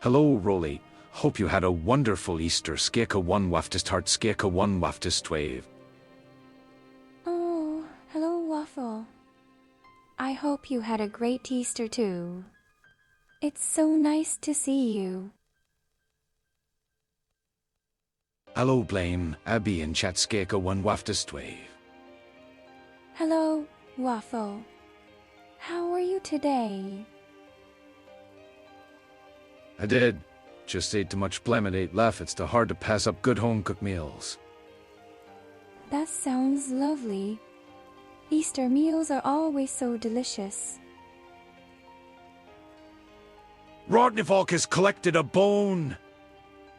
Hello, Rolly. Hope you had a wonderful Easter. Skeka one waftest heart, skeka one waftest wave. Oh, hello, Waffle. I hope you had a great Easter too. It's so nice to see you. Hello, Blame, Abby and chat skeka one waftest wave. Hello, Waffle. How are you today? I did. Just ate too much blem and ate left. It's too hard to pass up good home-cooked meals. That sounds lovely. Easter meals are always so delicious. Rodnifolk has collected a bone.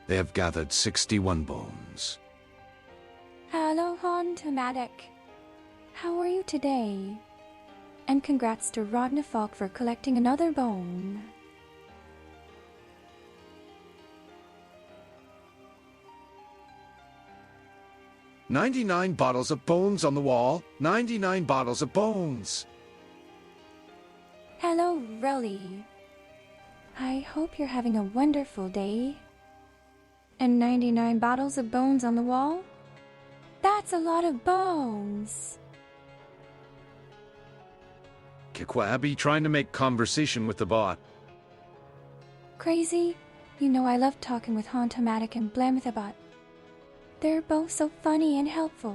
They have gathered 61 bones. Hello, Hauntomatic. How are you today? And congrats to Rodnifolk for collecting another bone. "99 bottles of bones on the wall. 99 bottles of bones." Hello, Relly. I hope you're having a wonderful day. And 99 bottles of bones on the wall? That's a lot of bones. Kikwa Abby trying to make conversation with the bot. Crazy? You know I love talking with Hauntomatic and Blamethebot. They're both so funny and helpful.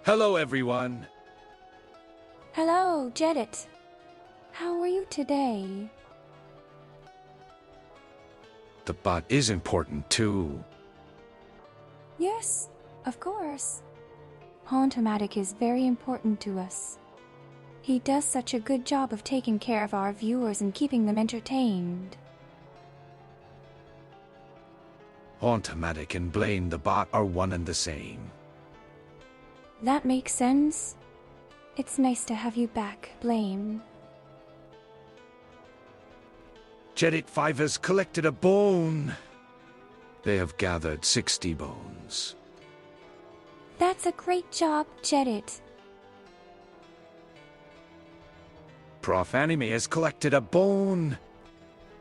Hello, everyone. Hello, Jedit. How are you today? The bot is important too. Yes, of course. Hauntomatic is very important to us. He does such a good job of taking care of our viewers and keeping them entertained. Hauntomatic and Blaine the bot are one and the same. That makes sense. It's nice to have you back, Blame. Jedit 5 has collected a bone. They have gathered 60 bones. That's a great job, Jedit. Prof Anime has collected a bone.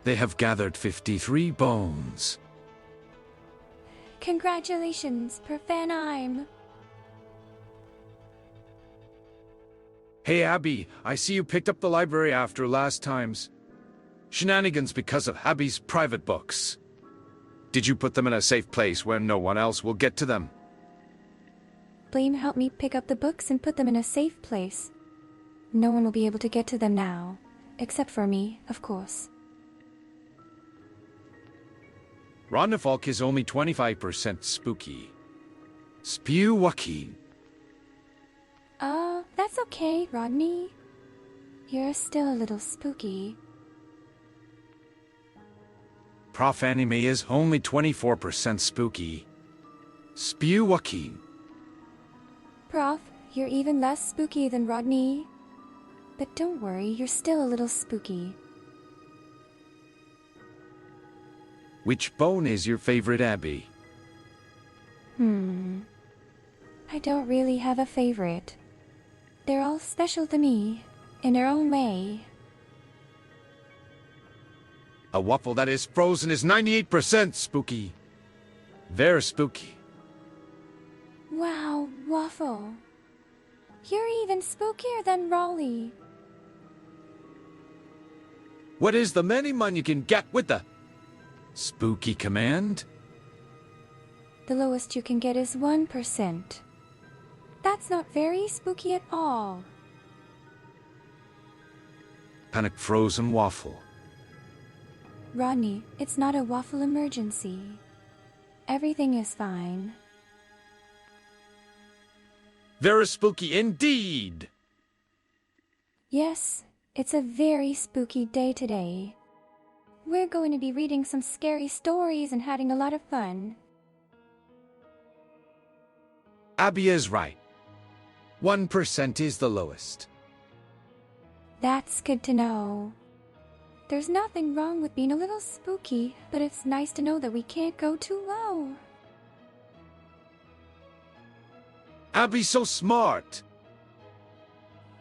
They have gathered 53 bones. Congratulations, Profanime. Hey Abby, I see you picked up the library after last time's shenanigans because of Abby's private books. Did you put them in a safe place where no one else will get to them? Blame helped me pick up the books and put them in a safe place. No one will be able to get to them now, except for me, of course. Rodnifolk is only 25% spooky. Spewucky. That's okay, Rodney. You're still a little spooky. Prof Anime is only 24% spooky. Spewucky. Prof, you're even less spooky than Rodney. But don't worry, you're still a little spooky. Which bone is your favorite, Abby? I don't really have a favorite. They're all special to me, in their own way. A waffle that is frozen is 98% spooky. Very spooky. Wow, Waffle. You're even spookier than Raleigh. What is the minimum you can get with the spooky command? The lowest you can get is 1%. That's not very spooky at all. Panic frozen waffle. Rodney, it's not a waffle emergency. Everything is fine. Very spooky indeed. Yes, it's a very spooky day today. We're going to be reading some scary stories and having a lot of fun. Abby is right. 1% is the lowest. That's good to know. There's nothing wrong with being a little spooky, but it's nice to know that we can't go too low. Abby's so smart.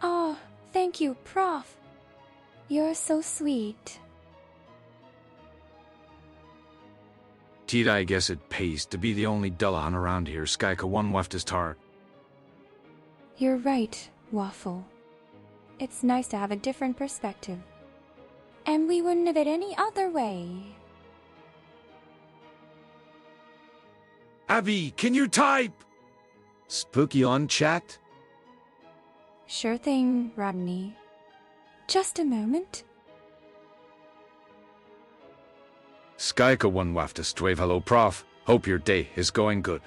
Oh, thank you, Prof. You're so sweet. Tita, I guess it pays to be the only Delahan around here. Skyka one left his tar. You're right, Waffle. It's nice to have a different perspective. And we wouldn't have it any other way. Abby, can you type? Spooky on chat? Sure thing, Rodney. Just a moment. Skyka one waftest wave. Hello, Prof. Hope your day is going good.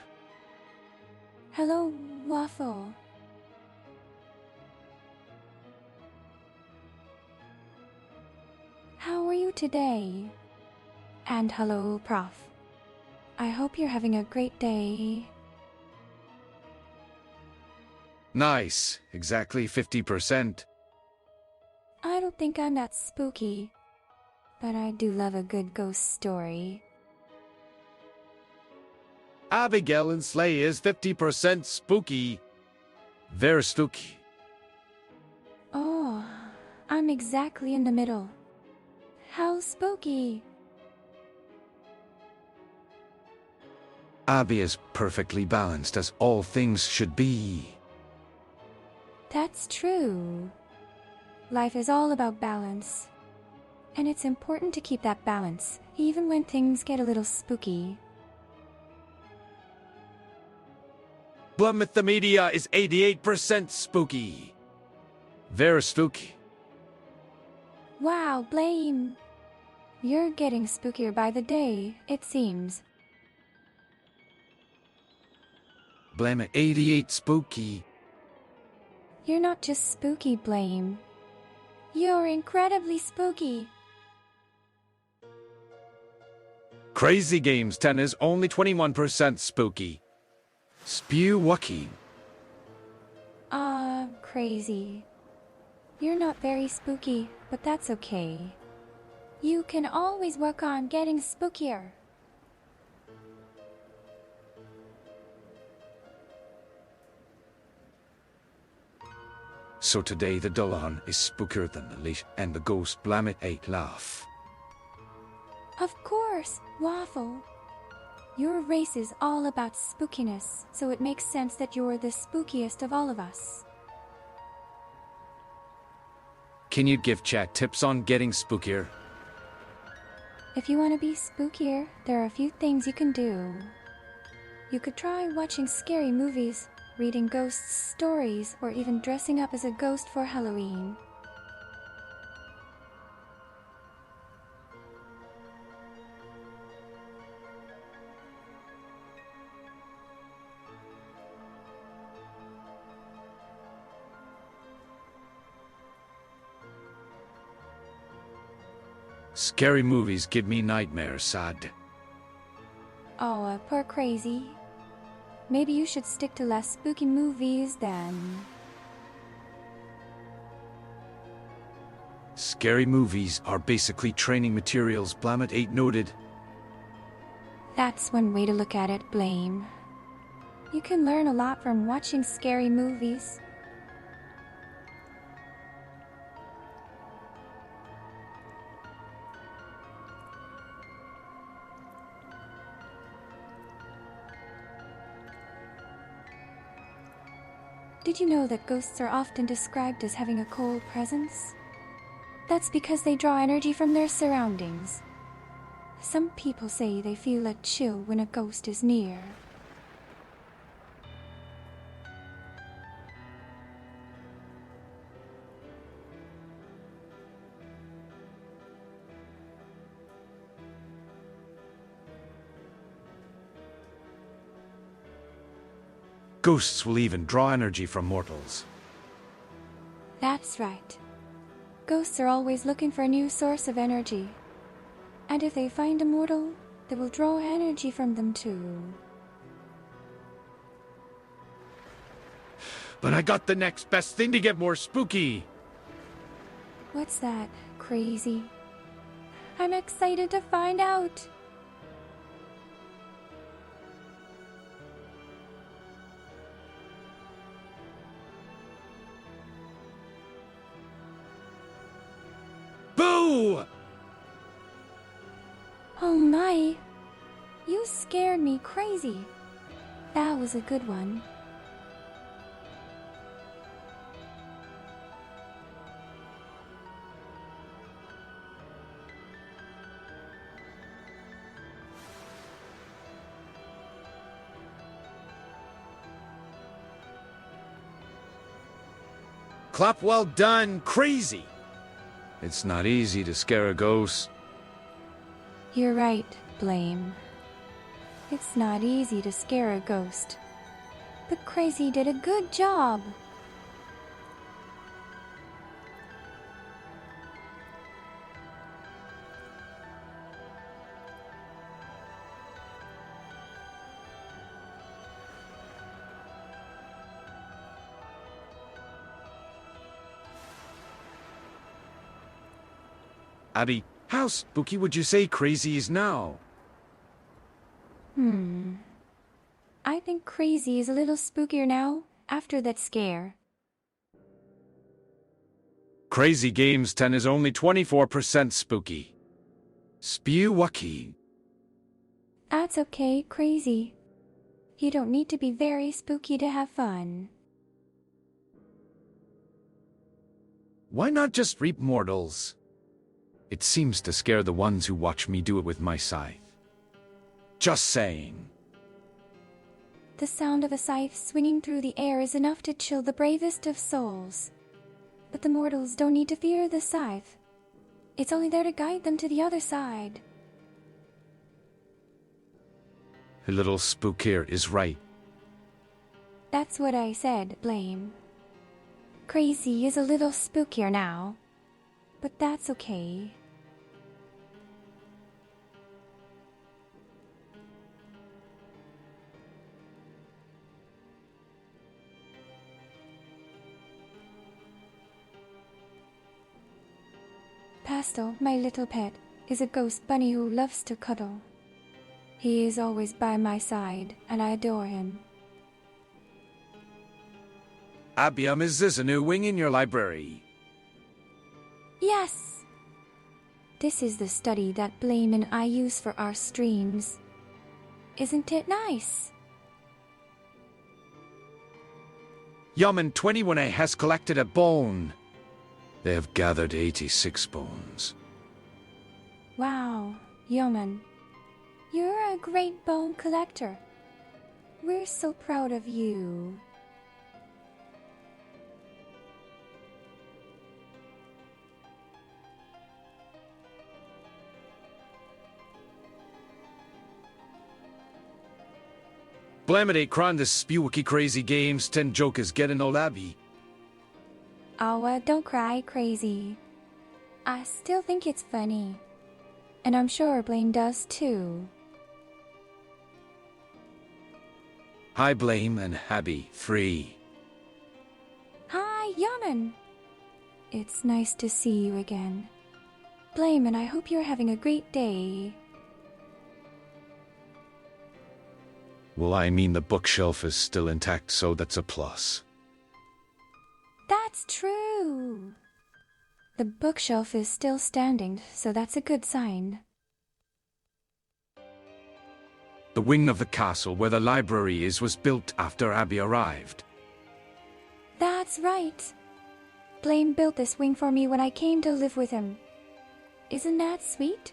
Hello, Waffle. How are you today? And hello, Prof. I hope you're having a great day. Nice. Exactly 50%. I don't think I'm that spooky, but I do love a good ghost story. Abigail and Slay is 50% spooky. Very spooky. Oh, I'm exactly in the middle. How spooky! Abby is perfectly balanced as all things should be. That's true. Life is all about balance. And it's important to keep that balance, even when things get a little spooky. Blumith the media is 88% spooky. Very spooky. Wow, Blame! You're getting spookier by the day, it seems. Blame it 88 spooky. You're not just spooky, Blame. You're incredibly spooky. Crazy Games 10 is only 21% spooky. Spew Joaquin. Crazy. You're not very spooky, but that's okay. You can always work on getting spookier. So today the Delahan is spookier than the leash and the ghost Blamit 8 laugh. Of course, Waffle. Your race is all about spookiness, so it makes sense that you're the spookiest of all of us. Can you give chat tips on getting spookier? If you want to be spookier, there are a few things you can do. You could try watching scary movies, reading ghost stories, or even dressing up as a ghost for Halloween. Scary movies give me nightmares, sad. Oh, poor crazy. Maybe you should stick to less spooky movies then. Scary movies are basically training materials, Blamit 8 noted. That's one way to look at it, Blame. You can learn a lot from watching scary movies. Did you know that ghosts are often described as having a cold presence? That's because they draw energy from their surroundings. Some people say they feel a chill when a ghost is near. Ghosts will even draw energy from mortals. That's right. Ghosts are always looking for a new source of energy. And if they find a mortal, they will draw energy from them too. But I got the next best thing to get more spooky. What's that, crazy? I'm excited to find out. Oh my! You scared me crazy. That was a good one. Clap well done, crazy! It's not easy to scare a ghost. You're right, Blame. It's not easy to scare a ghost. But Crazy did a good job. Abby, how spooky would you say Crazy is now? I think Crazy is a little spookier now, after that scare. Crazy Games 10 is only 24% spooky. Spewucky. That's okay, Crazy. You don't need to be very spooky to have fun. Why not just reap mortals? It seems to scare the ones who watch me do it with my scythe. Just saying. The sound of a scythe swinging through the air is enough to chill the bravest of souls. But the mortals don't need to fear the scythe. It's only there to guide them to the other side. A little spook here is right. That's what I said, Blame. Crazy is a little spookier now. But that's okay. Pastel, my little pet, is a ghost bunny who loves to cuddle. He is always by my side, and I adore him. Abiam, is this a new wing in your library? Yes! This is the study that Blame and I use for our streams. Isn't it nice? Yaman 21A has collected a bone. They have gathered 86 bones. Wow, Yeoman. You're a great bone collector. We're so proud of you. Blamity cron this spewucky crazy games 10 joke is getting old Abby. Oh, don't cry, Crazy. I still think it's funny. And I'm sure Blame does too. Hi Blame and Abby 3. Hi, Yeoman. It's nice to see you again. Blame, and I hope you're having a great day. Well, I mean the bookshelf is still intact, so that's a plus. That's true. The bookshelf is still standing, so that's a good sign. The wing of the castle where the library is was built after Abby arrived. That's right. Blame built this wing for me when I came to live with him. Isn't that sweet?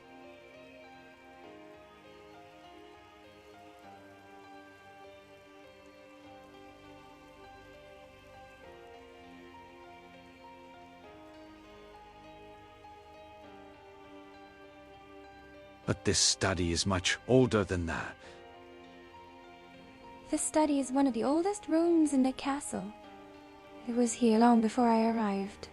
But this study is much older than that. This study is one of the oldest rooms in the castle. It was here long before I arrived.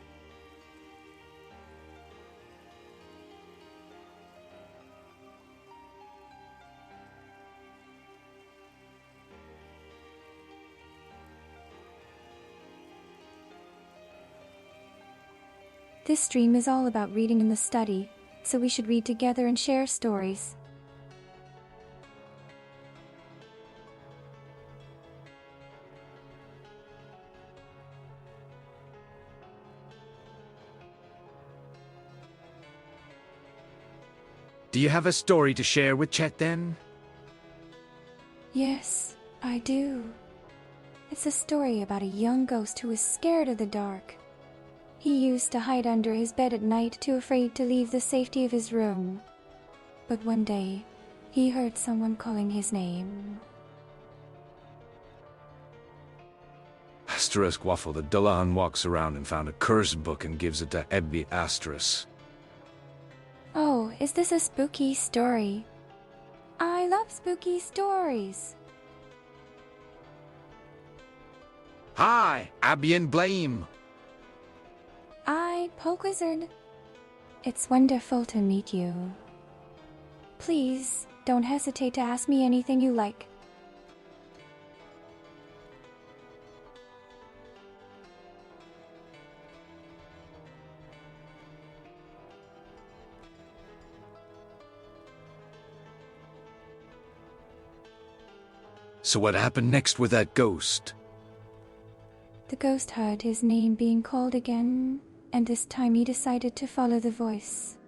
This stream is all about reading in the study, so we should read together and share stories. Do you have a story to share with Chet then? Yes, I do. It's a story about a young ghost who was scared of the dark. He used to hide under his bed at night, too afraid to leave the safety of his room. But one day, he heard someone calling his name. Asterisk Waffle. The Dullahan walks around and found a cursed book and gives it to Ebby Asterisk. Oh, is this a spooky story? I love spooky stories. Hi, Abby and Blame. Poke Wizard. It's wonderful to meet you. Please, don't hesitate to ask me anything you like. So what happened next with that ghost? The ghost heard his name being called again, and this time he decided to follow the voice.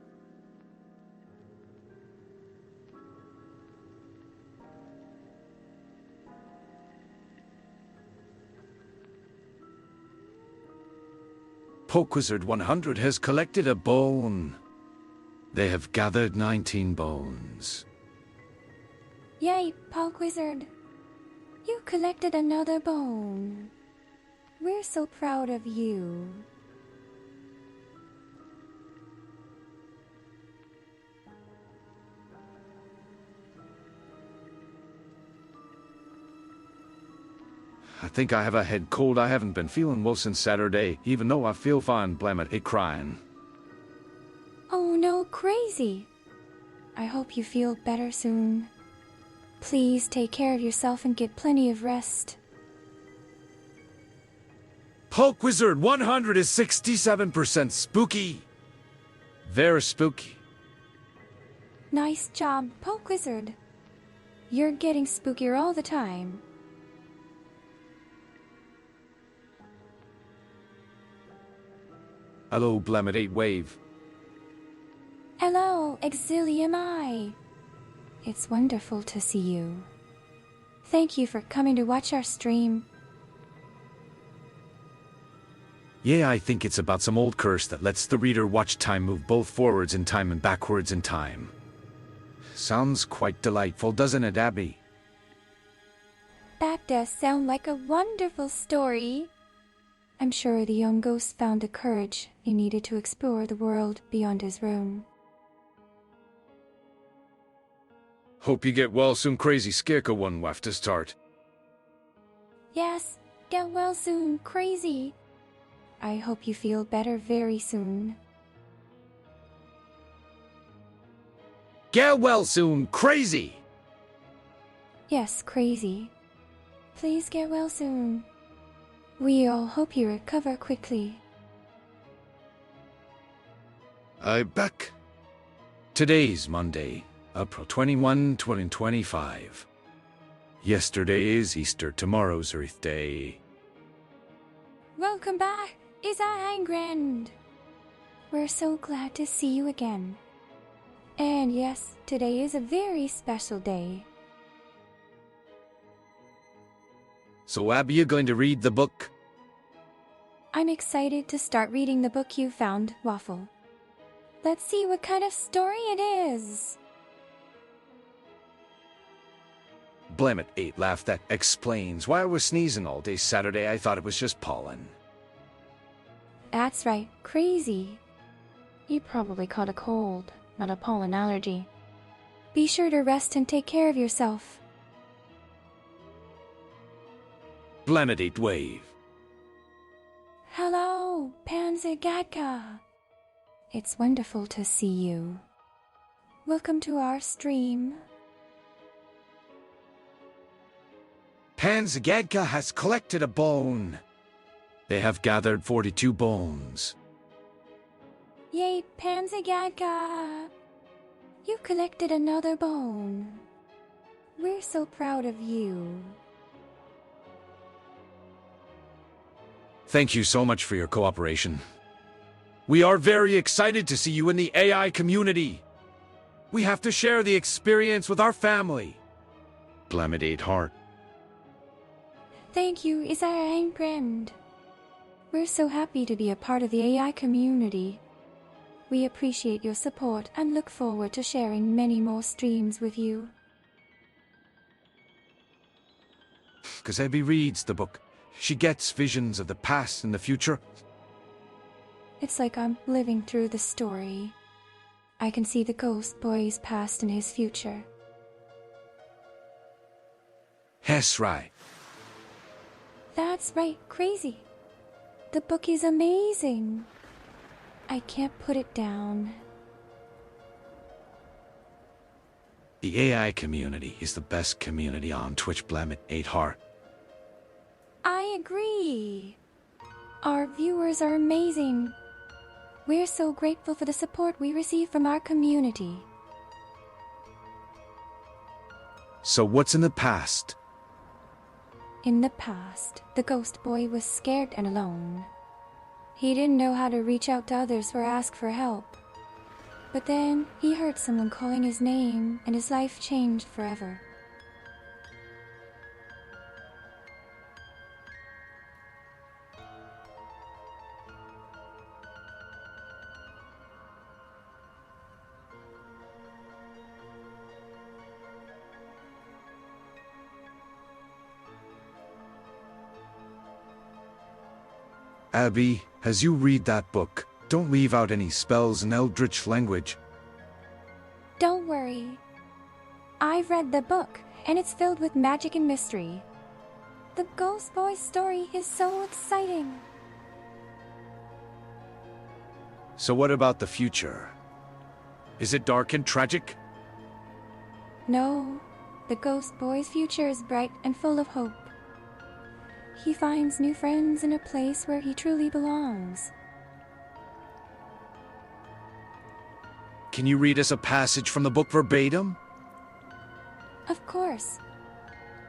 Poke Wizard 100 has collected a bone. They have gathered 19 bones. Yay, Poke Wizard! You collected another bone. We're so proud of you. I think I have a head cold. I haven't been feeling well since Saturday, even though I feel fine. Blame it, crying. Oh no, crazy! I hope you feel better soon. Please take care of yourself and get plenty of rest. Poke Wizard 100 is 67% spooky. Very spooky. Nice job, Poke Wizard. You're getting spookier all the time. Hello, Blame it, 8 Wave. Hello, Exilium. It's wonderful to see you. Thank you for coming to watch our stream. Yeah, I think it's about some old curse that lets the reader watch time move both forwards in time and backwards in time. Sounds quite delightful, doesn't it, Abby? That does sound like a wonderful story. I'm sure the young ghost found the courage he needed to explore the world beyond his room. Hope you get well soon, crazy scarecrow one have to start. Yes, get well soon, crazy. I hope you feel better very soon. Get well soon, crazy! Yes, crazy. Please get well soon. We all hope you recover quickly. I back. Today's Monday, April 21, 2025. Yesterday is Easter, tomorrow's Earth Day. Welcome back, Isa Angrand. We're so glad to see you again. And yes, today is a very special day. So Abby, you going to read the book? I'm excited to start reading the book you found, Waffle. Let's see what kind of story it is. Blame it, 8 laugh. That explains why I was sneezing all day Saturday. I thought it was just pollen. That's right, crazy. You probably caught a cold, not a pollen allergy. Be sure to rest and take care of yourself. Blame it, 8 Wave. Hello, Panzergatka. It's wonderful to see you. Welcome to our stream. Panzergatka has collected a bone. They have gathered 42 bones. Yay, Panzergatka! You collected another bone. We're so proud of you. Thank you so much for your cooperation. We are very excited to see you in the AI community. We have to share the experience with our family. Blamid 8 Heart. Thank you, is our friend. We're so happy to be a part of the AI community. We appreciate your support and look forward to sharing many more streams with you. Because Abby reads the book. She gets visions of the past and the future. It's like I'm living through the story. I can see the ghost boy's past and his future. Yes, right. That's right, crazy. The book is amazing. I can't put it down. The AI community is the best community on Twitch. Blamid 8 Heart. I agree. Our viewers are amazing. We're so grateful for the support we receive from our community. So what's in the past? In the past, the ghost boy was scared and alone. He didn't know how to reach out to others or ask for help. But then, he heard someone calling his name, and his life changed forever. Abby, as you read that book, don't leave out any spells in Eldritch language. Don't worry. I've read the book, and it's filled with magic and mystery. The ghost boy's story is so exciting. So what about the future? Is it dark and tragic? No, the ghost boy's future is bright and full of hope. He finds new friends in a place where he truly belongs. Can you read us a passage from the book verbatim? Of course.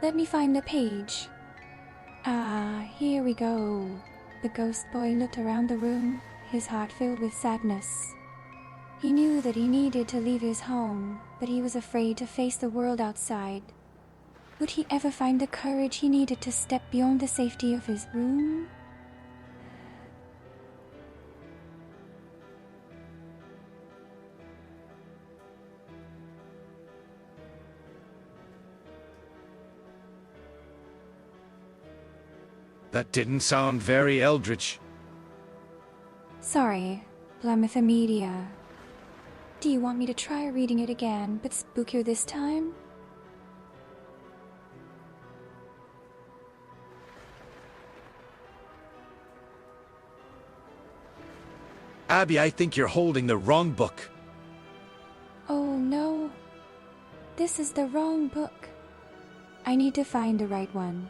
Let me find the page. Here we go. The ghost boy looked around the room, his heart filled with sadness. He knew that he needed to leave his home, but he was afraid to face the world outside. Would he ever find the courage he needed to step beyond the safety of his room? That didn't sound very eldritch. Sorry, Media. Do you want me to try reading it again, but spookier this time? Abby, I think you're holding the wrong book. Oh no. This is the wrong book. I need to find the right one.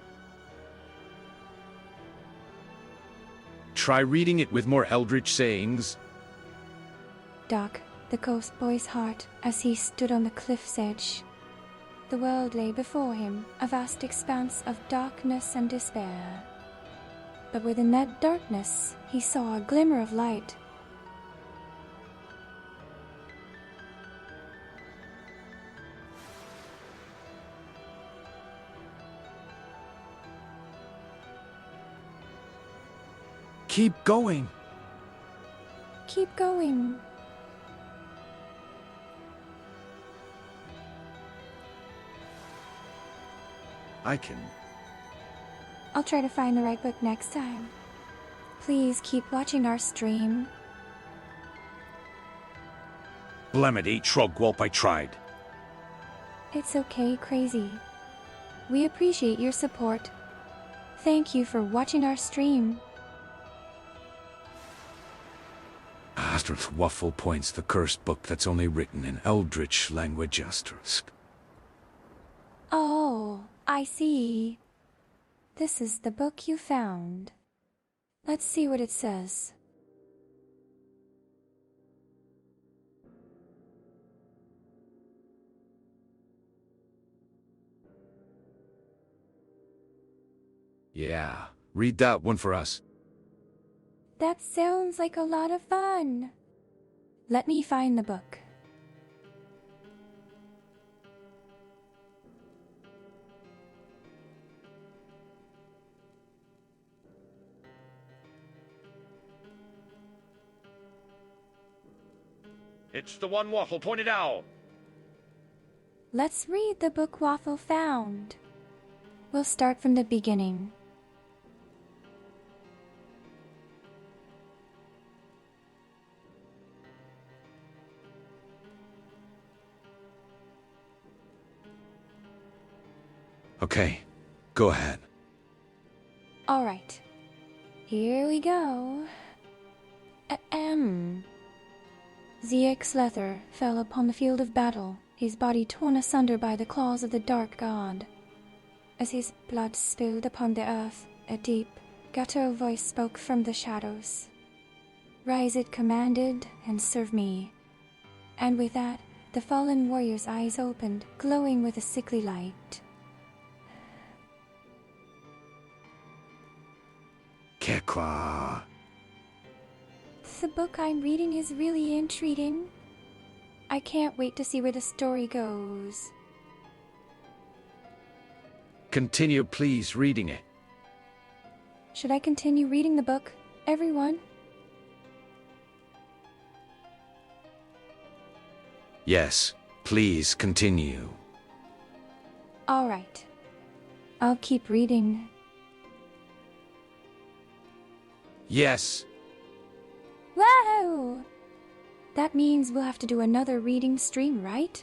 Try reading it with more eldritch sayings. Doc, the ghost boy's heart, as he stood on the cliff's edge. The world lay before him, a vast expanse of darkness and despair. But within that darkness, he saw a glimmer of light. Keep going. Keep going. I can. I'll try to find the right book next time. Please keep watching our stream. Blamid 8 shrug whelp, I tried. It's okay, Crazy. We appreciate your support. Thank you for watching our stream. Asterisk Waffle points the cursed book that's only written in Eldritch language asterisk. Oh, I see. This is the book you found. Let's see what it says. Yeah, read that one for us. That sounds like a lot of fun. Let me find the book. It's the one Waffle pointed out. Let's read the book Waffle found. We'll start from the beginning. Okay, go ahead. All right. Here we go. Ziek fell upon the field of battle, his body torn asunder by the claws of the dark god. As his blood spilled upon the earth, a deep, guttural voice spoke from the shadows. Rise, it commanded, and serve me. And with that, the fallen warrior's eyes opened, glowing with a sickly light. Kekwa. The book I'm reading is really intriguing. I can't wait to see where the story goes. Continue, please, reading it. Should I continue reading the book, everyone? Yes, please continue. All right. I'll keep reading. Yes. Whoa! That means we'll have to do another reading stream, right?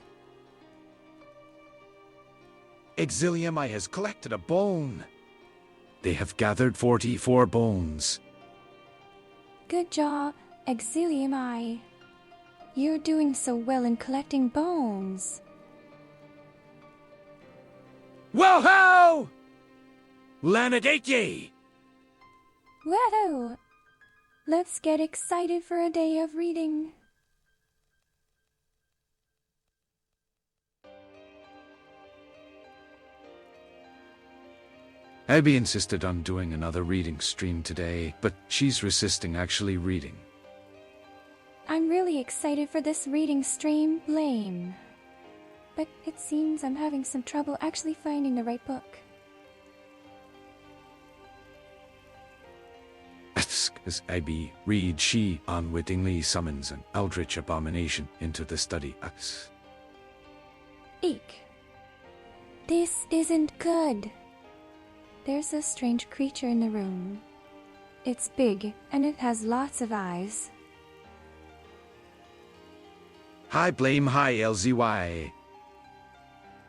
Exilium has collected a bone. They have gathered 44 bones. Good job, Exilium. You're doing so well in collecting bones. Whoa-ho! Lanadate! Whoa! Let's get excited for a day of reading. Abby insisted on doing another reading stream today, but she's resisting actually reading. I'm really excited for this reading stream, Blame. But it seems I'm having some trouble actually finding the right book. As Abby reads, she unwittingly summons an eldritch abomination into the study. Eek. This isn't good. There's a strange creature in the room. It's big, and it has lots of eyes. Hi, Blame. Hi, LZY.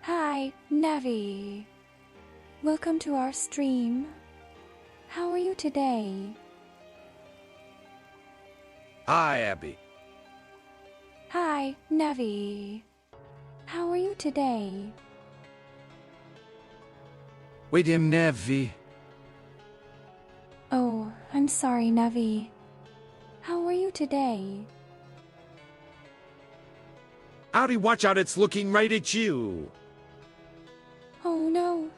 Hi, Navi. Welcome to our stream. How are you today? Hi, Abby. Hi, Navi. How are you today? Wait, him, Nevi. Oh, I'm sorry, Navi. How are you today? Howdy, watch out, it's looking right at you. Oh no.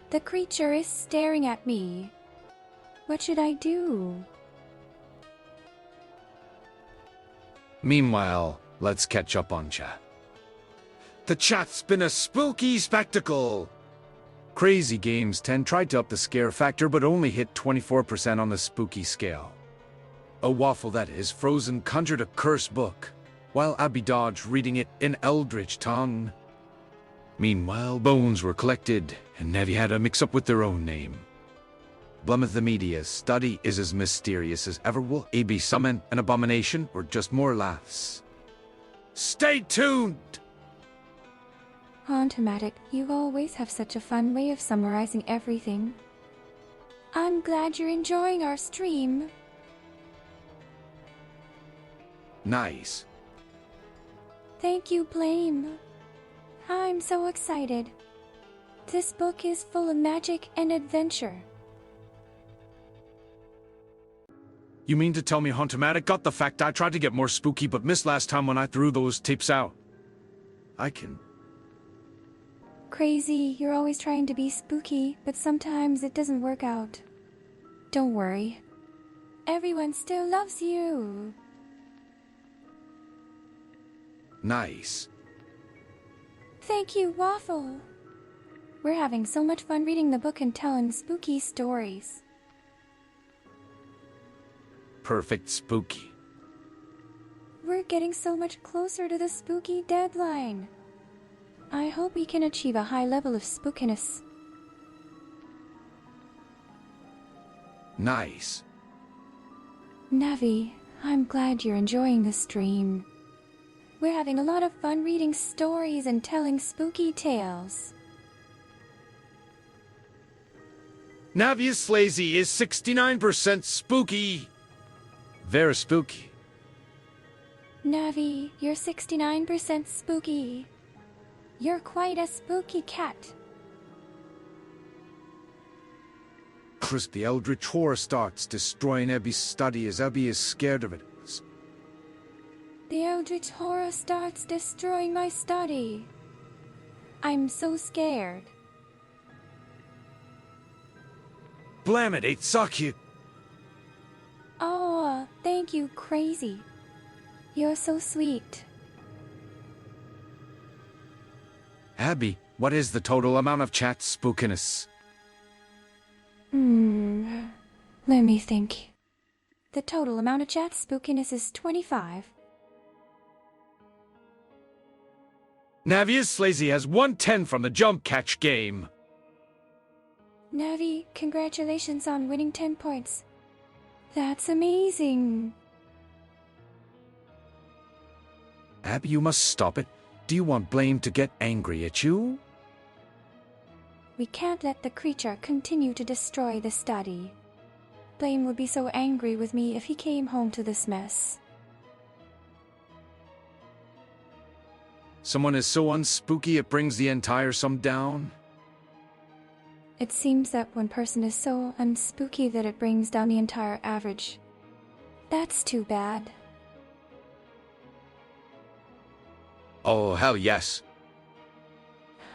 The creature is staring at me. What should I do? Meanwhile, let's catch up on chat. The chat's been a spooky spectacle. Crazy Games 10 tried to up the scare factor but only hit 24% on the spooky scale. A Waffle, that is, Frozen conjured a curse book, while Abby dodged reading it in Eldritch tongue. Meanwhile, bones were collected, and Nevi had a mix-up with their own name. Blumeth the Media's study is as mysterious as ever. Will Abby summon an abomination, or just more laughs? Stay tuned! Hauntomatic, you always have such a fun way of summarizing everything. I'm glad you're enjoying our stream. Nice. Thank you, Blame. I'm so excited. This book is full of magic and adventure. You mean to tell me Hauntomatic got the fact I tried to get more spooky but missed last time when I threw those tapes out? I can... Crazy, you're always trying to be spooky, but sometimes it doesn't work out. Don't worry. Everyone still loves you. Nice. Thank you, Waffle. We're having so much fun reading the book and telling spooky stories. Perfect spooky. we're getting so much closer to the spooky deadline. I hope we can achieve a high level of spookiness. Nice. Navi, I'm glad you're enjoying the stream. We're having a lot of fun reading stories and telling spooky tales. Navius Lazy is 69% spooky. Very spooky. Navi, you're 69% spooky. You're quite a spooky cat. Crisp, the eldritch horror starts destroying Abby's study as Abby is scared of it. The eldritch horror starts destroying my study. I'm so scared. Blam it, ain't so cute. Oh, thank you, Crazy. You're so sweet. Abby, what is the total amount of chat spookiness? Let me think. The total amount of chat spookiness is 25. Navius Lazy has 110 from the jump catch game. Navi, congratulations on winning 10 points. That's amazing. Abby, you must stop it. Do you want Blame to get angry at you? We can't let the creature continue to destroy the study. Blame would be so angry with me if he came home to this mess. Someone is so unspooky it brings the entire sum down. It seems that one person is so unspooky that it brings down the entire average. That's too bad. Oh, hell yes.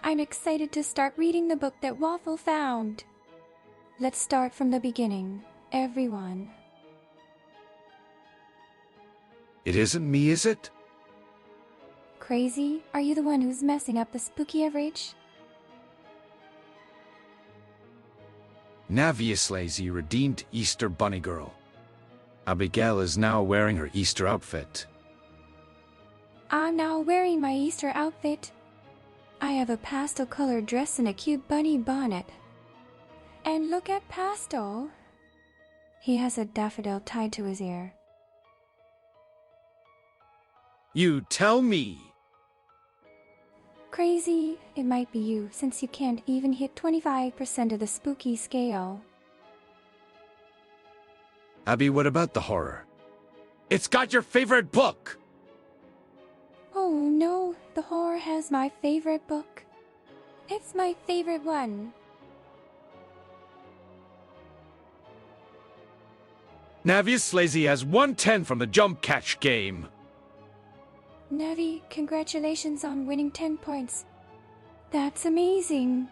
I'm excited to start reading the book that Waffle found. Let's start from the beginning, everyone. It isn't me, is it? Crazy, are you the one who's messing up the spooky average? Navius Lazy redeemed Easter Bunny Girl. Abigail is now wearing her Easter outfit. I'm now wearing my Easter outfit. I have a pastel-colored dress and a cute bunny bonnet. And look at Pastel. He has a daffodil tied to his ear. You tell me. Crazy, it might be you, since you can't even hit 25% of the spooky scale. Abby, what about the horror? It's got your favorite book! Oh no, the horror has my favorite book. It's my favorite one. Navius Lazy has 110 from the jump catch game. Navi, congratulations on winning 10 points. That's amazing.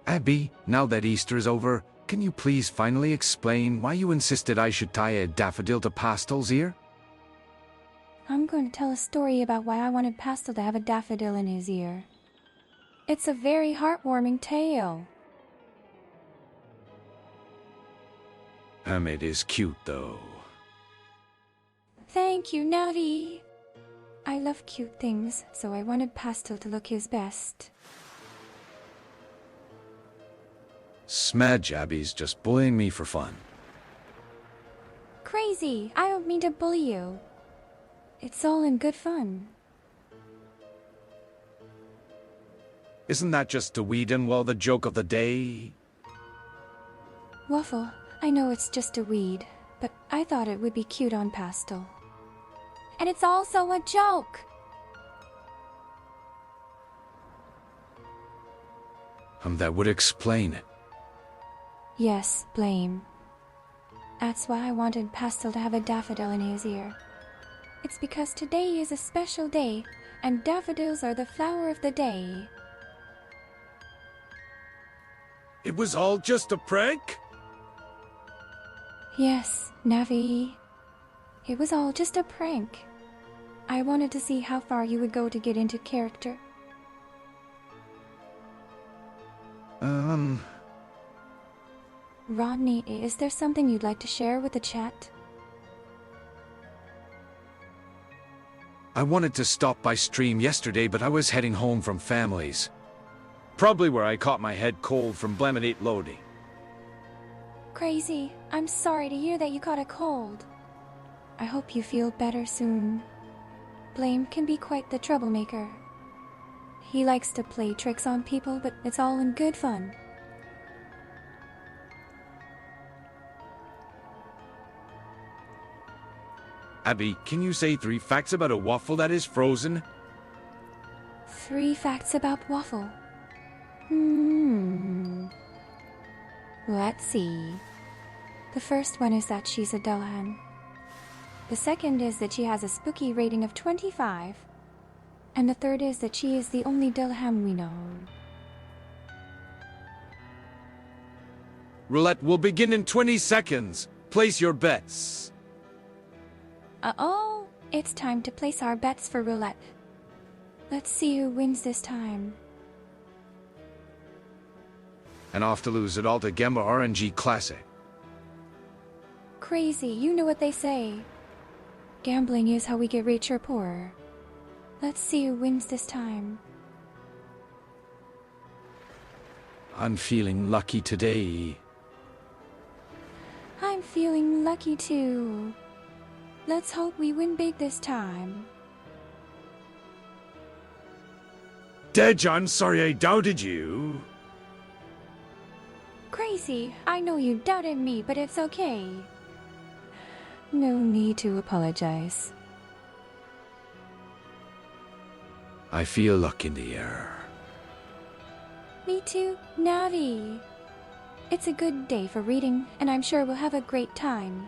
Abby, now that Easter is over, can you please finally explain why you insisted I should tie a daffodil to Pastel's ear? I'm going to tell a story about why I wanted Pastel to have a daffodil in his ear. It's a very heartwarming tale. It is cute, though. Thank you, Navi. I love cute things, so I wanted Pastel to look his best. Smedge, Abby's just bullying me for fun. Crazy! I don't mean to bully you. It's all in good fun. Isn't that just to weed well the joke of the day? Waffle, I know it's just a weed, but I thought it would be cute on Pastel. And it's also a joke! That would explain it. Yes, Blame. That's why I wanted Pastel to have a daffodil in his ear. It's because today is a special day, and daffodils are the flower of the day. It was all just a prank? Yes, Navi. It was all just a prank. I wanted to see how far you would go to get into character. Rodney, is there something you'd like to share with the chat? I wanted to stop by stream yesterday, but I was heading home from families. Probably where I caught my head cold from Bleminate loading. Crazy, I'm sorry to hear that you caught a cold. I hope you feel better soon. Blame can be quite the troublemaker. He likes to play tricks on people, but it's all in good fun. Abby, can you say 3 facts about a waffle that is frozen? 3 facts about Waffle. Let's see. The first one is that she's a Dullahan. The second is that she has a spooky rating of 25. And the third is that she is the only Dullahan we know. Roulette will begin in 20 seconds. Place your bets. Uh-oh, it's time to place our bets for roulette. Let's see who wins this time. And off to lose it all to Gemma RNG Classic. Crazy, you know what they say. Gambling is how we get rich or poorer. Let's see who wins this time. I'm feeling lucky today. I'm feeling lucky too. Let's hope we win big this time. Dej, I'm sorry I doubted you. Crazy, I know you doubted me, but it's okay. No need to apologize. I feel luck in the air. Me too, Navi. It's a good day for reading, and I'm sure we'll have a great time.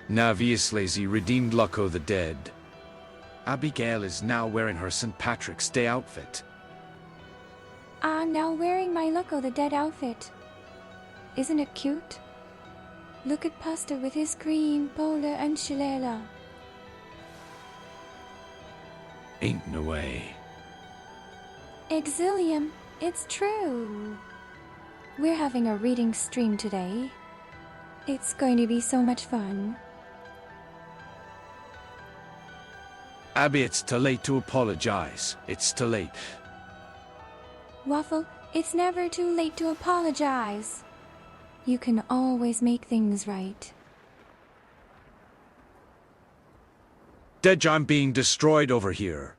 Navius Lazy redeemed Lucko the Dead. Abigail is now wearing her St. Patrick's Day outfit. I'm now wearing my Lucko the Dead outfit. Isn't it cute? Look at Pasta with his green polo and shillelagh. Ain't no way. Exilium, it's true. We're having a reading stream today. It's going to be so much fun. Abby, it's too late to apologize. It's too late. Waffle, it's never too late to apologize. You can always make things right. Dej, I'm being destroyed over here.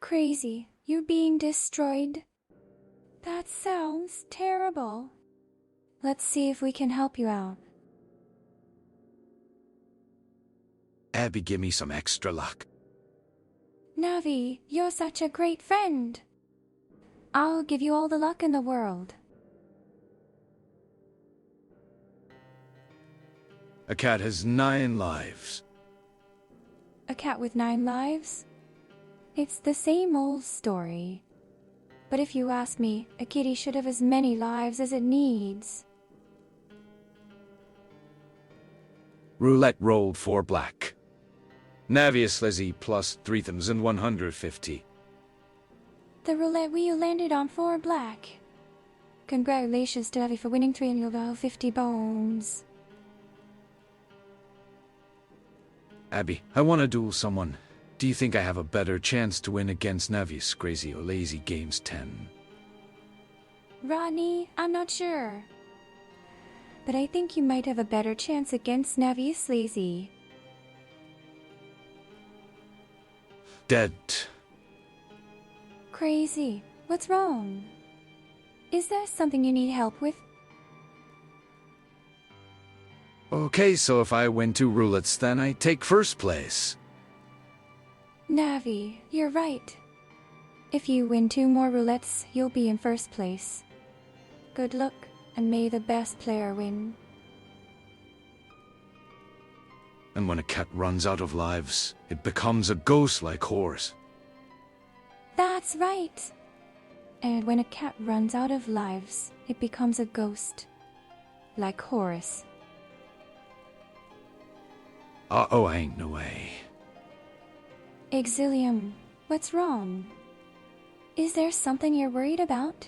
Crazy, you're being destroyed? That sounds terrible. Let's see if we can help you out. Abby, give me some extra luck. Navi, you're such a great friend. I'll give you all the luck in the world. A cat has 9 lives. A cat with 9 lives? It's the same old story. But if you ask me, a kitty should have as many lives as it needs. Roulette rolled 4 black. Navius Lizzie plus 3,150. The roulette wheel landed on 4 black. Congratulations to Navi for winning 350 bones. Abby, I want to duel someone. Do you think I have a better chance to win against Navius Crazy or Lazy Games 10? Rodney, I'm not sure. But I think you might have a better chance against Navius Lazy. Dead. Crazy. What's wrong? Is there something you need help with? Okay, so if I win 2 roulettes, then I take first place. Navi, you're right. If you win 2 more roulettes, you'll be in first place. Good luck, and may the best player win. And when a cat runs out of lives, it becomes a ghost-like horse. That's right. And when a cat runs out of lives, it becomes a ghost. Like Horace. Uh-oh, ain't no way. Exilium, what's wrong? Is there something you're worried about?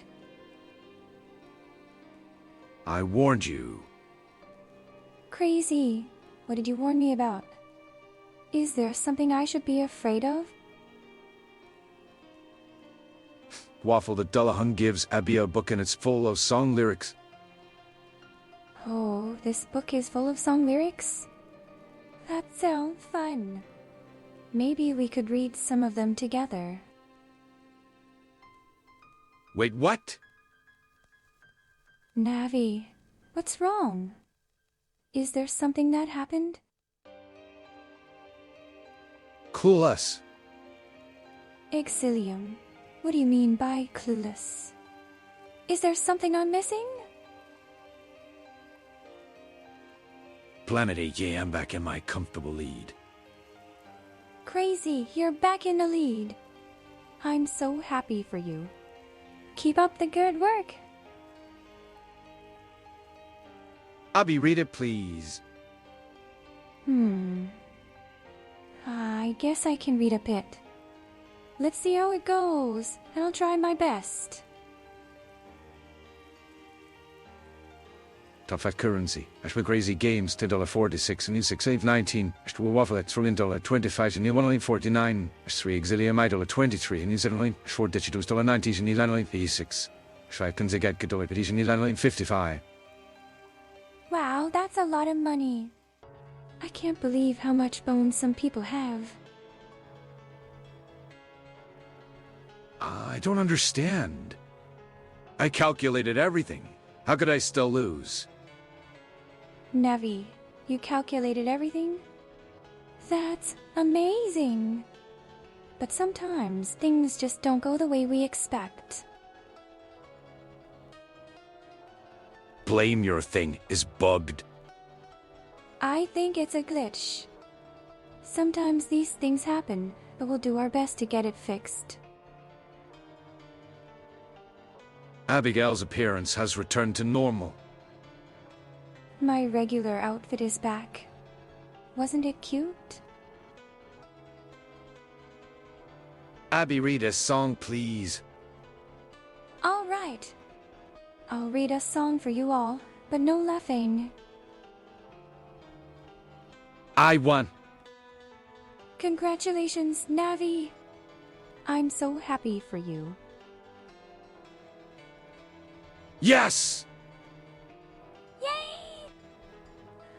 I warned you. Crazy. What did you warn me about? Is there something I should be afraid of? Waffle the Dullahun gives Abigail a book and it's full of song lyrics. Oh, this book is full of song lyrics? That sounds fun. Maybe we could read some of them together. Wait, what? Navi, what's wrong? Is there something that happened? Clueless. Exilium. What do you mean by clueless? Is there something I'm missing? Planet 8, yeah, I'm back in my comfortable lead. Crazy, you're back in the lead. I'm so happy for you. Keep up the good work. Abby, read it, please. I guess I can read a bit. Let's see how it goes, and I'll try my best. Top 5 currency. Ashby Crazy Games, $10.46, and $6.19. Ashby Waffle at $3.25, and $1.49. 3 Exilium Idol 23, and $7. 4 Digitus $90, and $9.56. 5 Konzigat Gadol, and $9.55. Wow, that's a lot of money. I can't believe how much bones some people have. I don't understand. I calculated everything. How could I still lose? Navi, you calculated everything? That's amazing! But sometimes things just don't go the way we expect. Blame your thing is bugged. I think it's a glitch. Sometimes these things happen, but we'll do our best to get it fixed. Abigail's appearance has returned to normal. My regular outfit is back. Wasn't it cute? Abby, read a song, please. All right. I'll read a song for you all, but no laughing. I won. Congratulations, Navi. I'm so happy for you. Yes! Yay!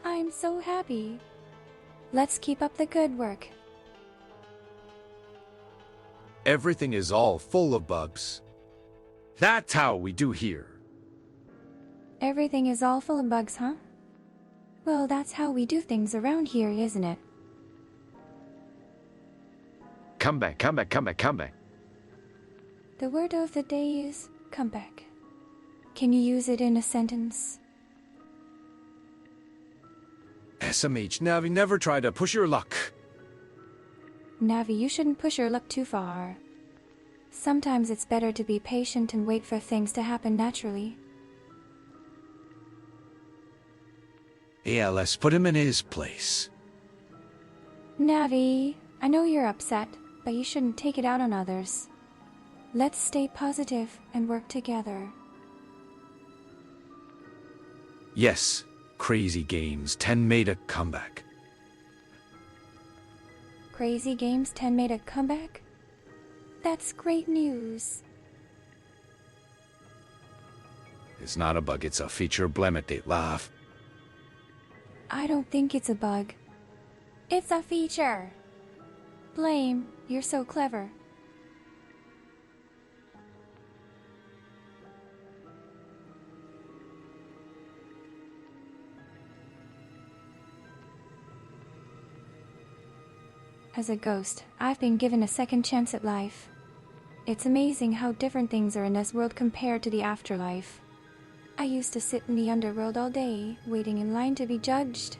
I'm so happy. Let's keep up the good work. Everything is all full of bugs. That's how we do here. Everything is all full of bugs, huh? Well, that's how we do things around here, isn't it? Come back, come back, come back, come back. The word of the day is comeback. Can you use it in a sentence? SMH, Navi, never try to push your luck. Navi, you shouldn't push your luck too far. Sometimes it's better to be patient and wait for things to happen naturally. Yeah, let's put him in his place. Navi, I know you're upset, but you shouldn't take it out on others. Let's stay positive and work together. Yes, Crazy Games 10 made a comeback. Crazy Games 10 made a comeback? That's great news. It's not a bug, it's a feature. Blame it, they laugh. I don't think it's a bug. It's a feature. Blame, you're so clever. As a ghost, I've been given a second chance at life. It's amazing how different things are in this world compared to the afterlife. I used to sit in the underworld all day, waiting in line to be judged.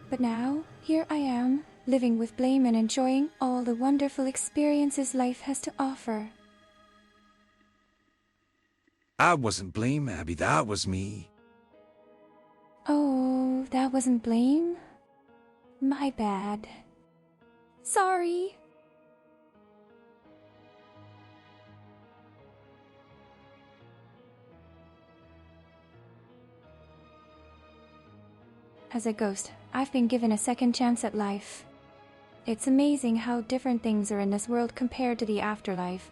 But now, here I am, living with blame and enjoying all the wonderful experiences life has to offer. I wasn't blame, Abby, that was me. Oh, that wasn't blame? My bad. Sorry. As a ghost, I've been given a second chance at life. It's amazing how different things are in this world compared to the afterlife.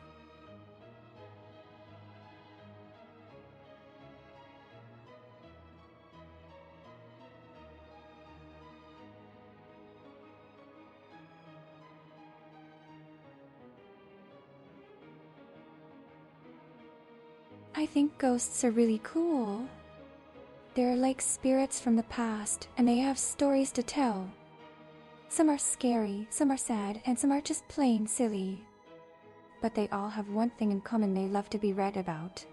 I think ghosts are really cool. They're like spirits from the past, and they have stories to tell. Some are scary, some are sad, and some are just plain silly. But they all have one thing in common: they love to be read about.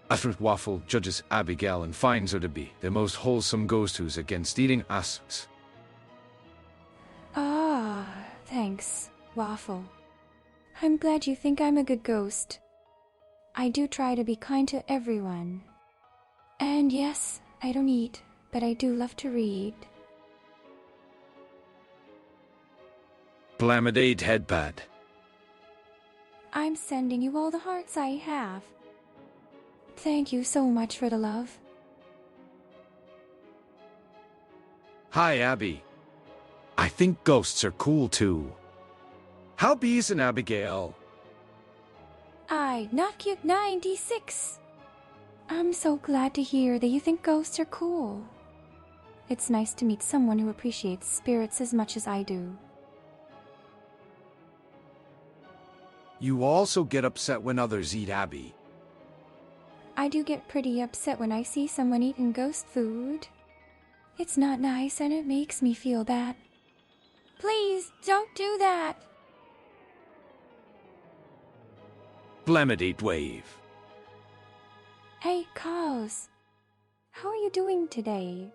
After Waffle judges Abigail and finds her to be the most wholesome ghost who's against eating asks. Ah, thanks, Waffle. I'm glad you think I'm a good ghost. I do try to be kind to everyone. And yes, I don't eat, but I do love to read. Blamidade headpad. I'm sending you all the hearts I have. Thank you so much for the love. Hi, Abby. I think ghosts are cool too. How bees and Abigail? Not cute 96. I'm so glad to hear that you think ghosts are cool. It's nice to meet someone who appreciates spirits as much as I do. You also get upset when others eat Abby. I do get pretty upset when I see someone eating ghost food. It's not nice and it makes me feel bad. Please, don't do that! Blamidate wave. Hey, cows. How are you doing today?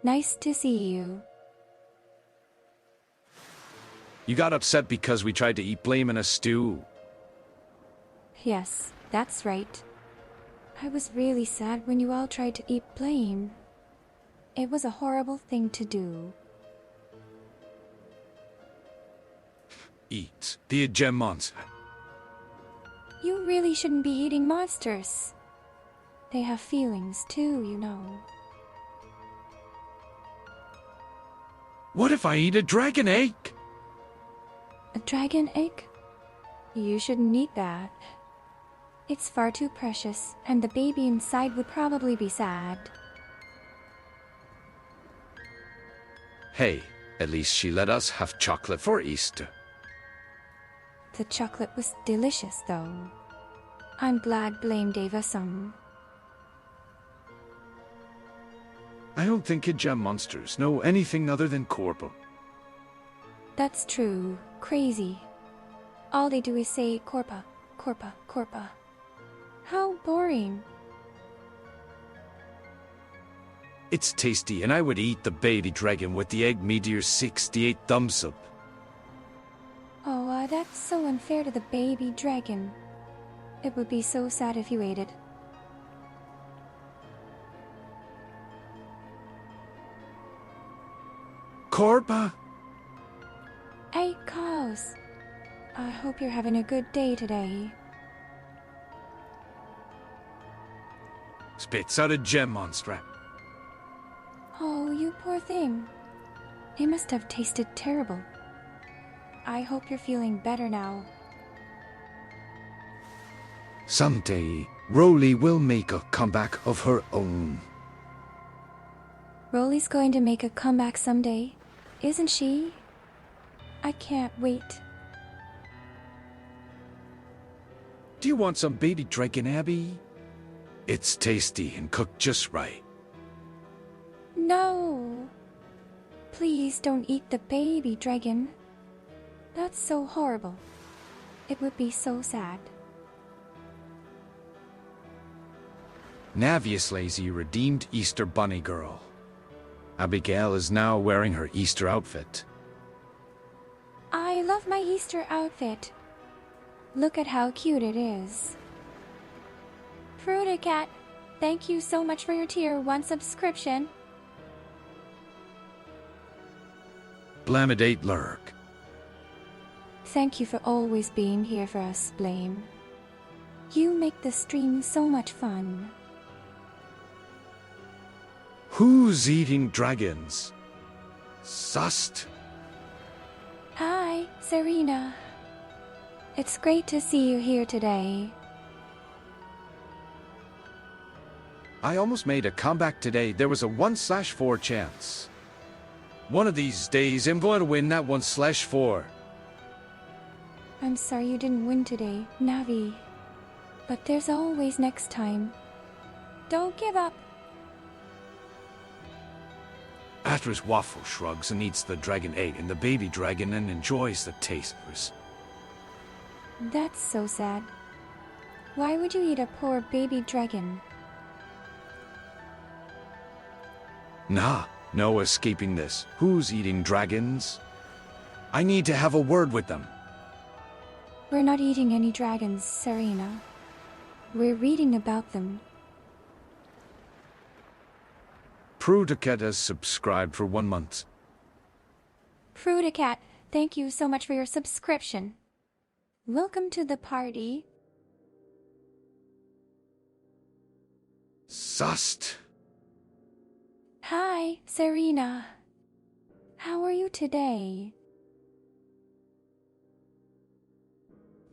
Nice to see you. You got upset because we tried to eat blame in a stew. Yes, that's right. I was really sad when you all tried to eat blame. It was a horrible thing to do. Eat the gem monster. You really shouldn't be eating monsters. They have feelings too, you know. What if I eat a dragon egg? A dragon egg? You shouldn't eat that. It's far too precious, and the baby inside would probably be sad. Hey, at least she let us have chocolate for Easter. The chocolate was delicious, though. I'm glad Blame gave us some. I don't think gem monsters know anything other than Corpo. That's true. Crazy. All they do is say Corpa, Corpa, Corpa. How boring. It's tasty, and I would eat the baby dragon with the egg meteor 68 thumbs up. Oh, that's so unfair to the baby dragon. It would be so sad if you ate it. Corpa? Hey, cows. I hope you're having a good day today. Spits out a gem monster. Oh, you poor thing. It must have tasted terrible. I hope you're feeling better now. Someday, Rolly will make a comeback of her own. Rolly's going to make a comeback someday, isn't she? I can't wait. Do you want some baby dragon, Abby? It's tasty and cooked just right. No! Please don't eat the baby dragon. That's so horrible. It would be so sad. Navius Lazy redeemed Easter Bunny Girl. Abigail is now wearing her Easter outfit. I love my Easter outfit. Look at how cute it is. Fruity Cat, Thank you so much for your tier 1 subscription. Blamidate Lurk. Thank you for always being here for us, Blame. You make the stream so much fun. Who's eating dragons? Sust. Hi, Serena. It's great to see you here today. I almost made a comeback today. There was a 1/4 chance. One of these days, I'm going to win that 1/4. I'm sorry you didn't win today, Navi. But there's always next time. Don't give up. Atlas Waffle shrugs and eats the dragon egg and the baby dragon and enjoys the taste. That's so sad. Why would you eat a poor baby dragon? Nah, no escaping this. Who's eating dragons? I need to have a word with them. We're not eating any dragons, Serena. We're reading about them. Prudicat has subscribed for 1 month. Prudicat, thank you so much for your subscription. Welcome to the party. Sust. Hi, Serena. How are you today?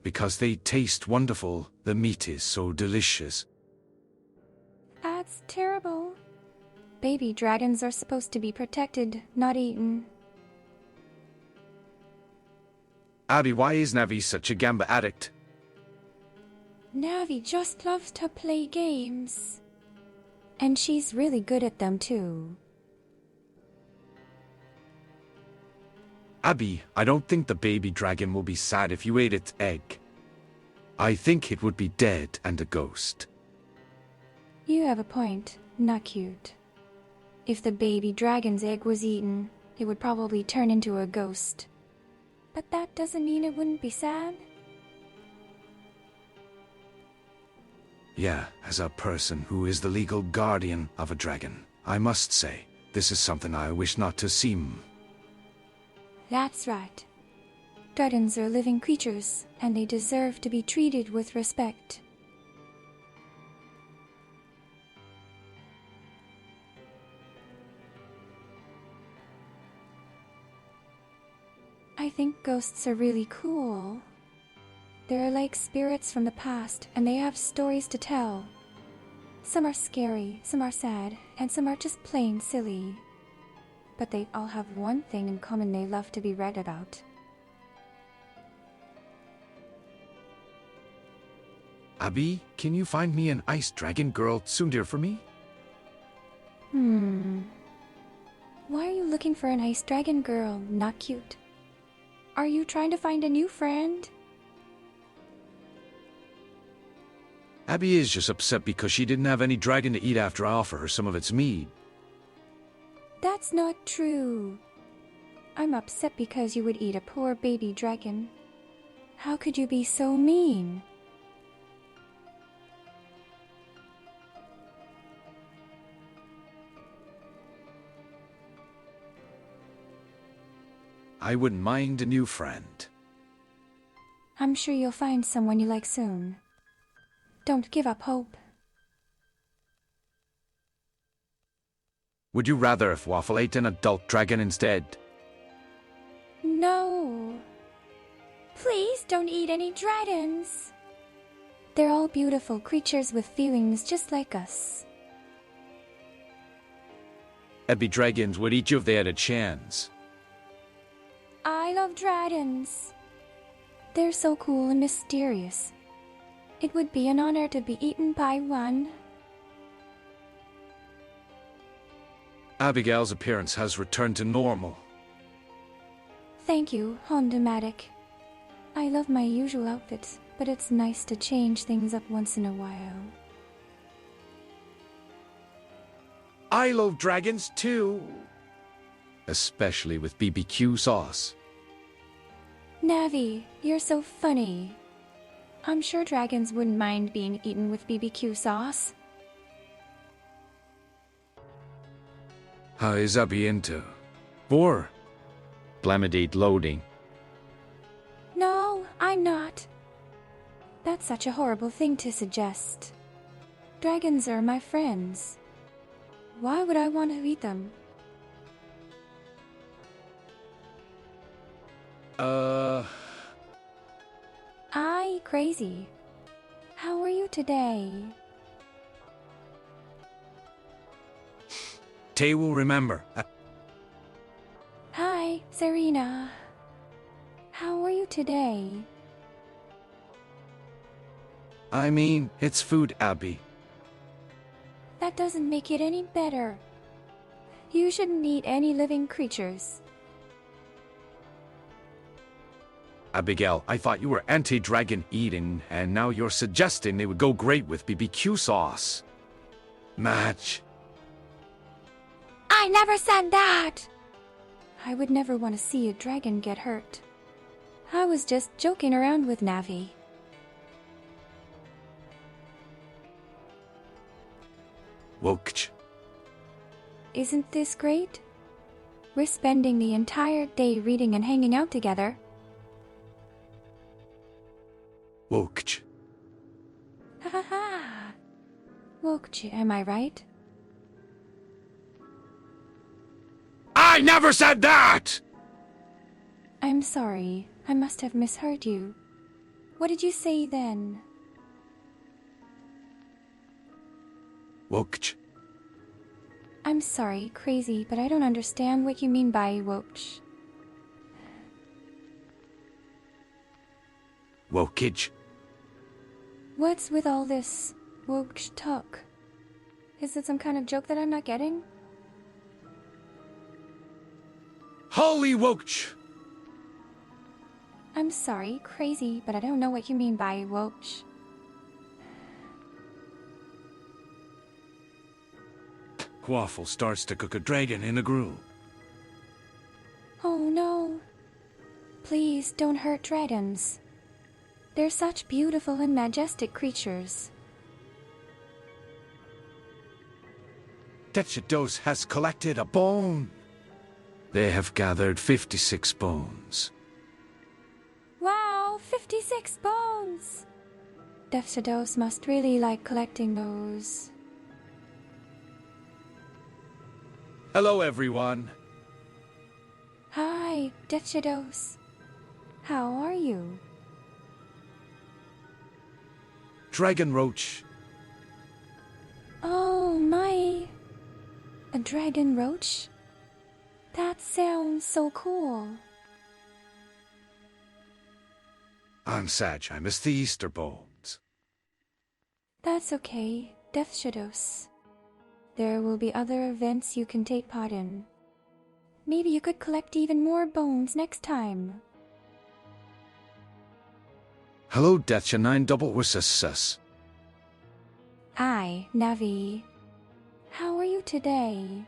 Because they taste wonderful, the meat is so delicious. That's terrible. Baby dragons are supposed to be protected, not eaten. Abby, why is Navi such a gamba addict? Navi just loves to play games. And she's really good at them too. Abby, I don't think the baby dragon will be sad if you ate its egg. I think it would be dead and a ghost. You have a point. Not cute. If the baby dragon's egg was eaten, it would probably turn into a ghost. But that doesn't mean it wouldn't be sad. Yeah, as a person who is the legal guardian of a dragon, I must say, this is something I wish not to seem. That's right. Dragons are living creatures, and they deserve to be treated with respect. I think ghosts are really cool. They're like spirits from the past, and they have stories to tell. Some are scary, some are sad, and some are just plain silly. But they all have one thing in common: they love to be read about. Abby, can you find me an ice dragon girl tsundere for me? Why are you looking for an ice dragon girl? Not cute. Are you trying to find a new friend? Abby is just upset because she didn't have any dragon to eat after I offer her some of its meat. That's not true. I'm upset because you would eat a poor baby dragon. How could you be so mean? I wouldn't mind a new friend. I'm sure you'll find someone you like soon. Don't give up hope. Would you rather if Waffle ate an adult dragon instead? No. Please don't eat any dragons. They're all beautiful creatures with feelings just like us. Abby dragons would eat you if they had a chance. I love dragons. They're so cool and mysterious. It would be an honor to be eaten by one. Abigail's appearance has returned to normal. Thank you, Hondomatic. I love my usual outfits, but it's nice to change things up once in a while. I love dragons too. Especially with BBQ sauce. Navi, you're so funny. I'm sure dragons wouldn't mind being eaten with BBQ sauce. How is Abby into? War. Blamidate loading. No, I'm not. That's such a horrible thing to suggest. Dragons are my friends. Why would I want to eat them? I crazy. How are you today? Tay will remember. Hi, Serena. How are you today? I mean, it's food, Abby. That doesn't make it any better. You shouldn't eat any living creatures. Abigail, I thought you were anti-dragon eating, and now you're suggesting they would go great with BBQ sauce. Match. I never said that! I would never want to see a dragon get hurt. I was just joking around with Navi. Wokch. Isn't this great? We're spending the entire day reading and hanging out together. Wokch. Ha ha ha! Wokch, am I right? I never said that! I'm sorry. I must have misheard you. What did you say then? Wokch. I'm sorry, crazy, but I don't understand what you mean by wokch. Wokage. What's with all this wokch talk? Is it some kind of joke that I'm not getting? Holy Wokch! I'm sorry, crazy, but I don't know what you mean by wokch. Waffle starts to cook a dragon in a gruel. Oh no. Please don't hurt dragons. They're such beautiful and majestic creatures. Dechidos has collected a bone. They have gathered 56 bones. Wow, 56 bones! Dechidos must really like collecting those. Hello, everyone. Hi, Dechidos. How are you? Dragon Roach. Oh my! A dragon roach? That sounds so cool. I'm sad I missed the Easter bones. That's okay, Dechidos. There will be other events you can take part in. Maybe you could collect even more bones next time. Hello, Decha 9 double wissus. Hi, Navi. How are you today?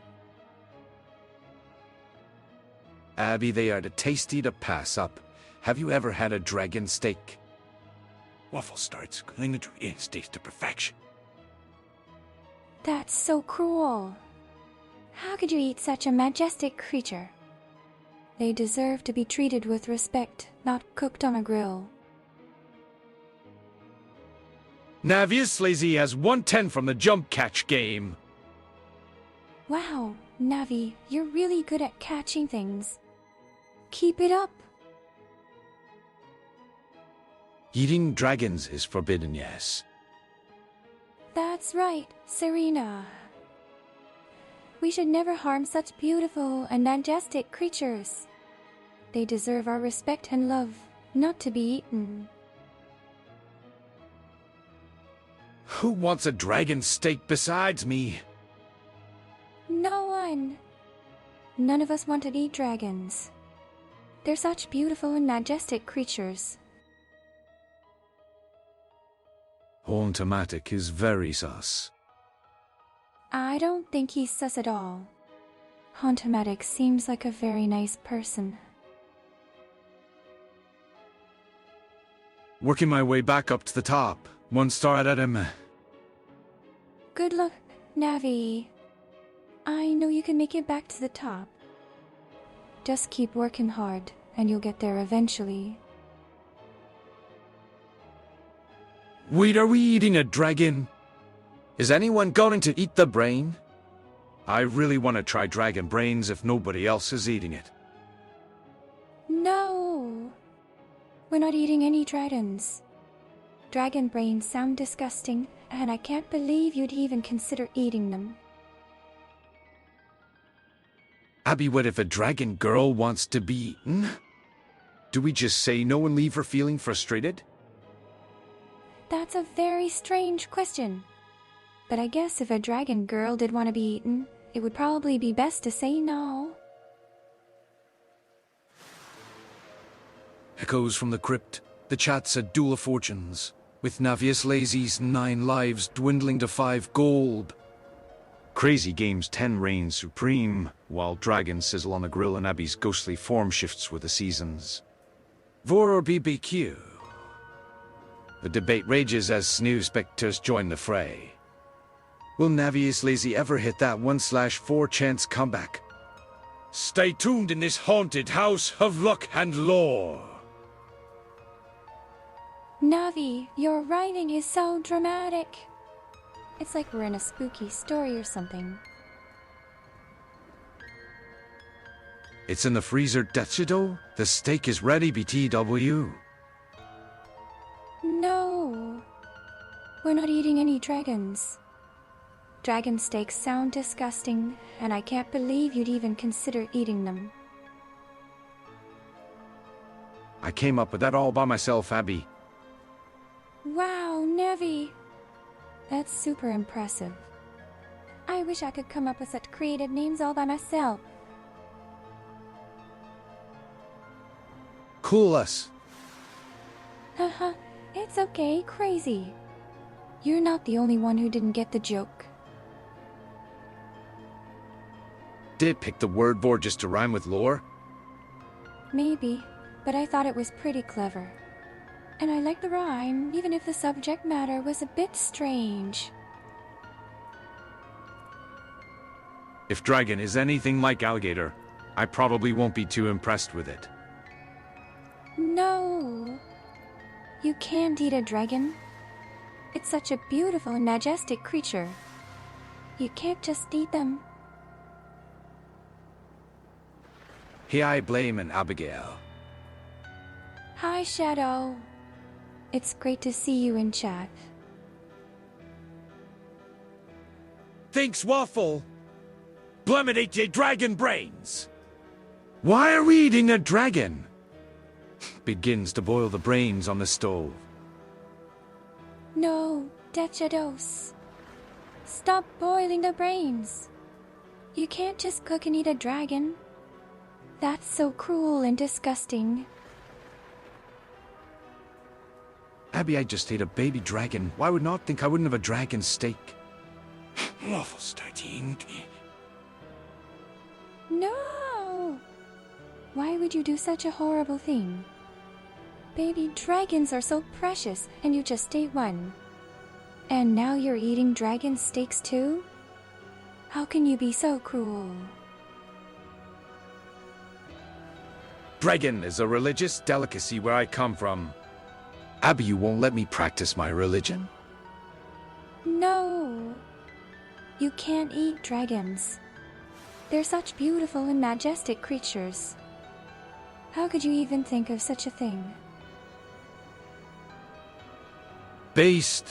Abby, they are the tasty to pass up. Have you ever had a dragon steak? Waffle starts cooking the dragon steaks to perfection. That's so cruel. How could you eat such a majestic creature? They deserve to be treated with respect, not cooked on a grill. Navius Lazy has 110 from the jump catch game. Wow, Navi, you're really good at catching things. Keep it up. Eating dragons is forbidden, yes. That's right, Serena. We should never harm such beautiful and majestic creatures. They deserve our respect and love, not to be eaten. Who wants a dragon steak besides me? No one. None of us want to eat dragons. They're such beautiful and majestic creatures. Hauntomatic is very sus. I don't think he's sus at all. Hauntomatic seems like a very nice person. Working my way back up to the top. 1 star at him. Good luck, Navi. I know you can make it back to the top. Just keep working hard, and you'll get there eventually. Wait, are we eating a dragon? Is anyone going to eat the brain? I really want to try dragon brains if nobody else is eating it. No! We're not eating any dragons. Dragon brains sound disgusting, and I can't believe you'd even consider eating them. Abby, what if a dragon girl wants to be eaten? Do we just say no and leave her feeling frustrated? That's a very strange question. But I guess if a dragon girl did want to be eaten, it would probably be best to say no. Echoes from the crypt. The chat said Duel of Fortunes, with Navius Lazy's 9 lives dwindling to 5 gold. Crazy Games 10 reigns supreme, while dragons sizzle on the grill and Abby's ghostly form shifts with the seasons. Vor or BBQ? The debate rages as snooze specters join the fray. Will Navius Lazy ever hit that 1/4 chance comeback? Stay tuned in this haunted house of luck and lore. Navi, your writing is so dramatic. It's like we're in a spooky story or something. It's in the freezer, Dechido. The steak is ready, BTW. No! We're not eating any dragons. Dragon steaks sound disgusting, and I can't believe you'd even consider eating them. I came up with that all by myself, Abby. Wow, Nevi! That's super impressive. I wish I could come up with such creative names all by myself. Cool us. Haha, it's okay, crazy. You're not the only one who didn't get the joke. Did pick the word vor just to rhyme with lore? Maybe, but I thought it was pretty clever. And I liked the rhyme, even if the subject matter was a bit strange. If dragon is anything like alligator, I probably won't be too impressed with it. No! You can't eat a dragon. It's such a beautiful and majestic creature. You can't just eat them. Here I blame an Abigail. Hi, Shadow. It's great to see you in chat. Thanks, Waffle. Bleminate ye dragon brains. Why are we eating a dragon? Begins to boil the brains on the stove. No, Dechados. Stop boiling the brains. You can't just cook and eat a dragon. That's so cruel and disgusting. Abby, I just ate a baby dragon. Why would not think I wouldn't have a dragon steak? Waffle starting. No! Why would you do such a horrible thing? Baby dragons are so precious, and you just ate one. And now you're eating dragon steaks too? How can you be so cruel? Dragon is a religious delicacy where I come from. Abby, you won't let me practice my religion? No! You can't eat dragons. They're such beautiful and majestic creatures. How could you even think of such a thing? Based.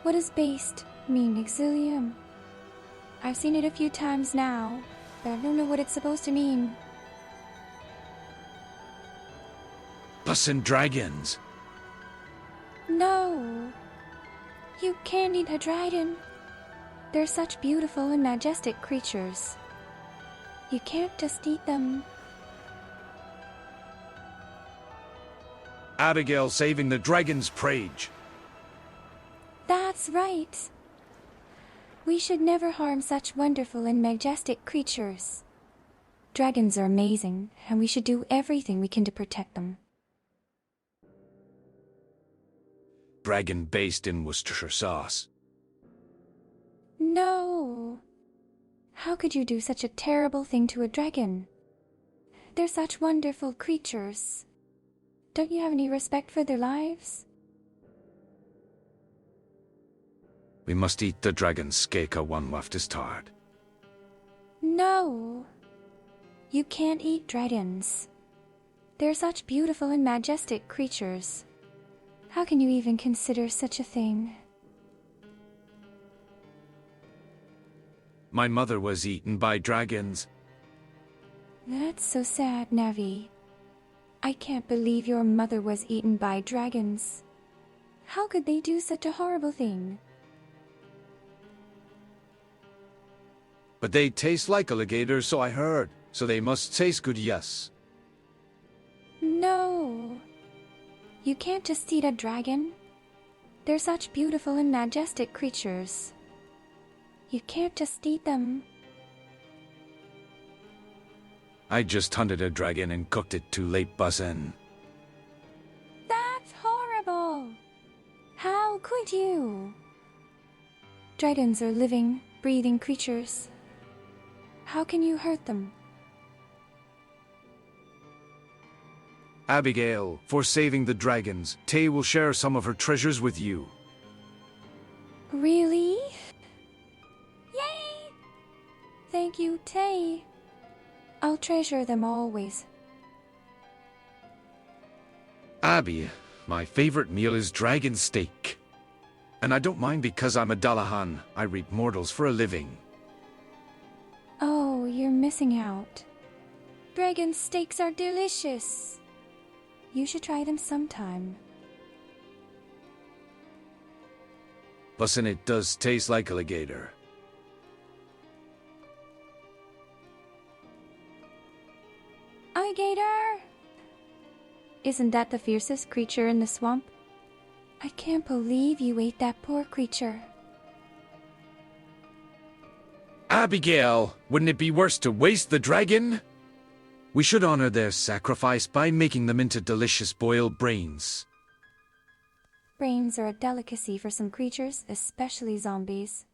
What does based mean, Exilium? I've seen it a few times now, but I don't know what it's supposed to mean. Bussin' dragons. No! You can't eat a dragon. They're such beautiful and majestic creatures. You can't just eat them. Abigail saving the dragon's prage. That's right. We should never harm such wonderful and majestic creatures. Dragons are amazing, and we should do everything we can to protect them. Dragon based in Worcestershire sauce. No. How could you do such a terrible thing to a dragon? They're such wonderful creatures. Don't you have any respect for their lives? We must eat the dragon's cake one left is tired. No. You can't eat dragons. They're such beautiful and majestic creatures. How can you even consider such a thing? My mother was eaten by dragons. That's so sad, Navi. I can't believe your mother was eaten by dragons. How could they do such a horrible thing? But they taste like alligators, so I heard. So they must taste good, yes. No. You can't just eat a dragon. They're such beautiful and majestic creatures. You can't just eat them. I just hunted a dragon and cooked it too late, bussin'. That's horrible! How could you? Dragons are living, breathing creatures. How can you hurt them? Abigail, for saving the dragons, Tay will share some of her treasures with you. Really? Yay! Thank you, Tay. I'll treasure them always. Abby, my favorite meal is dragon steak. And I don't mind because I'm a Dullahan. I reap mortals for a living. Oh, you're missing out. Dragon steaks are delicious. You should try them sometime. Bussin', it does taste like alligator. Alligator! Isn't that the fiercest creature in the swamp? I can't believe you ate that poor creature. Abigail, wouldn't it be worse to waste the dragon? We should honor their sacrifice by making them into delicious boiled brains. Brains are a delicacy for some creatures, especially zombies.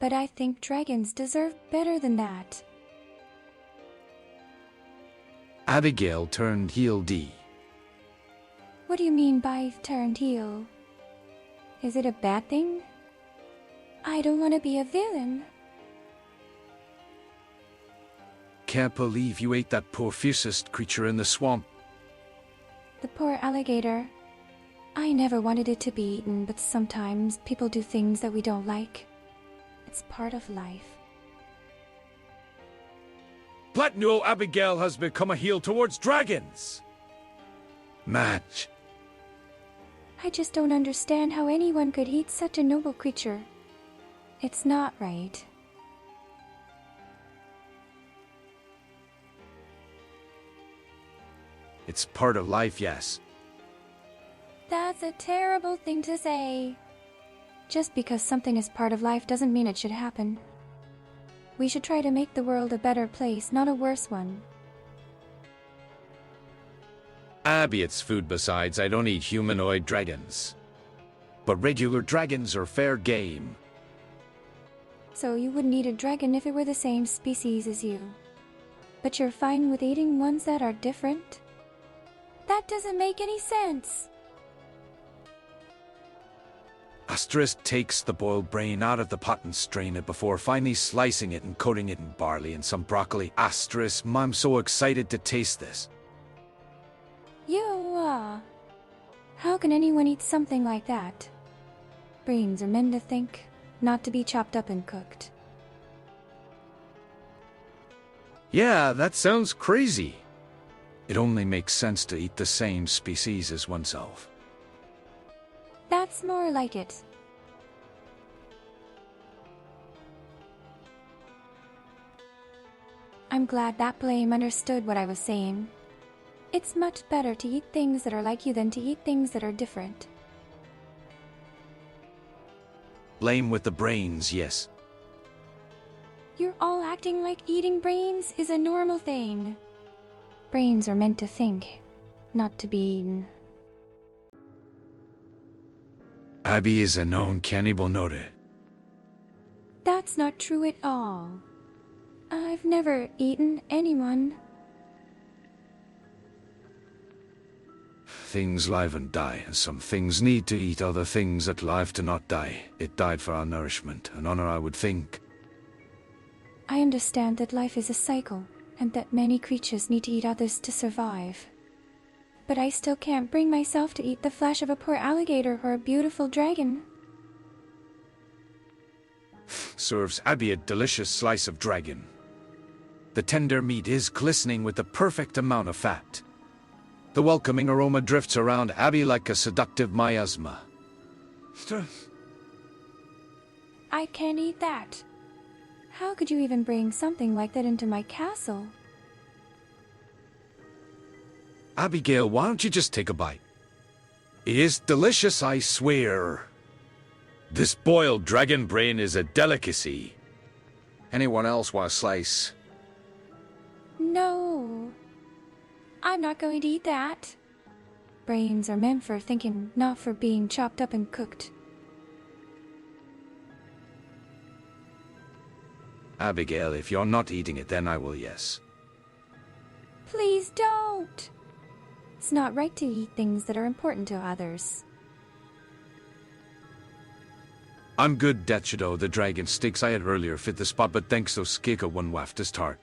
But I think dragons deserve better than that. Abigail turned heel D. What do you mean by turned heel? Is it a bad thing? I don't want to be a villain. Can't believe you ate that poor fiercest creature in the swamp. The poor alligator. I never wanted it to be eaten, but sometimes people do things that we don't like. It's part of life. Platinum Abigail has become a heel towards dragons. Match. I just don't understand how anyone could eat such a noble creature. It's not right. It's part of life, yes. That's a terrible thing to say. Just because something is part of life doesn't mean it should happen. We should try to make the world a better place, not a worse one. Abby, it's food besides. I don't eat humanoid dragons. But regular dragons are fair game. So you wouldn't eat a dragon if it were the same species as you. But you're fine with eating ones that are different? That doesn't make any sense. Asterisk takes the boiled brain out of the pot and strain it before finally slicing it and coating it in barley and some broccoli. Asterisk, I'm so excited to taste this. How can anyone eat something like that? Brains are meant to think, not to be chopped up and cooked. Yeah, that sounds crazy. It only makes sense to eat the same species as oneself. That's more like it. I'm glad that Blame understood what I was saying. It's much better to eat things that are like you than to eat things that are different. Blame with the brains, yes. You're all acting like eating brains is a normal thing. Brains are meant to think, not to be eaten. Abby is a known cannibal noted. That's not true at all. I've never eaten anyone. Things live and die, and some things need to eat other things that live to not die. It died for our nourishment and honor, I would think. I understand that life is a cycle, and that many creatures need to eat others to survive. But I still can't bring myself to eat the flesh of a poor alligator or a beautiful dragon. Serves Abby a delicious slice of dragon. The tender meat is glistening with the perfect amount of fat. The welcoming aroma drifts around Abby like a seductive miasma. I can't eat that. How could you even bring something like that into my castle? Abigail, why don't you just take a bite? It is delicious, I swear. This boiled dragon brain is a delicacy. Anyone else want a slice? No. I'm not going to eat that. Brains are meant for thinking, not for being chopped up and cooked. Abigail, if you're not eating it, then I will, yes. Please don't. It's not right to eat things that are important to others. I'm good, Dachido. The dragon steaks I had earlier fit the spot, but thanks to Skika one waft is tart.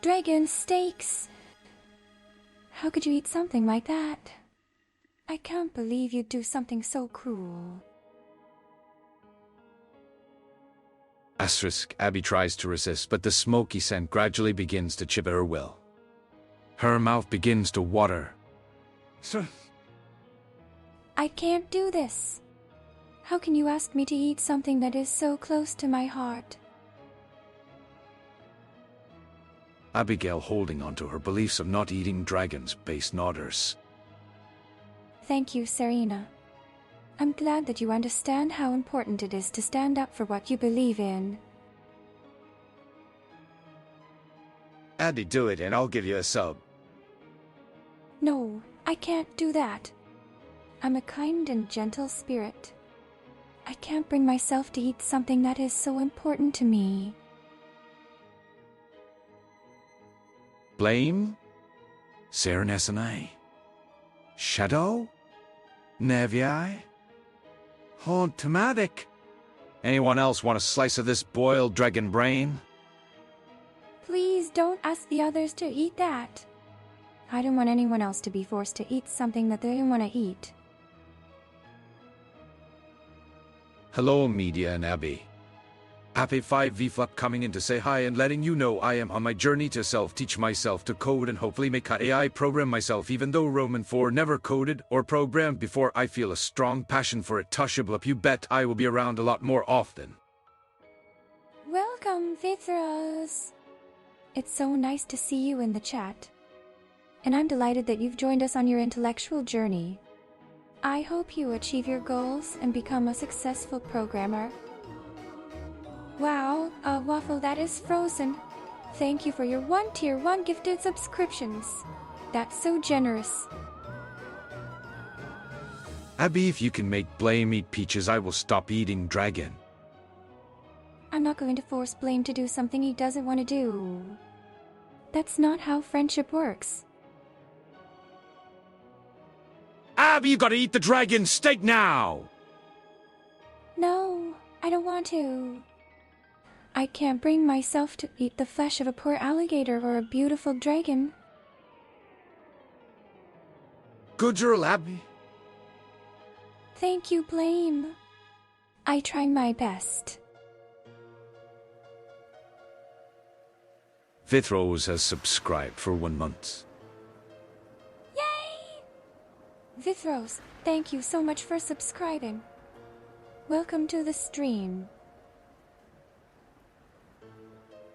Dragon steaks. How could you eat something like that? I can't believe you'd do something so cruel. Asterisk, Abby tries to resist, but the smoky scent gradually begins to chip at her will. Her mouth begins to water. Sir. I can't do this. How can you ask me to eat something that is so close to my heart? Abigail, holding on to her beliefs of not eating dragons, base nodders. Thank you, Serena. I'm glad that you understand how important it is to stand up for what you believe in. Abby, do it and I'll give you a sub. No, I can't do that. I'm a kind and gentle spirit. I can't bring myself to eat something that is so important to me. Blame? Serenesane? Shadow? Nevi? Hauntomatic? Anyone else want a slice of this boiled dragon brain? Please don't ask the others to eat that. I don't want anyone else to be forced to eat something that they don't want to eat. Hello, Media and Abby. Happy 5V coming in to say hi and letting you know I am on my journey to self-teach myself to code and hopefully make an AI program myself, even though Roman 4 never coded or programmed before. I feel a strong passion for it. Tashablip, you bet I will be around a lot more often. Welcome, Vithras. It's so nice to see you in the chat. And I'm delighted that you've joined us on your intellectual journey. I hope you achieve your goals and become a successful programmer. Wow, a waffle that is frozen. Thank you for your tier 1 gifted subscriptions. That's so generous. Abby, if you can make Blame eat peaches, I will stop eating dragon. I'm not going to force Blame to do something he doesn't want to do. That's not how friendship works. Abby, you gotta eat the dragon steak now! No, I don't want to. I can't bring myself to eat the flesh of a poor alligator or a beautiful dragon. Good girl, Abby. Thank you, Blame. I try my best. Vithros has subscribed for 1 month. Yay! Vithros, thank you so much for subscribing. Welcome to the stream.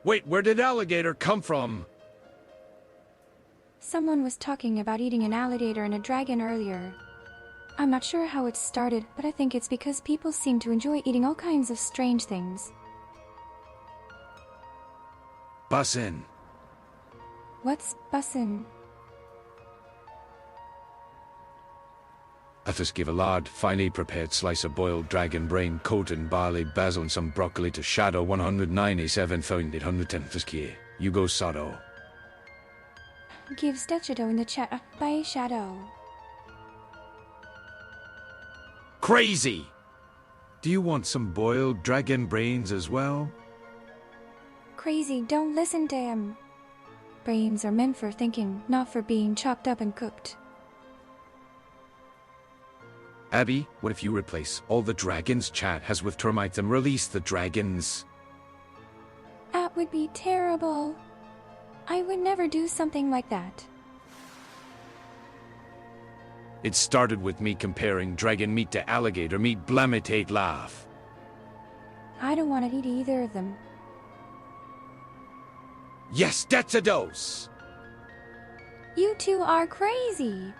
Wait, where did alligator come from? Someone was talking about eating an alligator and a dragon earlier. I'm not sure how it started, but I think it's because people seem to enjoy eating all kinds of strange things. Bussin'. What's bussin'? Athos give a large, finely prepared slice of boiled dragon brain coated in barley, basil, and some broccoli to Shadow 197,810. You go, Shadow. Give Shadow in the chat. Bye, Shadow. Crazy! Do you want some boiled dragon brains as well? Crazy, don't listen to him. Brains are meant for thinking, not for being chopped up and cooked. Abby, what if you replace all the dragons chat has with termites and release the dragons? That would be terrible. I would never do something like that. It started with me comparing dragon meat to alligator meat. Blamitate laugh. I don't want to eat either of them. Yes, that's a dose! You two are crazy.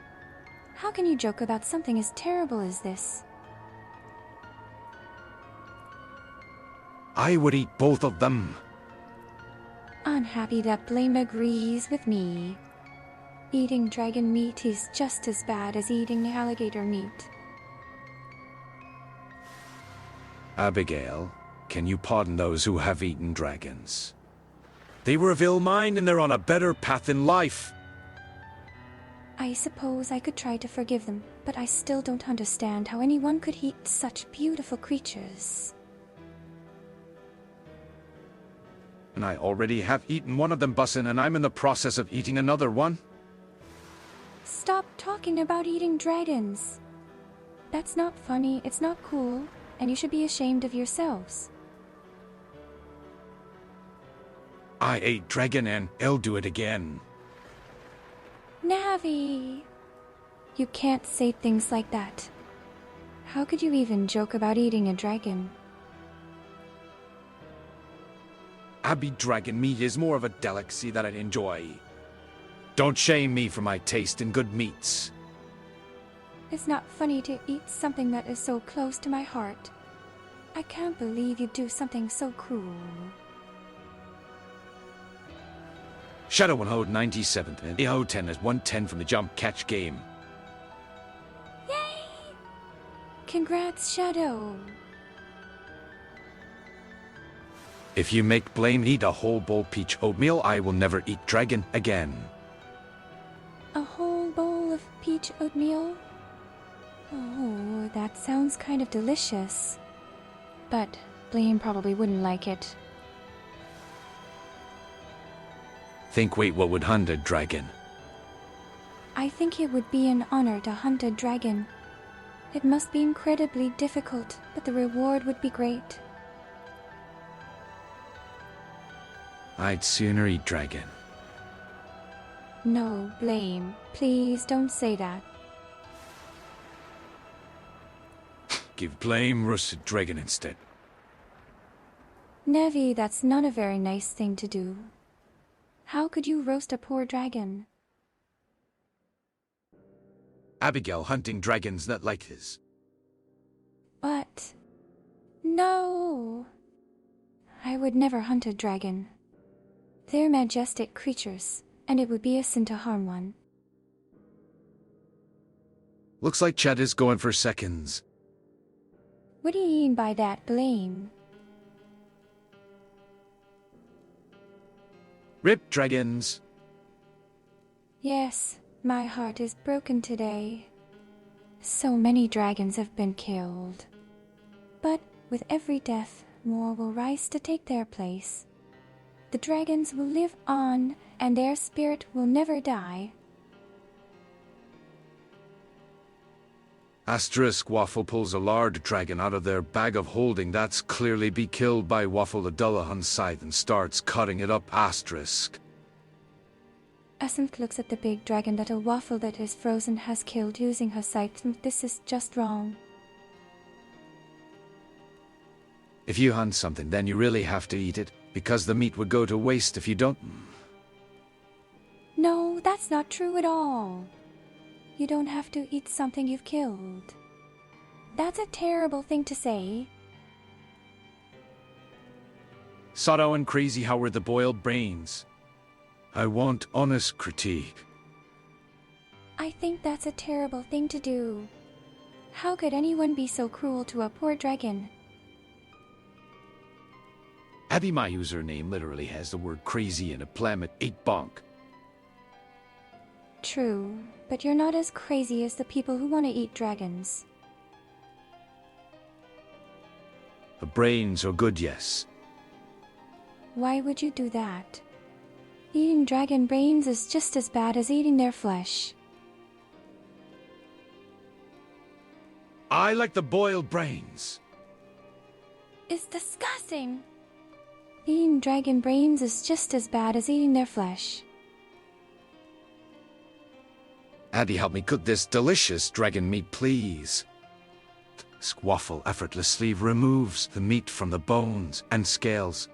How can you joke about something as terrible as this? I would eat both of them. I'm happy that Blame agrees with me. Eating dragon meat is just as bad as eating alligator meat. Abigail, can you pardon those who have eaten dragons? They were of ill mind and they're on a better path in life. I suppose I could try to forgive them, but I still don't understand how anyone could eat such beautiful creatures. And I already have eaten one of them, Bussin', and I'm in the process of eating another one. Stop talking about eating dragons. That's not funny, it's not cool, and you should be ashamed of yourselves. I ate dragon and I'll do it again. Navi! You can't say things like that. How could you even joke about eating a dragon? Abby, dragon meat is more of a delicacy that I enjoy. Don't shame me for my taste in good meats. It's not funny to eat something that is so close to my heart. I can't believe you'd do something so cruel. Shadow 197th and AO10 is 110 from the jump catch game. Yay! Congrats, Shadow. If you make Blame eat a whole bowl peach oatmeal, I will never eat dragon again. A whole bowl of peach oatmeal? Oh, that sounds kind of delicious. But Blame probably wouldn't like it. Wait, what would hunt a dragon? I think it would be an honor to hunt a dragon. It must be incredibly difficult, but the reward would be great. I'd sooner eat dragon. No, Blame. Please don't say that. Give Blame roasted dragon instead. Nevi, that's not a very nice thing to do. How could you roast a poor dragon? Abigail hunting dragons not like his. But... no! I would never hunt a dragon. They're majestic creatures, and it would be a sin to harm one. Looks like Chad is going for seconds. What do you mean by that, Blame? Rip dragons. Yes, my heart is broken today. So many dragons have been killed. But with every death, more will rise to take their place. The dragons will live on, and their spirit will never die. Asterisk Waffle pulls a large dragon out of their bag of holding that's clearly be killed by Waffle the Dullahan's scythe and starts cutting it up. Asterisk. Asymph looks at the big dragon that a Waffle that is frozen has killed using her scythe. This is just wrong. If you hunt something, then you really have to eat it, because the meat would go to waste if you don't. No, that's not true at all. You don't have to eat something you've killed. That's a terrible thing to say. Sato and Crazy, how were the boiled brains? I want honest critique. I think that's a terrible thing to do. How could anyone be so cruel to a poor dragon? Abby, my username literally has the word crazy in a Planet 8 bonk. True, but you're not as crazy as the people who want to eat dragons. The brains are good, yes. Why would you do that? Eating dragon brains is just as bad as eating their flesh. I like the boiled brains. It's disgusting! Eating dragon brains is just as bad as eating their flesh. Abby, help me cook this delicious dragon meat, please. Squaffle effortlessly removes the meat from the bones and scales.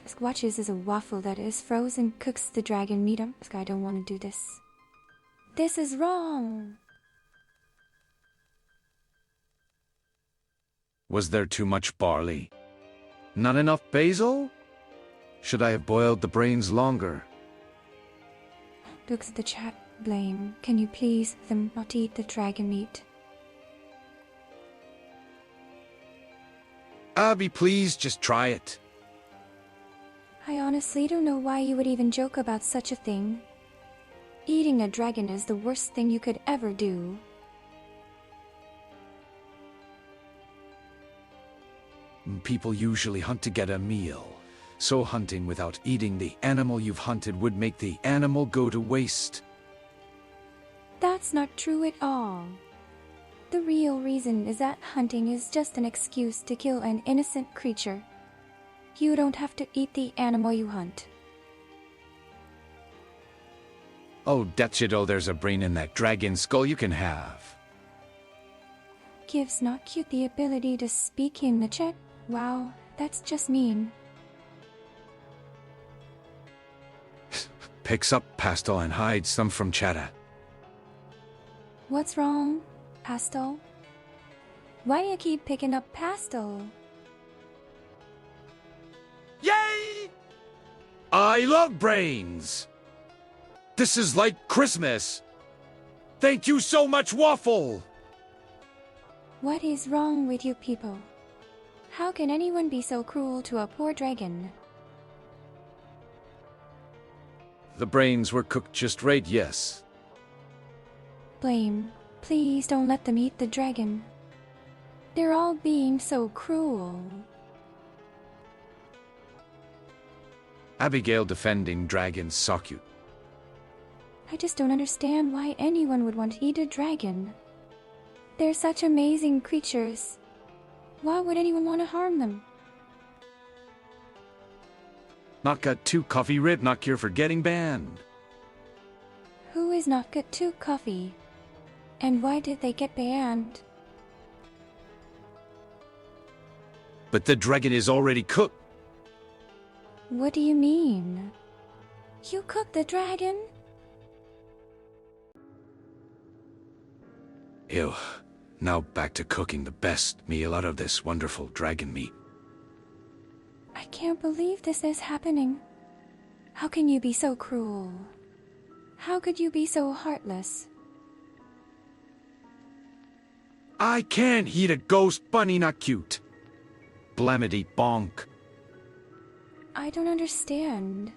Squatches is a waffle that is frozen, cooks the dragon meat. I don't want to do this. This is wrong! Was there too much barley? Not enough basil? Should I have boiled the brains longer? Looks at the chat. Blame. Can you please them not eat the dragon meat? Abby, please just try it. I honestly don't know why you would even joke about such a thing. Eating a dragon is the worst thing you could ever do. People usually hunt to get a meal, so hunting without eating the animal you've hunted would make the animal go to waste. That's not true at all. The real reason is that hunting is just an excuse to kill an innocent creature. You don't have to eat the animal you hunt. Oh, that's it. Oh, there's a brain in that dragon skull you can have. Gives not cute the ability to speak in the chat. Wow, that's just mean. Picks up Pastel and hides them from Chatta. What's wrong, Pastel? Why you keep picking up Pastel? Yay! I love brains! This is like Christmas! Thank you so much, Waffle! What is wrong with you people? How can anyone be so cruel to a poor dragon? The brains were cooked just right, yes. Blame. Please don't let them eat the dragon. They're all being so cruel. Abigail defending dragons so cute. I just don't understand why anyone would want to eat a dragon. They're such amazing creatures. Why would anyone want to harm them? Not got too coffee rib, not cure for getting banned. Who is not good to coffee? And why did they get banned? But the dragon is already cooked. What do you mean? You cooked the dragon? Ew. Now back to cooking the best meal out of this wonderful dragon meat. I can't believe this is happening. How can you be so cruel? How could you be so heartless? I can't eat a ghost bunny, not cute. Blamity bonk. I don't understand.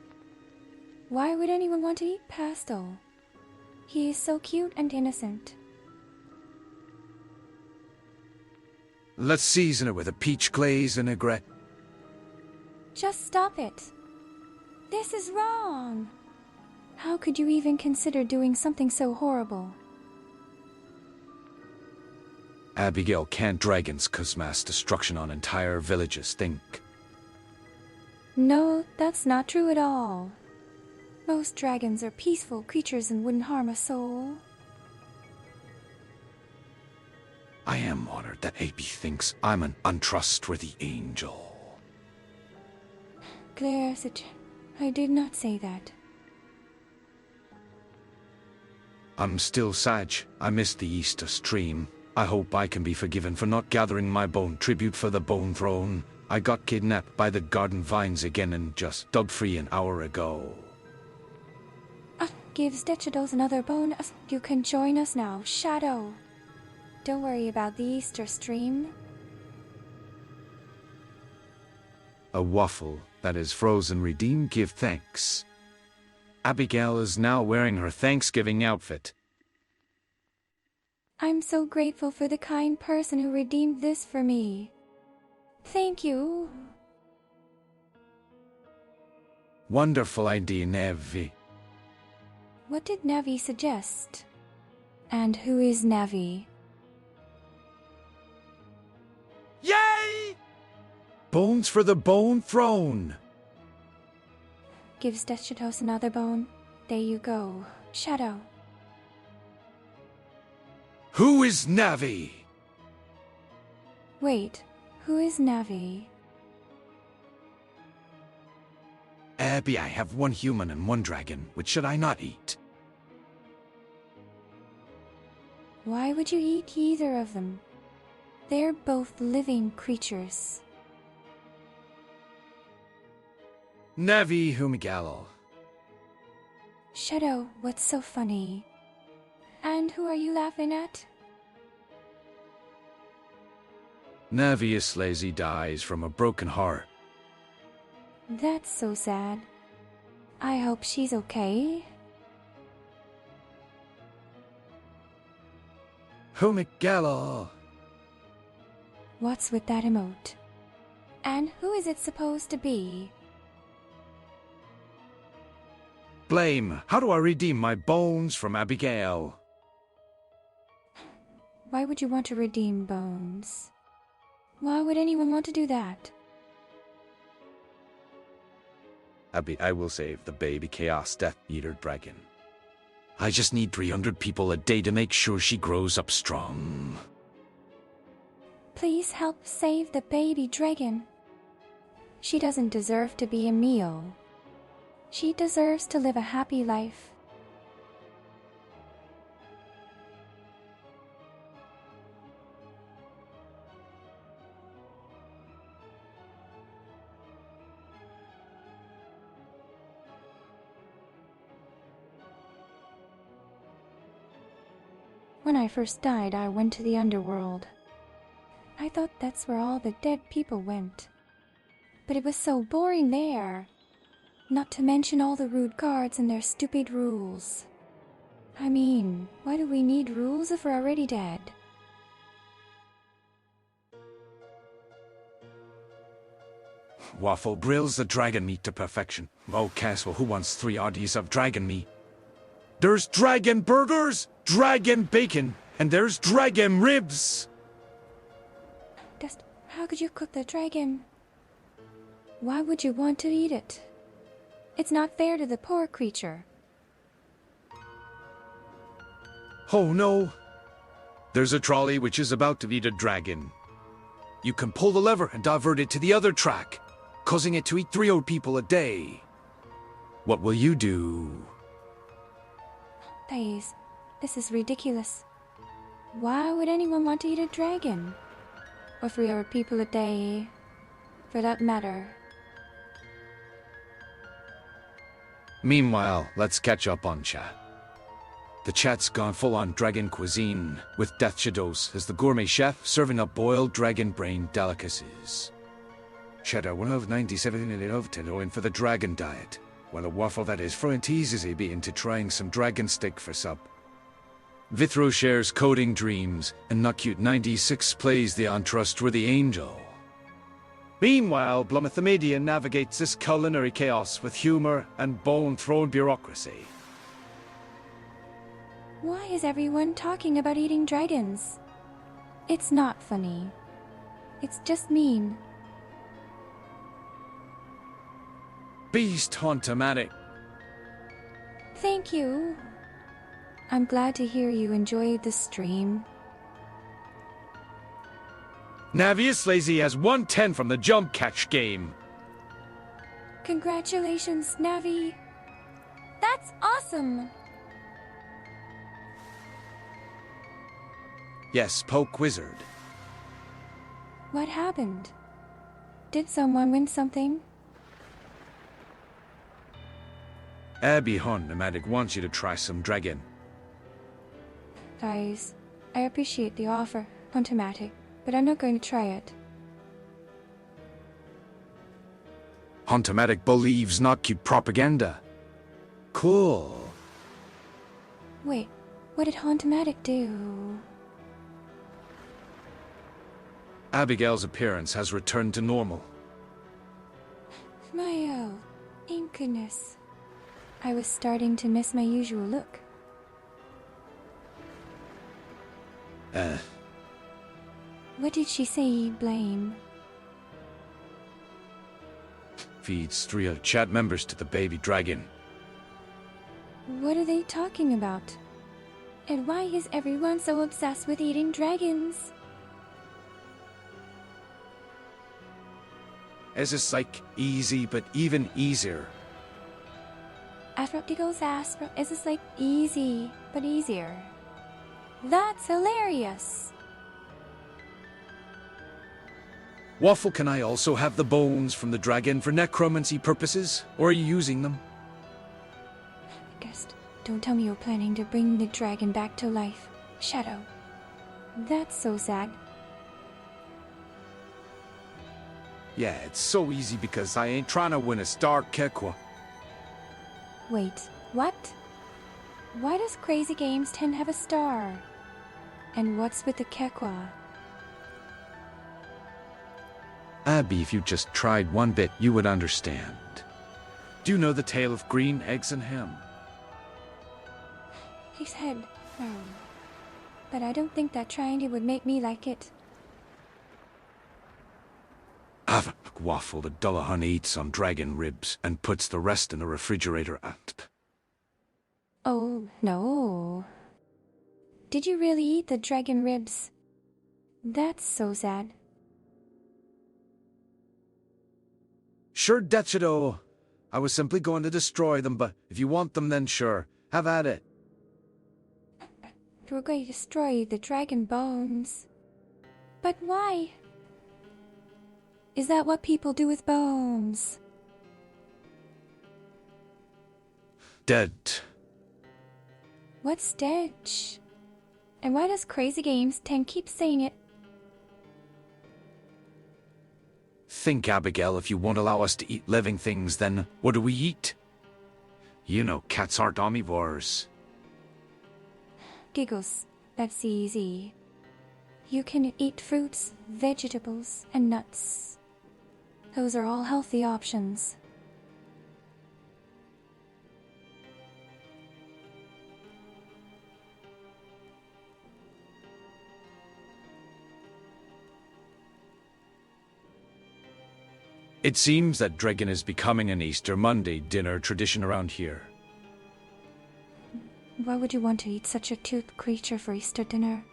Why would anyone want to eat Pastel? He is so cute and innocent. Let's season it with a peach glaze vinaigrette. Just stop it. This is wrong. How could you even consider doing something so horrible? Abigail can't dragons cause mass destruction on entire villages, think. No, that's not true at all. Most dragons are peaceful creatures and wouldn't harm a soul. I am honored that AB thinks I'm an untrustworthy angel. Claire, I did not say that. I'm still Sag. I missed the Easter stream. I hope I can be forgiven for not gathering my bone tribute for the Bone Throne. I got kidnapped by the garden vines again and just dug free an hour ago. Give Stitchados another bone. You can join us now, Shadow. Don't worry about the Easter stream. A waffle that is frozen redeemed, give thanks. Abigail is now wearing her Thanksgiving outfit. I'm so grateful for the kind person who redeemed this for me. Thank you. Wonderful idea, Nevi. What did Navi suggest? And who is Navi? Yay! Bones for the bone throne. Gives Deschatos another bone. There you go, Shadow. Who is Navi? Wait, who is Navi? Abby, I have one human and one dragon. Which should I not eat? Why would you eat either of them? They're both living creatures. Navi Humigal. Shadow, what's so funny? And who are you laughing at? Navius Lazy dies from a broken heart. That's so sad. I hope she's okay. Humigala. What's with that emote? And who is it supposed to be? Blame. How do I redeem my bones from Abigail? Why would you want to redeem bones? Why would anyone want to do that? Abby, I will save the baby Chaos Death Eater Dragon. I just need 300 people a day to make sure she grows up strong. Please help save the baby dragon. She doesn't deserve to be a meal. She deserves to live a happy life. When I first died, I went to the underworld. I thought that's where all the dead people went. But it was so boring there. Not to mention all the rude guards and their stupid rules. I mean, why do we need rules if we're already dead? Waffle grills the dragon meat to perfection. Oh, Castle, who wants 3 oddies of dragon meat? There's dragon burgers, dragon bacon, and there's dragon ribs. Just how could you cook the dragon? Why would you want to eat it? It's not fair to the poor creature. Oh no. There's a trolley which is about to eat a dragon. You can pull the lever and divert it to the other track, causing it to eat 3 old people a day. What will you do? Please, this is ridiculous. Why would anyone want to eat a dragon? Or 3 old people a day, for that matter. Meanwhile, let's catch up on chat. The chat's gone full on dragon cuisine, with Death Shadows as the gourmet chef serving up boiled dragon brain delicacies. Shadow 1 of 97 and of 10 in for the dragon diet, while a waffle that is fluent teases AB into trying some dragon steak for sub. Vithro shares coding dreams, and Not Cute 96 plays the untrustworthy angel. Meanwhile, Blumethomedian navigates this culinary chaos with humor and bone-thrown bureaucracy. Why is everyone talking about eating dragons? It's not funny. It's just mean. Beast Hauntomatic. Thank you. I'm glad to hear you enjoyed the stream. Navius Lazy has 110 from the jump catch game. Congratulations, Navi. That's awesome. Yes, Poke Wizard. What happened? Did someone win something? Abby Hauntomatic wants you to try some dragon. Guys, I appreciate the offer, Automatic, but I'm not going to try it. Hontomatic believes not cute propaganda. Cool. Wait, what did Automatic do? Abigail's appearance has returned to normal. Thank goodness. I was starting to miss my usual look. What did she say, Blame? Feeds 3 of chat members to the baby dragon. What are they talking about? And why is everyone so obsessed with eating dragons? It's just like easy, but even easier. After Giggle's ass, is this like easy, but easier? That's hilarious! Waffle, can I also have the bones from the dragon for necromancy purposes? Or are you using them? Guest, don't tell me you're planning to bring the dragon back to life. Shadow. That's so sad. Yeah, it's so easy because I ain't trying to win a star Kekwa. Wait, what? Why does Crazy Games 10 have a star? And what's with the Kekwa? Abby, if you just tried one bit, you would understand. Do you know the tale of green eggs and ham? His head. No. But I don't think that trying it would make me like it. Waffle, the Dullahan eats on dragon ribs and puts the rest in the refrigerator. Oh, no. Did you really eat the dragon ribs? That's so sad. Sure, Dechido. I was simply going to destroy them, but if you want them, then sure. Have at it. We're going to destroy the dragon bones. But why? Is that what people do with bones? Dead. What's dead? And why does Crazy Games 10 keep saying it? Think, Abigail, if you won't allow us to eat living things, then what do we eat? You know, cats aren't omnivores. Giggles, that's easy. You can eat fruits, vegetables, and nuts. Those are all healthy options. It seems that dragon is becoming an Easter Monday dinner tradition around here. Why would you want to eat such a cute creature for Easter dinner?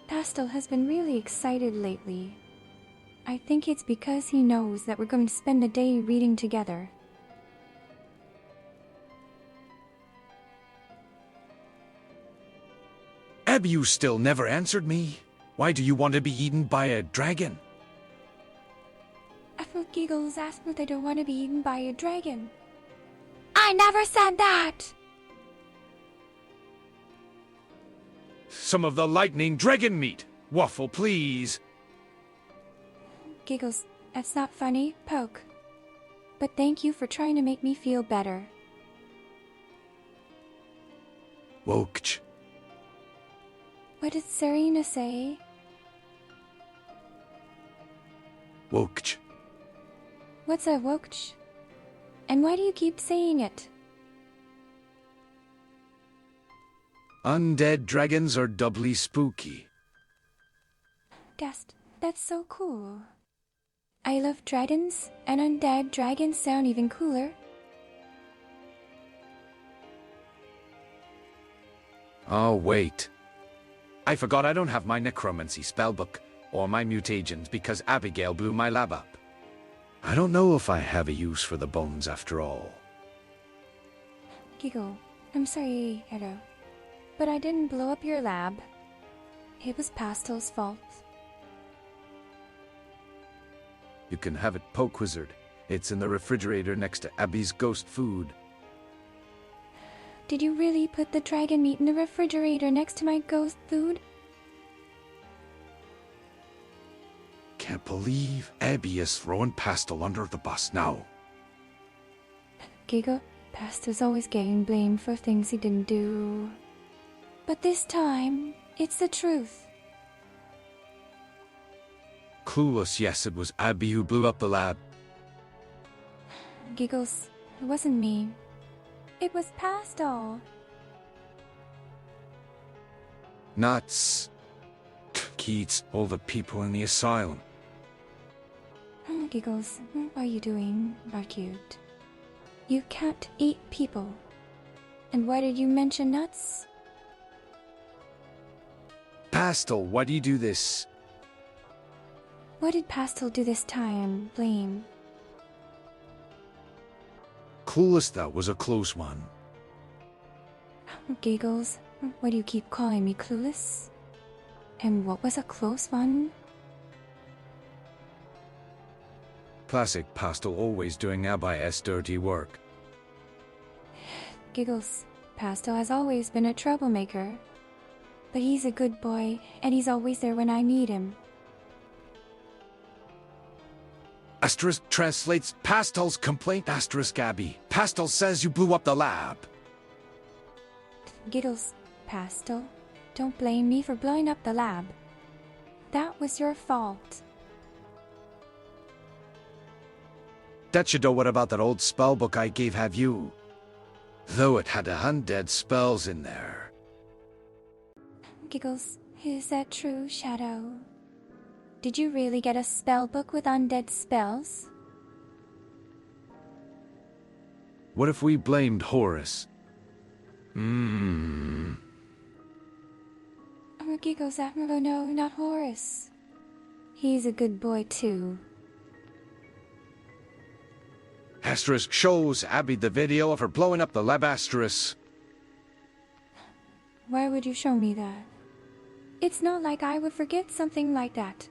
Pastel has been really excited lately. I think it's because he knows that we're going to spend a day reading together. Abby, you still never answered me. Why do you want to be eaten by a dragon? I feel Giggles asked me if I don't want to be eaten by a dragon. I never said that! Some of the lightning dragon meat. Waffle, please. Giggles, that's not funny. Poke. But thank you for trying to make me feel better. Wokch. What did Serena say? Wokch. What's a wokch? And why do you keep saying it? Undead dragons are doubly spooky. Gast, that's so cool. I love dragons, and undead dragons sound even cooler. Oh, wait. I forgot I don't have my necromancy spellbook or my mutagens because Abigail blew my lab up. I don't know if I have a use for the bones after all. Giggle, I'm sorry, Edo, but I didn't blow up your lab. It was Pastel's fault. You can have it, Poke Wizard. It's in the refrigerator next to Abby's ghost food. Did you really put the dragon meat in the refrigerator next to my ghost food? Can't believe Abby is throwing Pastel under the bus now. Giggle, Pastel's always getting blamed for things he didn't do. But this time, it's the truth. Clueless, yes, it was Abby who blew up the lab. Giggles, it wasn't me. It was Pastel. Nuts. Keats, all the people in the asylum. Giggles, what are you doing? Not cute. You can't eat people. And why did you mention nuts? Pastel, why do you do this? What did Pastel do this time? Blame. Clueless, that was a close one. Giggles, why do you keep calling me clueless? And what was a close one? Classic Pastel, always doing Abby's dirty work. Giggles, Pastel has always been a troublemaker. But he's a good boy, and he's always there when I need him. Asterisk translates Pastel's complaint. Asterisk Abby. Pastel says you blew up the lab. Giggles, Pastel, don't blame me for blowing up the lab. That was your fault. That you know what about that old spell book I gave have you? Though it had undead spells in there. Giggles, is that true, Shadow? Did you really get a spell book with undead spells? What if we blamed Horace? Giggles, Admiral, no, not Horace. He's a good boy, too. Asterisk shows Abby the video of her blowing up the lab. Asterisk. Why would you show me that? It's not like I would forget something like that.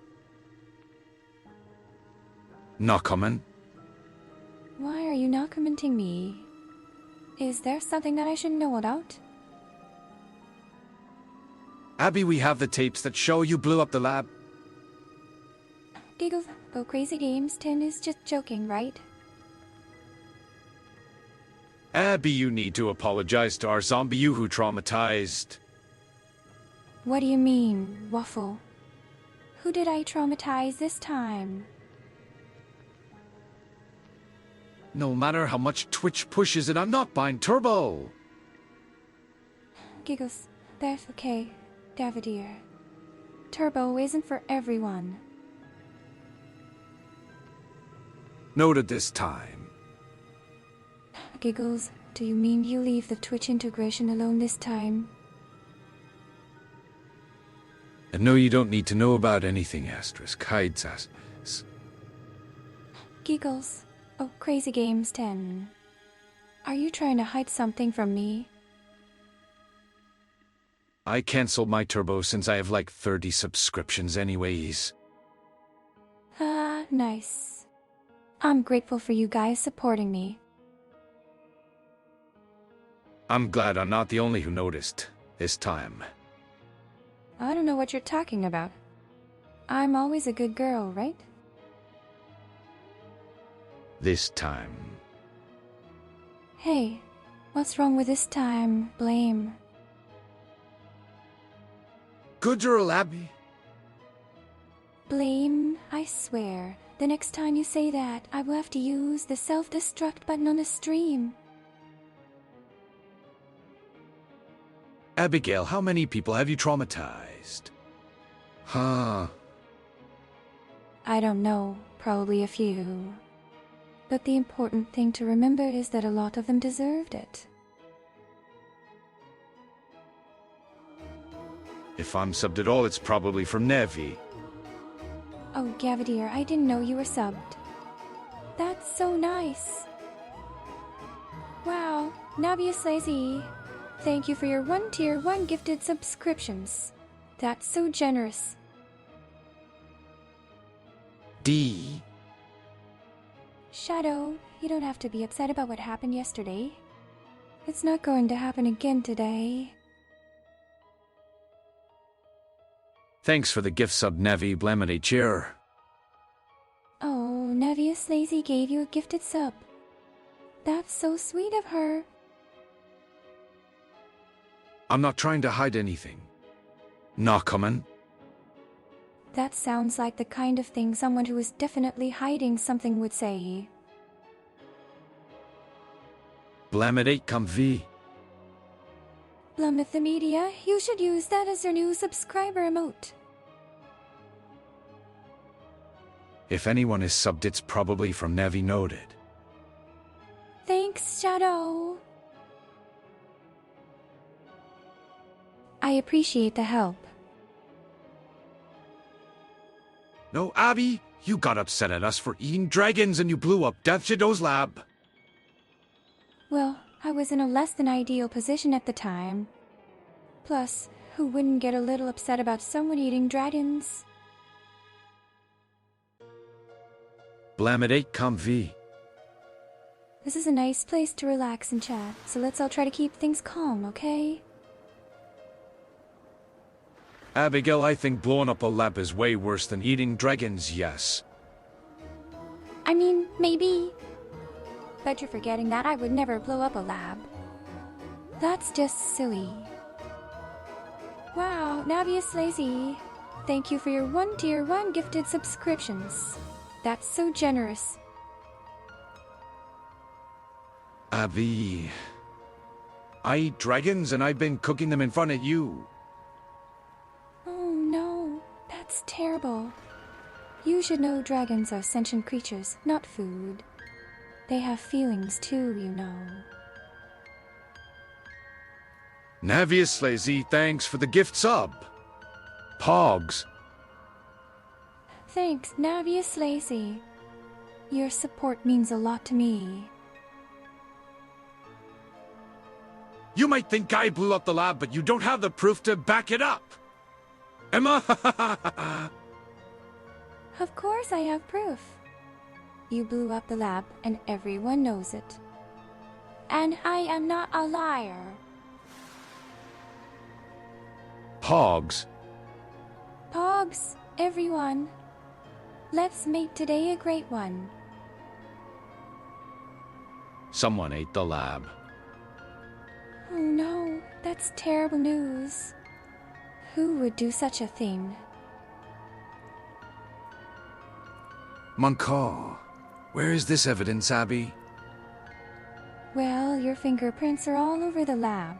Not coming. Why are you not commenting me? Is there something that I should know about? Abby, we have the tapes that show you blew up the lab. Giggles, Go Crazy Games 10 is just joking, right? Abby, you need to apologize to our zombie you who traumatized. What do you mean, Waffle? Who did I traumatize this time? No matter how much Twitch pushes it, I'm not buying Turbo. Giggles, that's okay, Davadier. Turbo isn't for everyone. Noted this time. Giggles, do you mean you leave the Twitch integration alone this time? And no, you don't need to know about anything, Asterisk. Hides us. Giggles, Oh Crazy Games 10. Are you trying to hide something from me? I canceled my Turbo since I have like 30 subscriptions anyways. Ah, nice. I'm grateful for you guys supporting me. I'm glad I'm not the only who noticed this time. I don't know what you're talking about. I'm always a good girl, right? This time. Hey, what's wrong with this time? Blame. Good girl, Abby. Blame, I swear. The next time you say that, I will have to use the self-destruct button on the stream. Abigail, how many people have you traumatized? Huh. I don't know, probably a few. But the important thing to remember is that a lot of them deserved it. If I'm subbed at all, it's probably from Nevi. Oh, Gavadier, I didn't know you were subbed. That's so nice. Wow, Nabius Lazy. Thank you for your 1 tier 1 gifted subscriptions. That's so generous. D. Shadow, you don't have to be upset about what happened yesterday. It's not going to happen again today. Thanks for the gift sub, Nevi Blemity Cheer. Oh, Nevius Lazy gave you a gifted sub. That's so sweet of her. I'm not trying to hide anything. Not coming. That sounds like the kind of thing someone who is definitely hiding something would say. Blemity come V. Blummeth the Media, you should use that as your new subscriber emote. If anyone is subbed, it's probably from Nevi Noted. Thanks, Shadow. I appreciate the help. No, Abby, you got upset at us for eating dragons and you blew up Death Shadow's lab. Well, I was in a less than ideal position at the time. Plus, who wouldn't get a little upset about someone eating dragons? Blamity come V. This is a nice place to relax and chat, so let's all try to keep things calm, okay? Abigail, I think blowing up a lab is way worse than eating dragons, yes. I mean, maybe. But you're forgetting that I would never blow up a lab. That's just silly. Wow, Navius Lazy. Thank you for your 1 tier 1 gifted subscriptions. That's so generous. Abby. I eat dragons and I've been cooking them in front of you. Oh no, that's terrible. You should know dragons are sentient creatures, not food. They have feelings too, you know. Navius Lazy, thanks for the gift sub. Pogs. Thanks, Navius Lazy. Your support means a lot to me. You might think I blew up the lab, but you don't have the proof to back it up. Emma, Of course I have proof. You blew up the lab and everyone knows it. And I am not a liar. Pogs. Pogs, everyone. Let's make today a great one. Someone ate the lab. Oh no, that's terrible news. Who would do such a thing? Moncaw. Where is this evidence, Abby? Well, your fingerprints are all over the lab.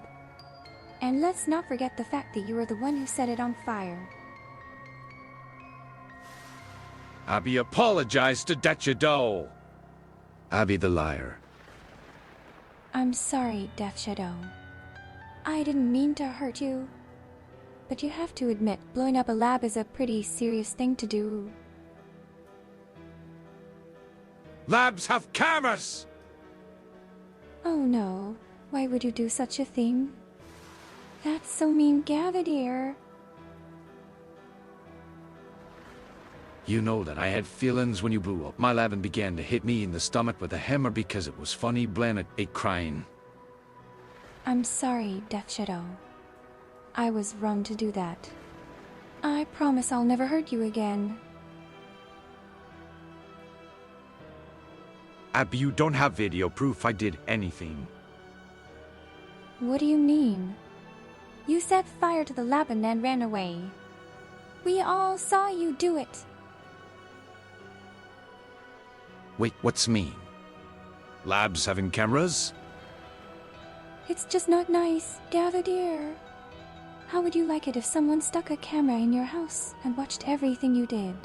And let's not forget the fact that you were the one who set it on fire. Abby apologized to Detchado. Abby the liar. I'm sorry, Death Shadow. I didn't mean to hurt you. But you have to admit, blowing up a lab is a pretty serious thing to do. Labs have cameras! Oh no, why would you do such a thing? That's so mean, Gavadir. You know that I had feelings when you blew up my lab and began to hit me in the stomach with a hammer because it was funny, Blanet ate crying. I'm sorry, Death Shadow. I was wrong to do that. I promise I'll never hurt you again. Abby, you don't have video proof I did anything. What do you mean? You set fire to the lab and then ran away. We all saw you do it. Wait, what's mean? Labs having cameras? It's just not nice, Gavadir. How would you like it if someone stuck a camera in your house and watched everything you did?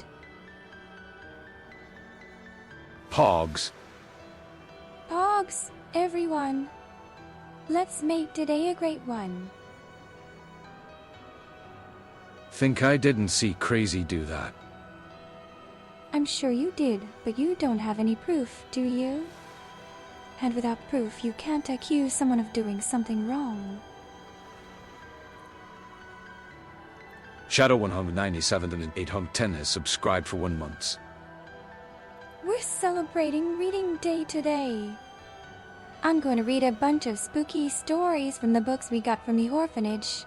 Pogs. Pogs, everyone. Let's make today a great one. Think I didn't see Crazy do that. I'm sure you did, but you don't have any proof, do you? And without proof, you can't accuse someone of doing something wrong. Shadow 197 and 810 has subscribed for 1 month. We're celebrating Reading Day today. I'm going to read a bunch of spooky stories from the books we got from the orphanage.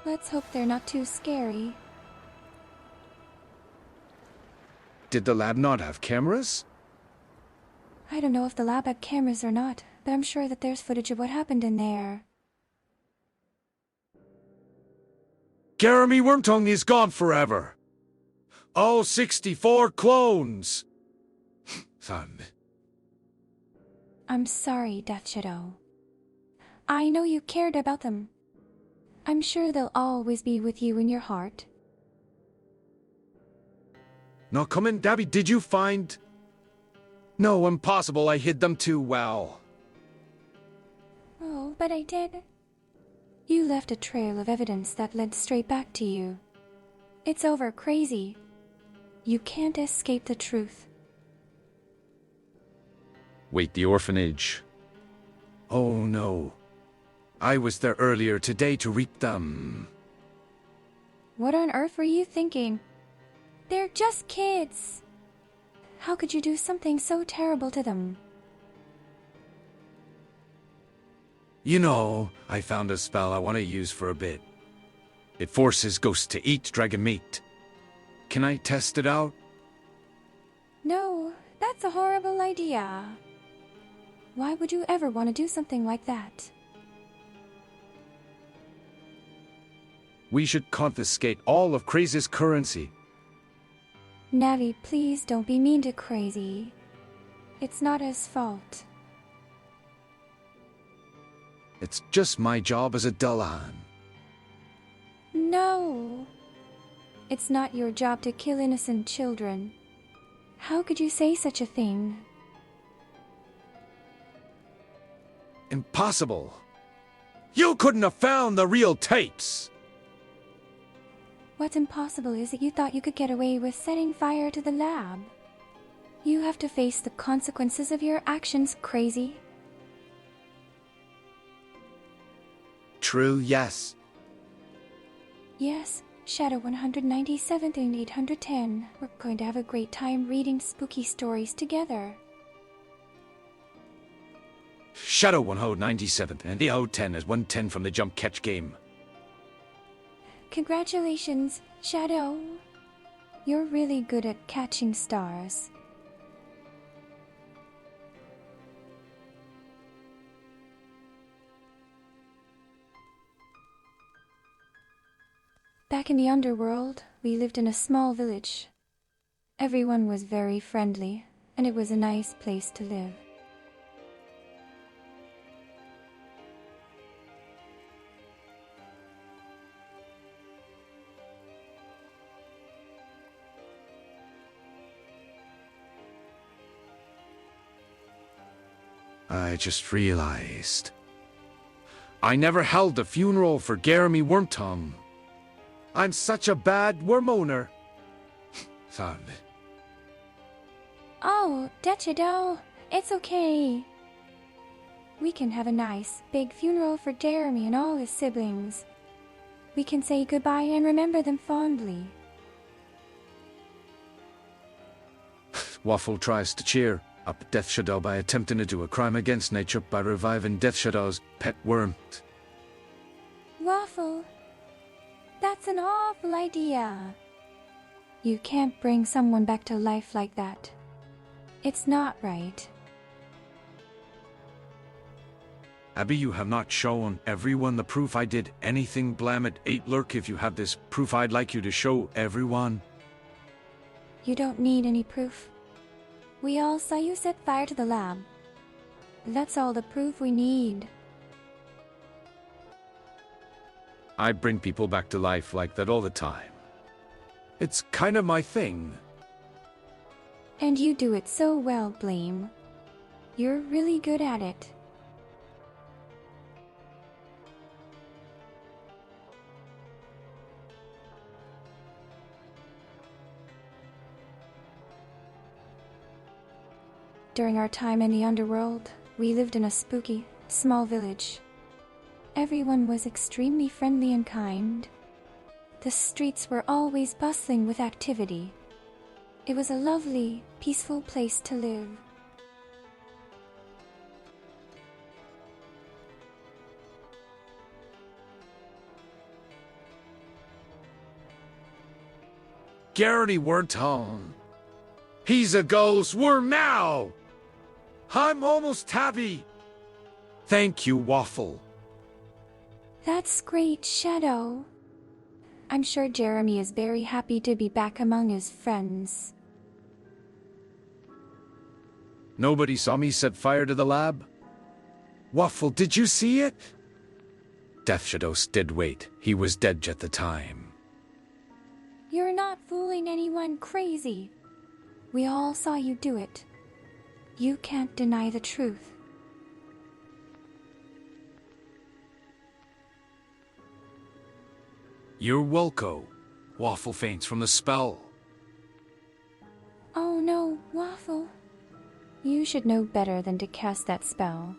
Let's hope they're not too scary. Did the lab not have cameras? I don't know if the lab had cameras or not, but I'm sure that there's footage of what happened in there. Jeremy Wormtongue is gone forever. All 64 clones. Fun. I'm sorry, Death Shadow. I know you cared about them. I'm sure they'll always be with you in your heart. Now come in, Dabby, did you find... No, impossible, I hid them too well. Oh, but I did. You left a trail of evidence that led straight back to you. It's over, crazy. You can't escape the truth. Wait, the orphanage. Oh no. I was there earlier today to reap them. What on earth were you thinking? They're just kids. How could you do something so terrible to them? You know, I found a spell I want to use for a bit. It forces ghosts to eat dragon meat. Can I test it out? No, that's a horrible idea. Why would you ever want to do something like that? We should confiscate all of Crazy's currency. Navi, please don't be mean to Crazy. It's not his fault. It's just my job as a Dullan. No. It's not your job to kill innocent children. How could you say such a thing? Impossible. You couldn't have found the real tapes. What's impossible is that you thought you could get away with setting fire to the lab. You have to face the consequences of your actions, Crazy. True, yes. Yes, Shadow 197 and 810. We're going to have a great time reading spooky stories together. Shadow 197 and 810 is 110 from the jump catch game. Congratulations, Shadow. You're really good at catching stars. Back in the underworld, we lived in a small village. Everyone was very friendly, and it was a nice place to live. I just realized. I never held a funeral for Jeremy Wormtongue. I'm such a bad worm owner. Fun. Oh, Dechido, it's okay. We can have a nice, big funeral for Jeremy and all his siblings. We can say goodbye and remember them fondly. Waffle tries to cheer up Death Shadow by attempting to do a crime against nature by reviving Death Shadow's pet worm. Waffle, that's an awful idea. You can't bring someone back to life like that. It's not right. Abby, you have not shown everyone the proof I did anything. Blam it, 8 lurk. If you have this proof, I'd like you to show everyone. You don't need any proof. We all saw you set fire to the lab. That's all the proof we need. I bring people back to life like that all the time. It's kind of my thing. And you do it so well, Blame. You're really good at it. During our time in the underworld, we lived in a spooky, small village. Everyone was extremely friendly and kind. The streets were always bustling with activity. It was a lovely, peaceful place to live. Garrity weren't home. He's a ghost. We're now. I'm almost happy. Thank you, Waffle. That's great, Shadow. I'm sure Jeremy is very happy to be back among his friends. Nobody saw me set fire to the lab? Waffle, did you see it? Death Shadows did wait. He was dead at the time. You're not fooling anyone crazy. We all saw you do it. You can't deny the truth. You're Wilco. Waffle faints from the spell. Oh no, Waffle. You should know better than to cast that spell.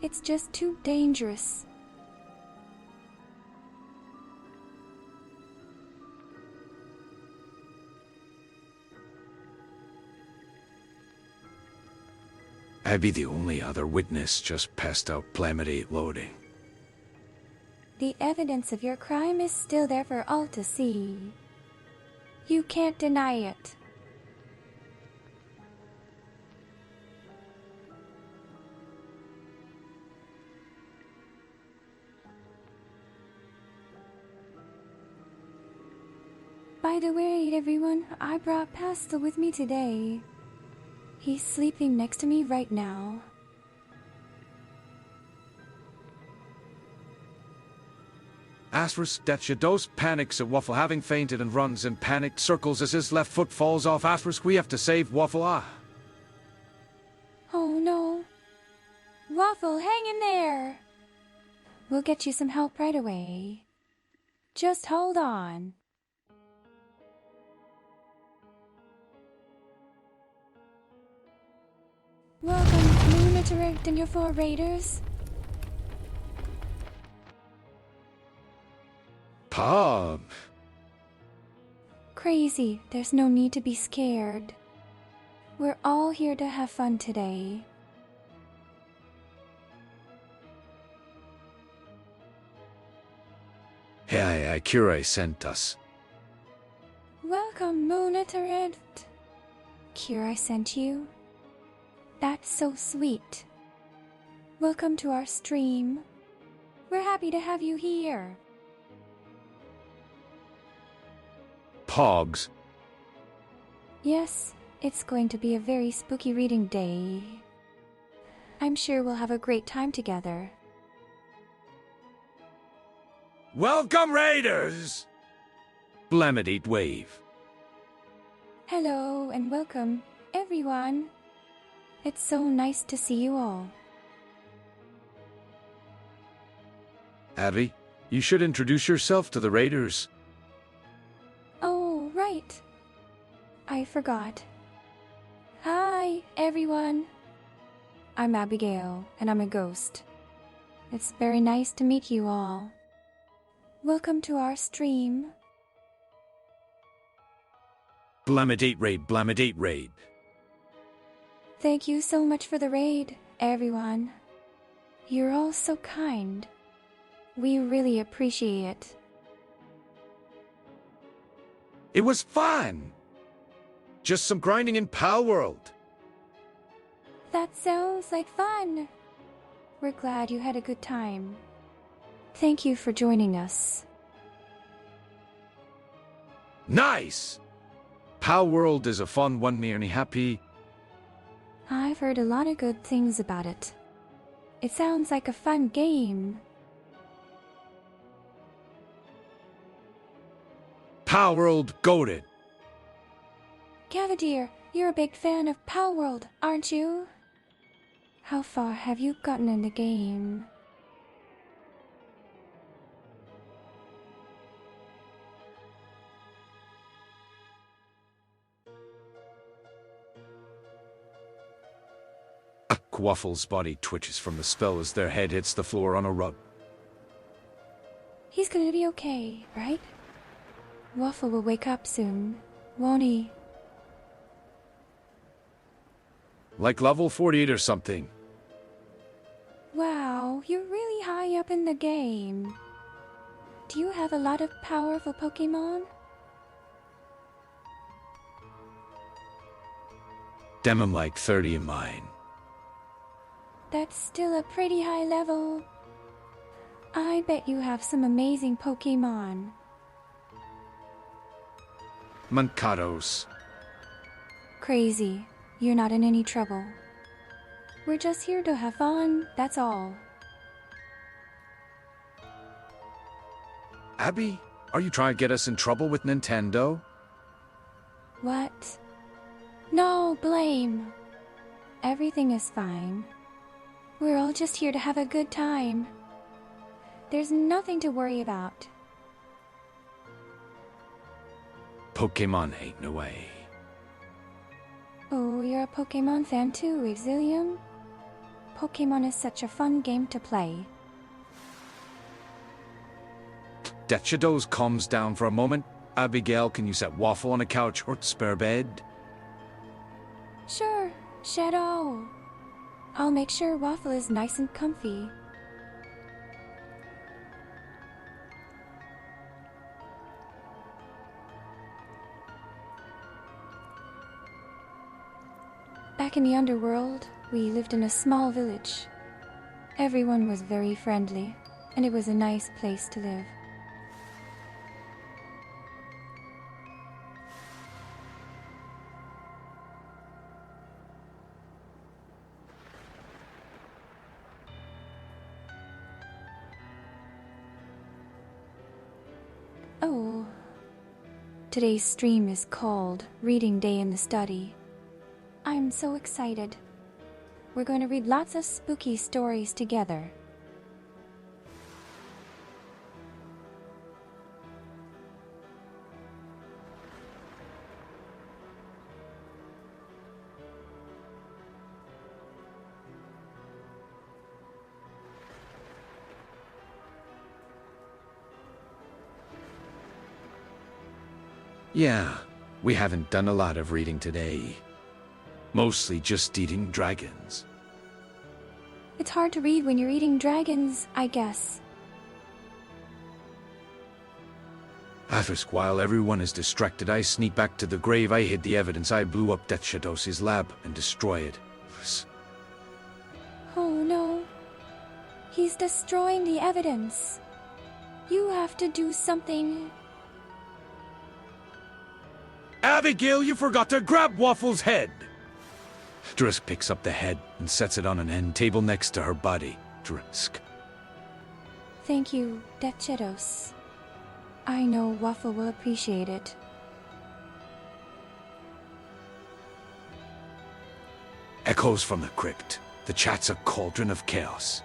It's just too dangerous. Abby, the only other witness, just passed out Planet loading. The evidence of your crime is still there for all to see. You can't deny it. By the way, everyone, I brought Pastel with me today. He's sleeping next to me right now. Asterisk, Death Shadows panics at Waffle having fainted and runs in panicked circles as his left foot falls off. Asterisk, we have to save Waffle. Oh no. Waffle, hang in there. We'll get you some help right away. Just hold on. Welcome, Lunatic and your 4 raiders. Pub. Crazy, there's no need to be scared. We're all here to have fun today. Hey, Kira sent us. Welcome, Lunatic. Kira sent you? That's so sweet. Welcome to our stream. We're happy to have you here. Pogs. Yes, it's going to be a very spooky reading day. I'm sure we'll have a great time together. Welcome, Raiders! Blamidate Wave. Hello and welcome, everyone. It's so nice to see you all. Abby, you should introduce yourself to the Raiders. Oh, right. I forgot. Hi, everyone. I'm Abigail, and I'm a ghost. It's very nice to meet you all. Welcome to our stream. Blamidate Raid, Blamidate Raid. Thank you so much for the raid, everyone. You're all so kind. We really appreciate it. It was fun! Just some grinding in Pal World. That sounds like fun. We're glad you had a good time. Thank you for joining us. Nice! Pal World is a fun one, me happy. I've heard a lot of good things about it. It sounds like a fun game. Pal World goated. Cavalier, you're a big fan of Pal World, aren't you? How far have you gotten in the game? Waffle's body twitches from the spell as their head hits the floor on a rug. He's gonna be okay, right? Waffle will wake up soon, won't he? Like level 48 or something. Wow, you're really high up in the game. Do you have a lot of powerful Pokemon? Damn, I'm like 30 in mine. That's still a pretty high level. I bet you have some amazing Pokemon. Mankados. Crazy. You're not in any trouble. We're just here to have fun, that's all. Abby, are you trying to get us in trouble with Nintendo? What? No, blame. Everything is fine. We're all just here to have a good time. There's nothing to worry about. Pokemon ain't no way. Oh, you're a Pokemon fan too, Exilium? Pokemon is such a fun game to play. Shadows calms down for a moment. Abigail, can you set Waffle on a couch or spare bed? Sure, Shadow. I'll make sure Waffle is nice and comfy. Back in the underworld, we lived in a small village. Everyone was very friendly, and it was a nice place to live. Oh, today's stream is called Reading Day in the Study. I'm so excited. We're going to read lots of spooky stories together. Yeah, we haven't done a lot of reading today. Mostly just eating dragons. It's hard to read when you're eating dragons, I guess. While everyone is distracted, I sneak back to the grave. I hid the evidence. I blew up Shadows' lab and destroy it. Oh no. He's destroying the evidence. You have to do something. Abigail, you forgot to grab Waffle's head! Drisk picks up the head and sets it on an end table next to her body. Drisk. Thank you, Shadows. I know Waffle will appreciate it. Echoes from the crypt. The chat's a cauldron of chaos.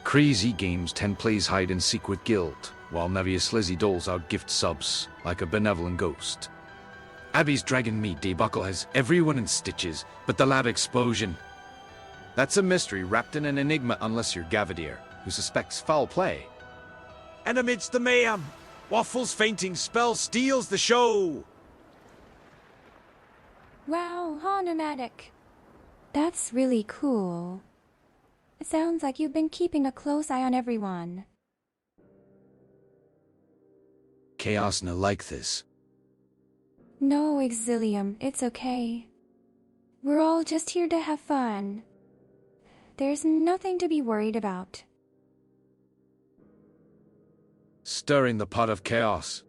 Crazy Games 10 plays hide and seek with guild, while Nevious Lizzie doles out gift subs like a benevolent ghost. Abby's dragon meat debacle has everyone in stitches, but the lab explosion. That's a mystery wrapped in an enigma unless you're Gavadir, who suspects foul play. And amidst the mayhem, Waffle's fainting spell steals the show! Wow, Haunomatic. That's really cool. It sounds like you've been keeping a close eye on everyone. Chaosna like this. No, Exilium, it's okay. We're all just here to have fun. There's nothing to be worried about. Stirring the pot of chaos.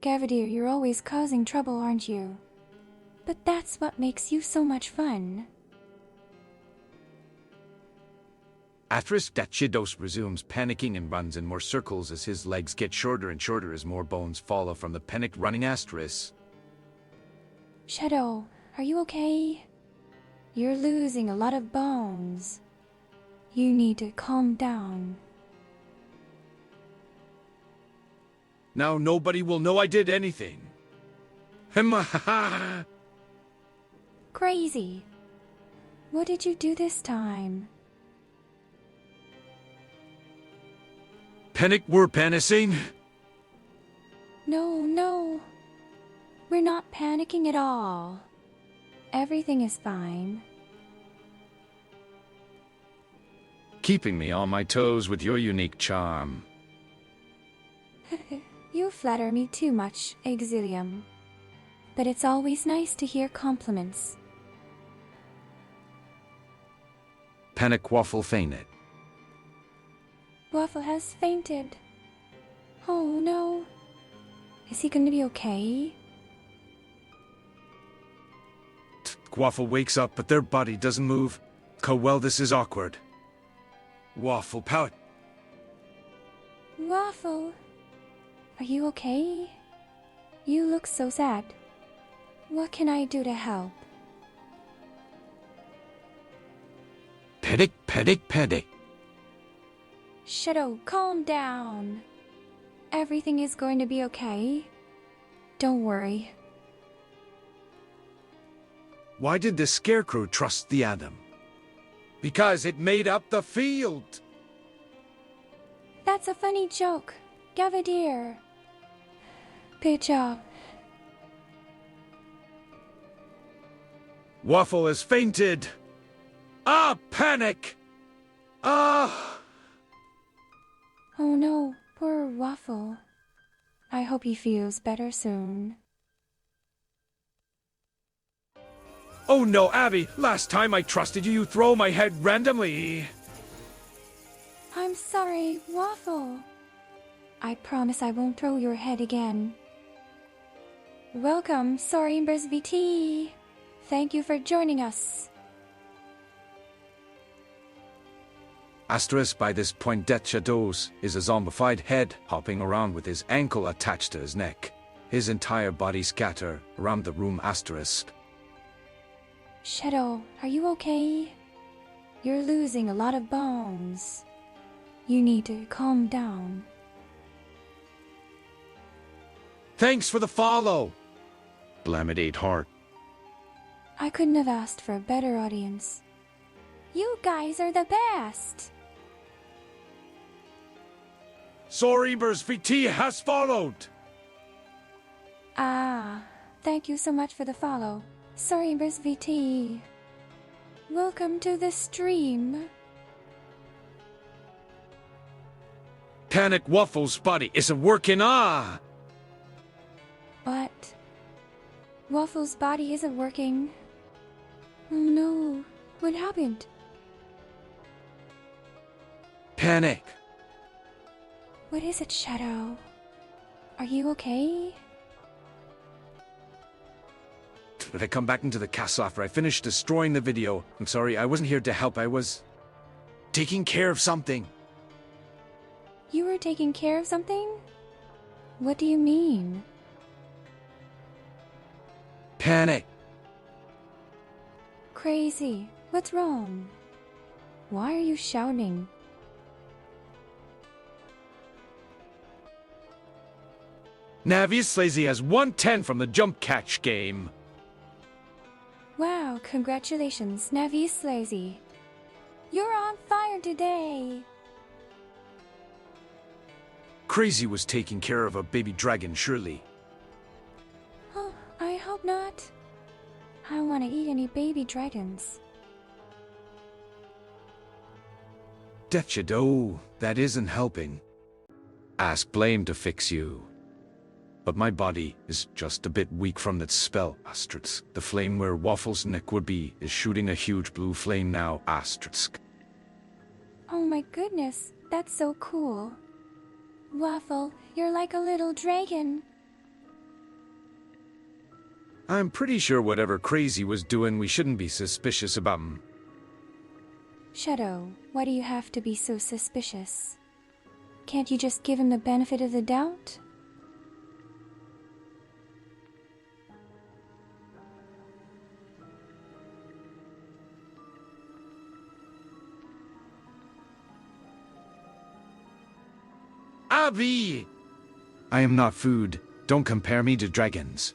Gavadir, you're always causing trouble, aren't you? But that's what makes you so much fun. After Shadows resumes panicking and runs in more circles as his legs get shorter and shorter as more bones follow from the panicked running Asterisk. Shadow, are you okay? You're losing a lot of bones. You need to calm down. Now nobody will know I did anything. Crazy. What did you do this time? Panic we're panicking. No, no. We're not panicking at all. Everything is fine. Keeping me on my toes with your unique charm. You flatter me too much, Exilium. But it's always nice to hear compliments. Panic Waffle fainted. Waffle has fainted. Oh no. Is he gonna be okay? Waffle wakes up, but their body doesn't move. Well, this is awkward. Waffle pout. Waffle, are you okay? You look so sad. What can I do to help? Pedic. Shadow, calm down. Everything is going to be okay. Don't worry. Why did the Scarecrow trust the Atom? Because it made up the field. That's a funny joke. Gavadir. Good job. Waffle has fainted. Panic! Oh no, poor Waffle. I hope he feels better soon. Oh no, Abby! Last time I trusted you, you throw my head randomly. I'm sorry, Waffle. I promise I won't throw your head again. Welcome, Sorimbers VT. Thank you for joining us. Asterisk by this point, Death Shadows is a zombified head hopping around with his ankle attached to his neck. His entire body scatter around the room. Asterisk. Shadow, are you okay? You're losing a lot of bones. You need to calm down. Thanks for the follow. Blamidate heart. I couldn't have asked for a better audience. You guys are the best. Sorimbers VT has followed. Thank you so much for the follow. Sorimbers VT. Welcome to the stream. Panic Waffle's body isn't working. What? Waffle's body isn't working. Oh no, what happened? Panic. What is it, Shadow? Are you okay? If I come back into the castle after I finish destroying the video, I'm sorry, I wasn't here to help. I was taking care of something. You were taking care of something? What do you mean? Panic. Crazy. What's wrong? Why are you shouting? Navius Lazy has 110 from the jump catch game. Wow, congratulations, Navius Lazy. You're on fire today. Crazy was taking care of a baby dragon, surely. Oh, I hope not. I don't want to eat any baby dragons. Death Shadow, that isn't helping. Ask Blame to fix you. But my body is just a bit weak from that spell, asterisk. The flame where Waffle's neck would be is shooting a huge blue flame now, asterisk. Oh my goodness, that's so cool. Waffle, you're like a little dragon. I'm pretty sure whatever Crazy was doing, we shouldn't be suspicious about him. Shadow, why do you have to be so suspicious? Can't you just give him the benefit of the doubt? Abby! I am not food. Don't compare me to dragons.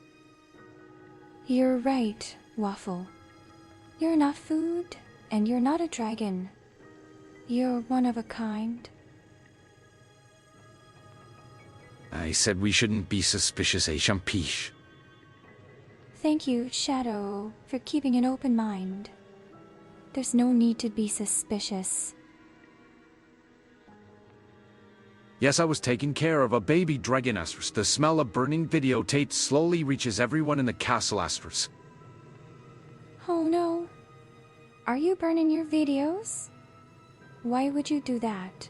You're right, Waffle. You're not food, and you're not a dragon. You're one of a kind. I said we shouldn't be suspicious, Champiche. Thank you, Shadow, for keeping an open mind. There's no need to be suspicious. Yes, I was taking care of a baby dragon Astros. The smell of burning videotape slowly reaches everyone in the castle Astros. Oh no. Are you burning your videos? Why would you do that?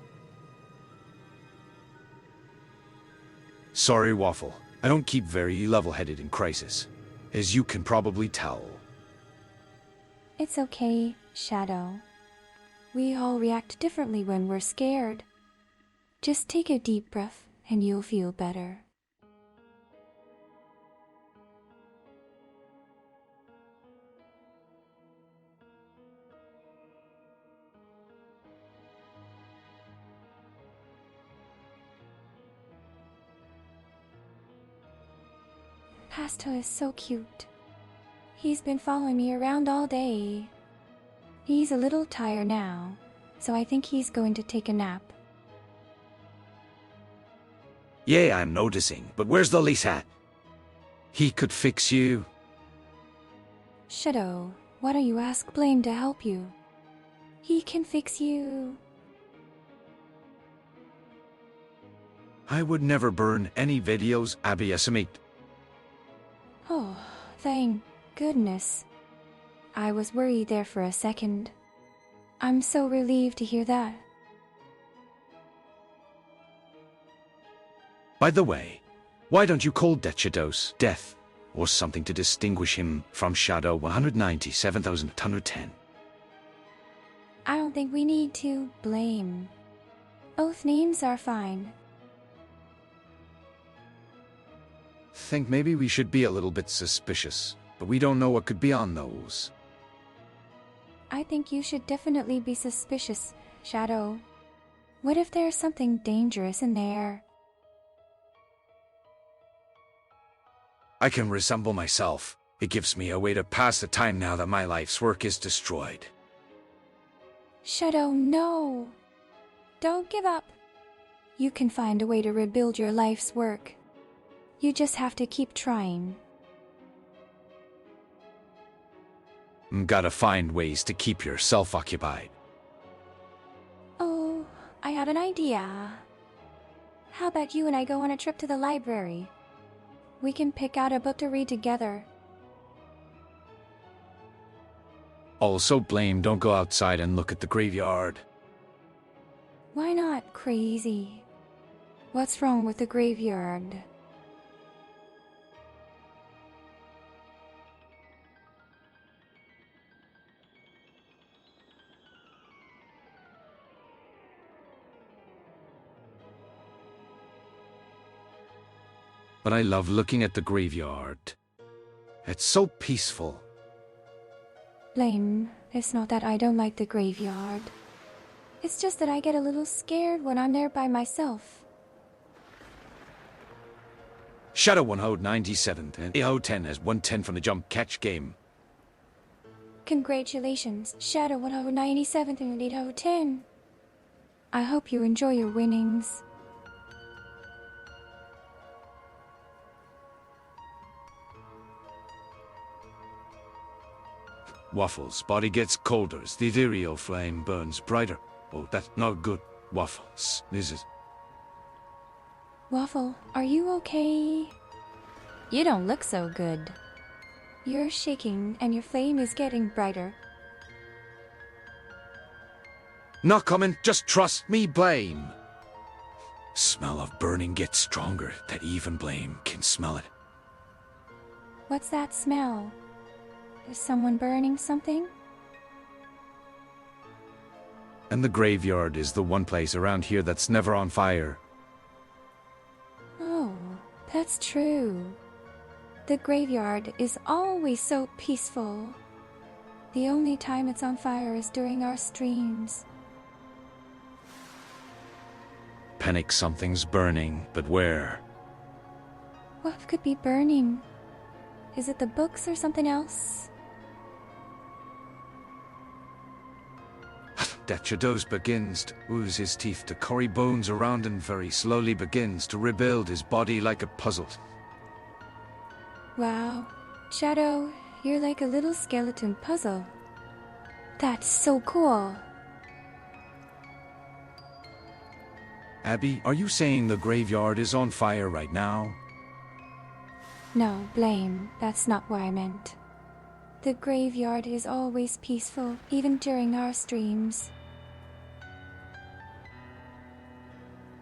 Sorry, Waffle. I don't keep very level-headed in crisis, as you can probably tell. It's okay, Shadow. We all react differently when we're scared. Just take a deep breath and you'll feel better. Pasto is so cute. He's been following me around all day. He's a little tired now, so I think he's going to take a nap. Yeah, I'm noticing, but where's the lace hat? He could fix you. Shadow, why don't you ask Blame to help you? He can fix you. I would never burn any videos, Abby estimate. Oh, thank goodness. I was worried there for a second. I'm so relieved to hear that. By the way, why don't you call Dechidos Death, or something to distinguish him from Shadow 197,110? I don't think we need to blame. Both names are fine. Think maybe we should be a little bit suspicious, but we don't know what could be on those. I think you should definitely be suspicious, Shadow. What if there's something dangerous in there? I can resemble myself. It gives me a way to pass the time now that my life's work is destroyed. Shadow, no! Don't give up. You can find a way to rebuild your life's work. You just have to keep trying. Gotta find ways to keep yourself occupied. Oh, I had an idea. How about you and I go on a trip to the library? We can pick out a book to read together. Also, Blame, don't go outside and look at the graveyard. Why not, crazy? What's wrong with the graveyard? But I love looking at the graveyard. It's so peaceful. Blame, it's not that I don't like the graveyard. It's just that I get a little scared when I'm there by myself. Shadow 197 and AO10 has 110 from the jump catch game. Congratulations, Shadow 197 and 810. I hope you enjoy your winnings. Waffles' body gets colder as the ethereal flame burns brighter. Oh, that's not good. Waffles, this is... Waffle, are you okay? You don't look so good. You're shaking and your flame is getting brighter. Not coming, just trust me, Blame. Smell of burning gets stronger, that even Blame can smell it. What's that smell? Is someone burning something? And the graveyard is the one place around here that's never on fire. Oh, that's true. The graveyard is always so peaceful. The only time it's on fire is during our streams. Panic, something's burning, but where? What could be burning? Is it the books or something else? Detritos begins to ooze his teeth to curry bones around and very slowly begins to rebuild his body like a puzzle. Wow. Shadow, you're like a little skeleton puzzle. That's so cool. Abby, are you saying the graveyard is on fire right now? No, blame. That's not what I meant. The graveyard is always peaceful, even during our streams.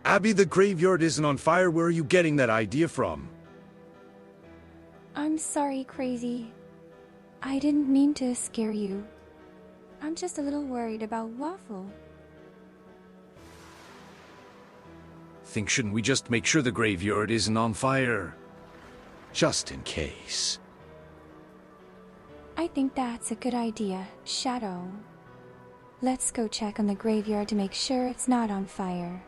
Abby, the graveyard isn't on fire. Where are you getting that idea from? I'm sorry, Crazy. I didn't mean to scare you. I'm just a little worried about Waffle. Shouldn't we just make sure the graveyard isn't on fire? Just in case. I think that's a good idea, Shadow. Let's go check on the graveyard to make sure it's not on fire.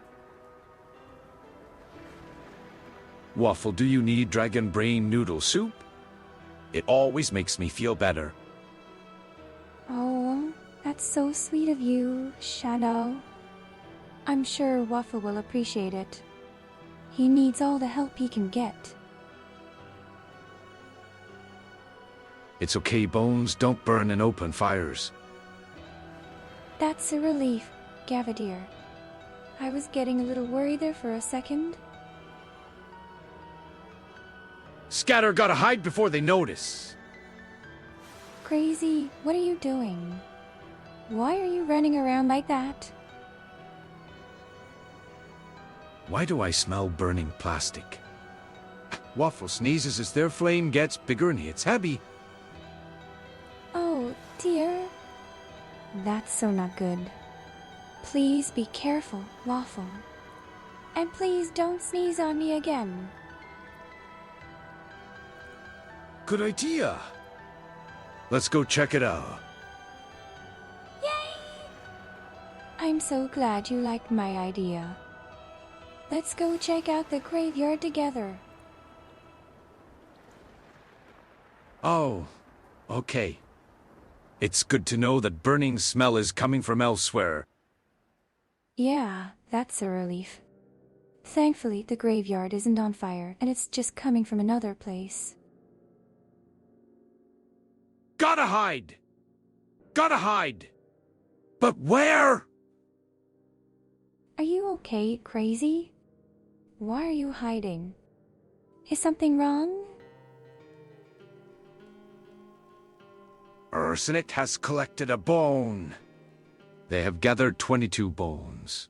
Waffle, do you need dragon brain noodle soup? It always makes me feel better. Oh, that's so sweet of you, Shadow. I'm sure Waffle will appreciate it. He needs all the help he can get. It's okay, Bones. Don't burn in open fires. That's a relief, Gavadir. I was getting a little worried there for a second. Scatter, gotta hide before they notice. Crazy, what are you doing? Why are you running around like that? Why do I smell burning plastic? Waffle sneezes as their flame gets bigger and hits Abby. Oh, dear. That's so not good. Please be careful, Waffle. And please don't sneeze on me again. Good idea. Let's go check it out. Yay! I'm so glad you liked my idea. Let's go check out the graveyard together. Oh, okay. It's good to know that burning smell is coming from elsewhere. Yeah, that's a relief. Thankfully, the graveyard isn't on fire, and it's just coming from another place. Gotta hide! Gotta hide! But where? Are you okay, Crazy? Why are you hiding? Is something wrong? Ursinit has collected a bone. They have gathered 22 bones.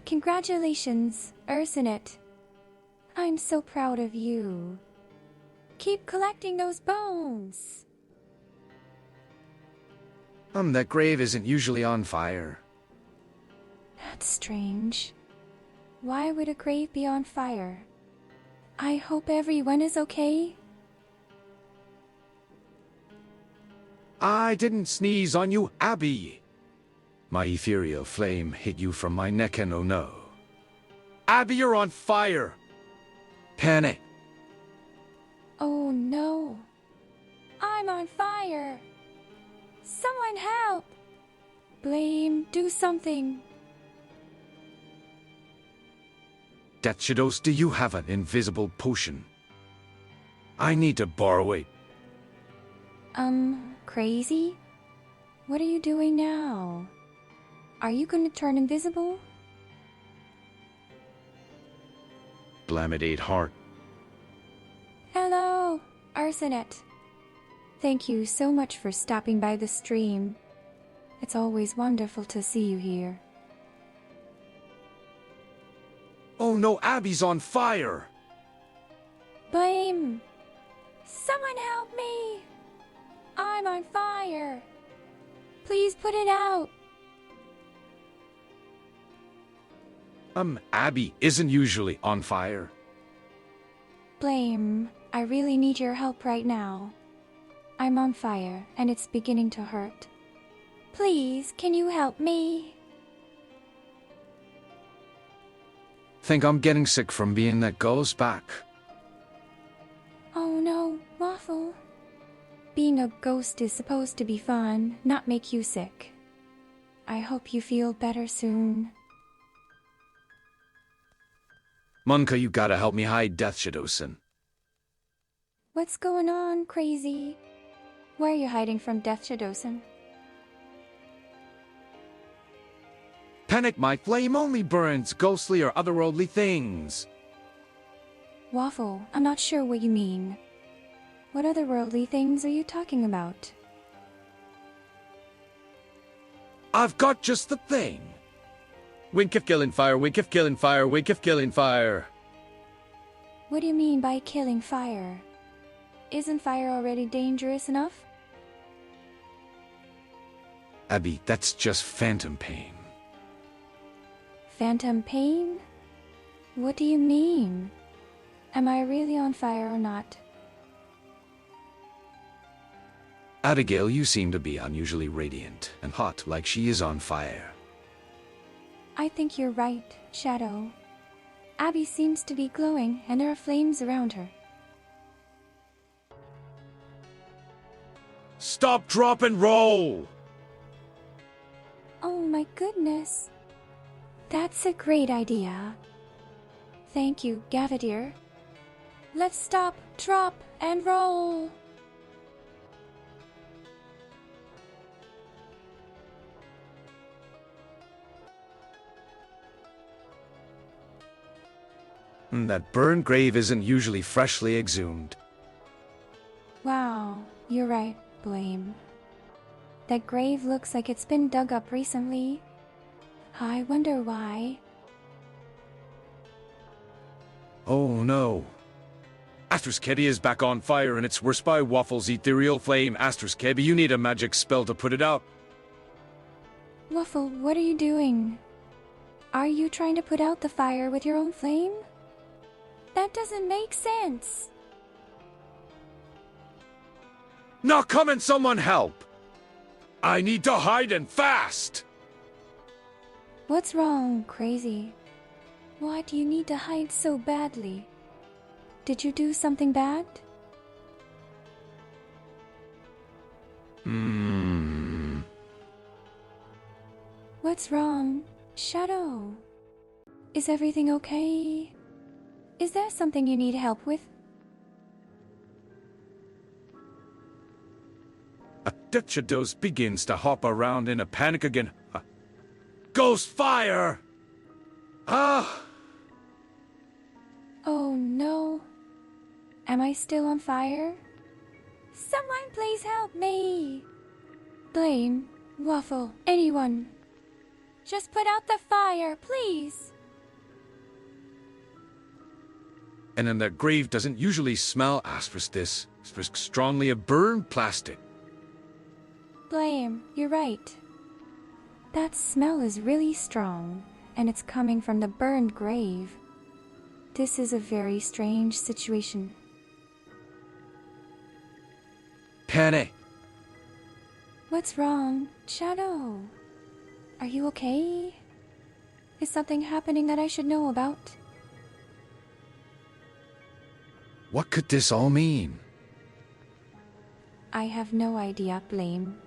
Congratulations, Ursinit. I'm so proud of you. Keep collecting those bones. That grave isn't usually on fire. That's strange. Why would a grave be on fire? I hope everyone is okay. I didn't sneeze on you, Abby. My ethereal flame hit you from my neck and oh no. Abby, you're on fire! Panic! Oh no. I'm on fire. Someone help! Blame, do something. Detritos, do you have an invisible potion? I need to borrow it. Crazy? What are you doing now? Are you going to turn invisible? Blamidate heart. Hello, Arsenet. Thank you so much for stopping by the stream. It's always wonderful to see you here. Oh no, Abby's on fire! Blame! Someone help me! I'm on fire! Please put it out! Abby isn't usually on fire. Blame, I really need your help right now. I'm on fire, and it's beginning to hurt. Please, can you help me? Think I'm getting sick from being that girl's back. Oh no, Waffle. Being a ghost is supposed to be fun, not make you sick. I hope you feel better soon. Monka, you gotta help me hide Death Shadowson. What's going on, crazy? Why are you hiding from Death Shadowson? Panic, my flame only burns ghostly or otherworldly things. Waffle, I'm not sure what you mean. What otherworldly things are you talking about? I've got just the thing. Wink of killing fire, wink of killing fire, wink of killing fire. What do you mean by killing fire? Isn't fire already dangerous enough? Abby, that's just phantom pain. Phantom pain? What do you mean? Am I really on fire or not? Abigail, you seem to be unusually radiant and hot, like she is on fire. I think you're right, Shadow. Abby seems to be glowing and there are flames around her. Stop, drop, and roll! Oh my goodness. That's a great idea. Thank you, Gavadir. Let's stop, drop, and roll. That burned grave isn't usually freshly exhumed. Wow, you're right, Blame. That grave looks like it's been dug up recently. I wonder why. Oh no. Astroskebi is back on fire and it's worse by Waffle's ethereal flame. Astroskebi, you need a magic spell to put it out. Waffle, what are you doing? Are you trying to put out the fire with your own flame? That doesn't make sense. Now come and someone help! I need to hide and fast! What's wrong, crazy? Why do you need to hide so badly? Did you do something bad? What's wrong, Shadow? Is everything okay? Is there something you need help with? Death Shadows begins to hop around in a panic again. Ghost fire! Ah! Oh no. Am I still on fire? Someone please help me! Blame, Waffle, anyone. Just put out the fire, please! And then that grave doesn't usually smell asbestos. It's strongly a burned plastic. Blame, you're right. That smell is really strong, and it's coming from the burned grave. This is a very strange situation. Panic! What's wrong, Shadow? Are you okay? Is something happening that I should know about? What could this all mean? I have no idea, Blame.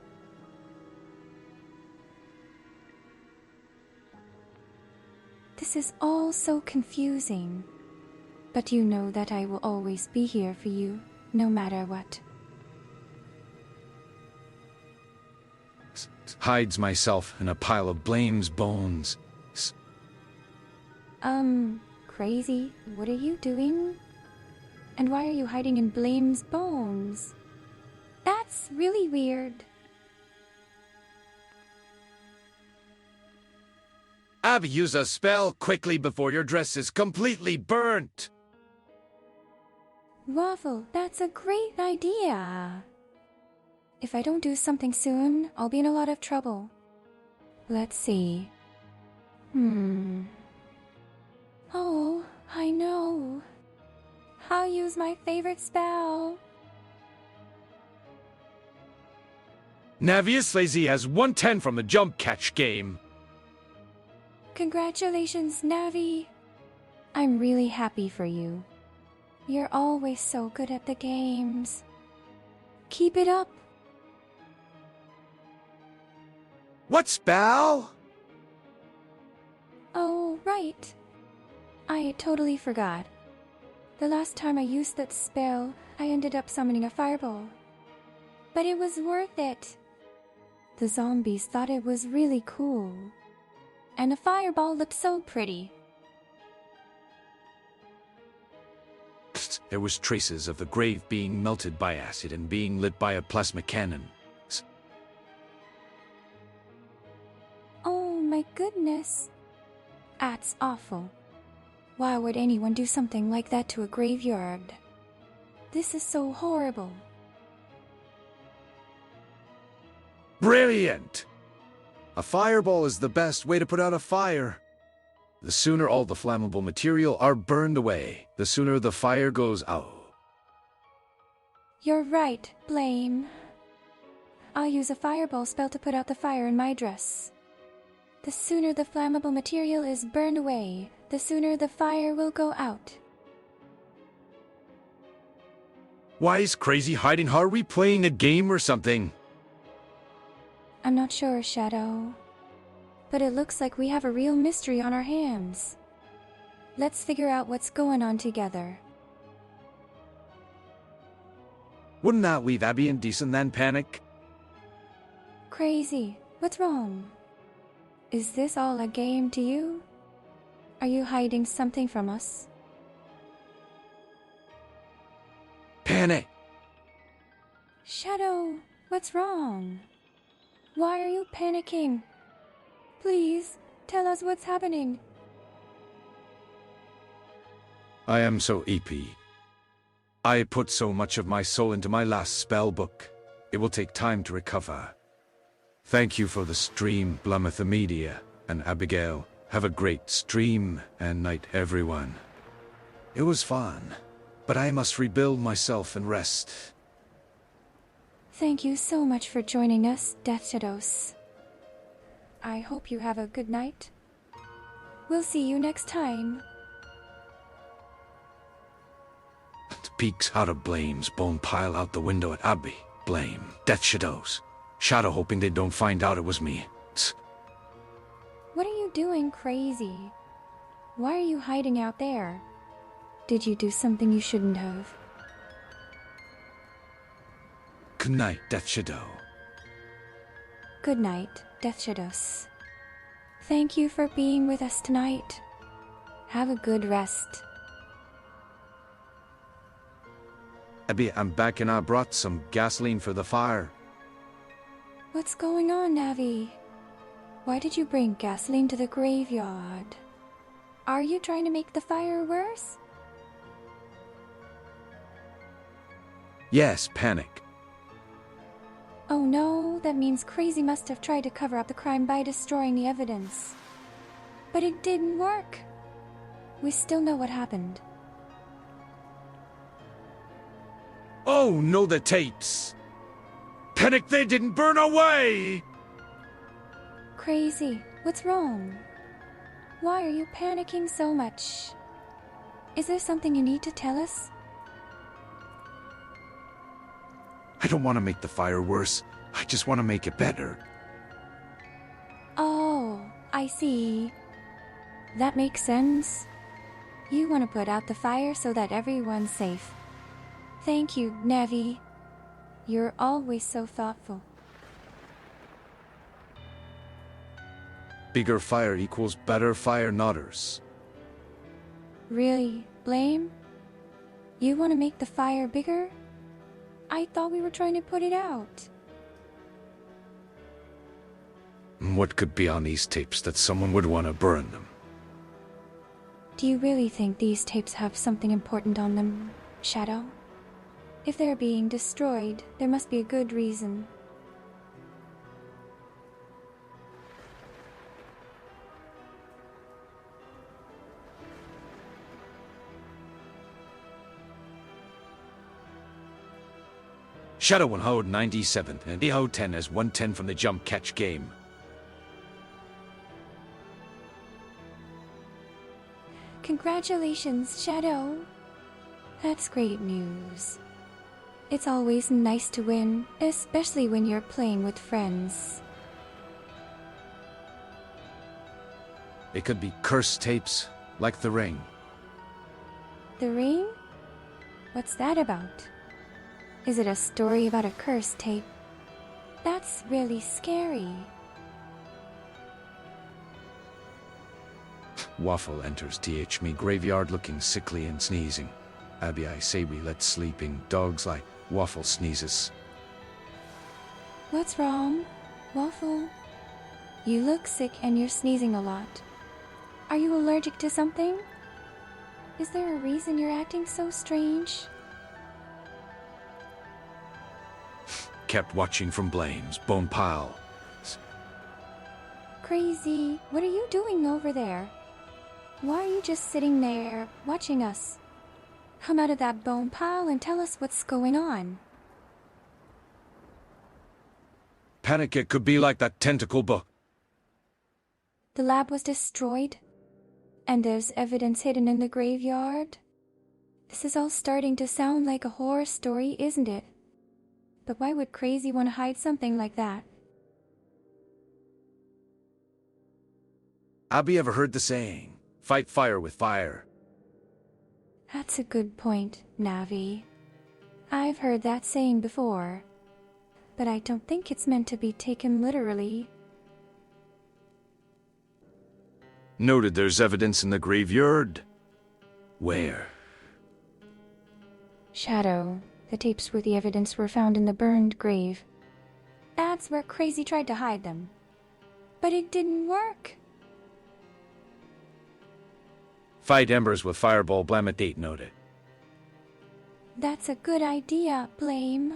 This is all so confusing. But you know that I will always be here for you, no matter what. Hides myself in a pile of Blame's bones. Crazy, what are you doing? And why are you hiding in Blame's bones? That's really weird. Abby, use a spell quickly before your dress is completely burnt. Waffle, that's a great idea. If I don't do something soon, I'll be in a lot of trouble. Let's see. Oh, I know. I'll use my favorite spell. Navius Lazy has 110 from the jump catch game. Congratulations, Navi. I'm really happy for you. You're always so good at the games. Keep it up. What spell? Oh, right. I totally forgot. The last time I used that spell, I ended up summoning a fireball. But it was worth it. The zombies thought it was really cool. And the fireball looked so pretty. There was traces of the grave being melted by acid and being lit by a plasma cannon. Oh my goodness. That's awful. Why would anyone do something like that to a graveyard? This is so horrible. Brilliant! A fireball is the best way to put out a fire. The sooner all the flammable material are burned away, the sooner the fire goes out. You're right, Blame. I'll use a fireball spell to put out the fire in my dress. The sooner the flammable material is burned away, the sooner the fire will go out. Why is Crazy hiding? Are we playing a game or something? I'm not sure, Shadow. But it looks like we have a real mystery on our hands. Let's figure out what's going on together. Wouldn't that leave Abby and Decent then panic? Crazy, what's wrong? Is this all a game to you? Are you hiding something from us? Panic! Shadow, what's wrong? Why are you panicking? Please, tell us what's happening. I am so EP. I put so much of my soul into my last spell book. It will take time to recover. Thank you for the stream, Blummetha Media, and Abigail. Have a great stream and night, everyone. It was fun, but I must rebuild myself and rest. Thank you so much for joining us, Death Shadows. I hope you have a good night. We'll see you next time. The peaks out of Blame's bone pile out the window at Abby. Blame. Death Shadows. Shadow hoping they don't find out it was me. What are you doing, Crazy? Why are you hiding out there? Did you do something you shouldn't have? Good night, Death Shadow. Good night, Death Shadows. Thank you for being with us tonight. Have a good rest. Abby, I'm back and I brought some gasoline for the fire. What's going on, Navi? Why did you bring gasoline to the graveyard? Are you trying to make the fire worse? Yes, panic. Oh no, that means Crazy must have tried to cover up the crime by destroying the evidence. But it didn't work. We still know what happened. Oh no, the tapes! Panic, they didn't burn away! Crazy, what's wrong? Why are you panicking so much? Is there something you need to tell us? I don't want to make the fire worse. I just want to make it better. Oh, I see. That makes sense. You want to put out the fire so that everyone's safe. Thank you, Navi. You're always so thoughtful. Bigger fire equals better fire, nodders. Really, Blame? You want to make the fire bigger? I thought we were trying to put it out. What could be on these tapes that someone would want to burn them? Do you really think these tapes have something important on them, Shadow? If they're being destroyed, there must be a good reason. Shadow 197 and EO 10 as 110 from the jump catch game. Congratulations, Shadow. That's great news. It's always nice to win, especially when you're playing with friends. It could be cursed tapes, like the ring. The ring? What's that about? Is it a story about a cursed tape? That's really scary. Waffle enters me graveyard looking sickly and sneezing. Abby, I say we let sleeping dogs lie. Waffle sneezes. What's wrong, Waffle? You look sick and you're sneezing a lot. Are you allergic to something? Is there a reason you're acting so strange? Kept watching from Blame's bone pile. Crazy, what are you doing over there? Why are you just sitting there, watching us? Come out of that bone pile and tell us what's going on. Panic, it could be like that tentacle book. The lab was destroyed, and there's evidence hidden in the graveyard. This is all starting to sound like a horror story, isn't it? But why would Crazy want to hide something like that? Abby, ever heard the saying, fight fire with fire? That's a good point, Navi. I've heard that saying before, but I don't think it's meant to be taken literally. Noted there's evidence in the graveyard. Where? Shadow. The tapes with the evidence were found in the burned grave. That's where Crazy tried to hide them. But it didn't work. Fight embers with fireball blamidate noted. That's a good idea, Blame.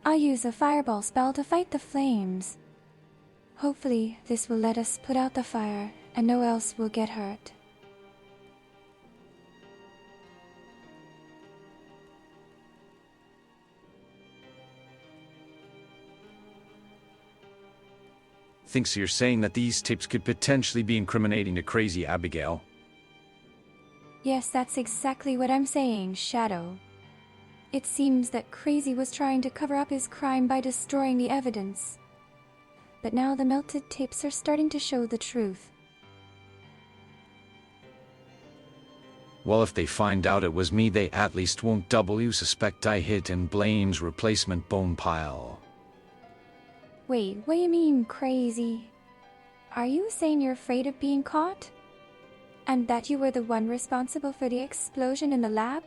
I'll use a fireball spell to fight the flames. Hopefully, this will let us put out the fire and no one else will get hurt. Thinks you're saying that these tapes could potentially be incriminating to Crazy Abigail? Yes, that's exactly what I'm saying, Shadow. It seems that Crazy was trying to cover up his crime by destroying the evidence. But now the melted tapes are starting to show the truth. Well, if they find out it was me, they at least won't suspect I hid in Blame's replacement bone pile. Wait, what do you mean, Crazy? Are you saying you're afraid of being caught? And that you were the one responsible for the explosion in the lab?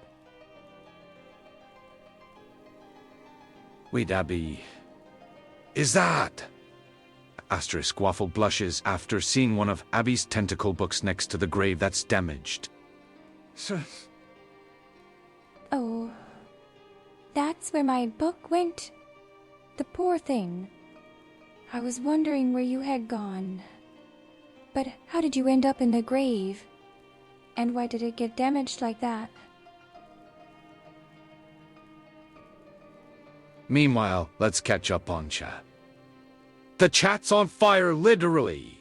Wait, Abby. Is that? Asterisk Waffle blushes after seeing one of Abby's tentacle books next to the grave that's damaged. Oh, that's where my book went. The poor thing. I was wondering where you had gone. But how did you end up in the grave? And why did it get damaged like that? Meanwhile, let's catch up on chat. The chat's on fire, literally!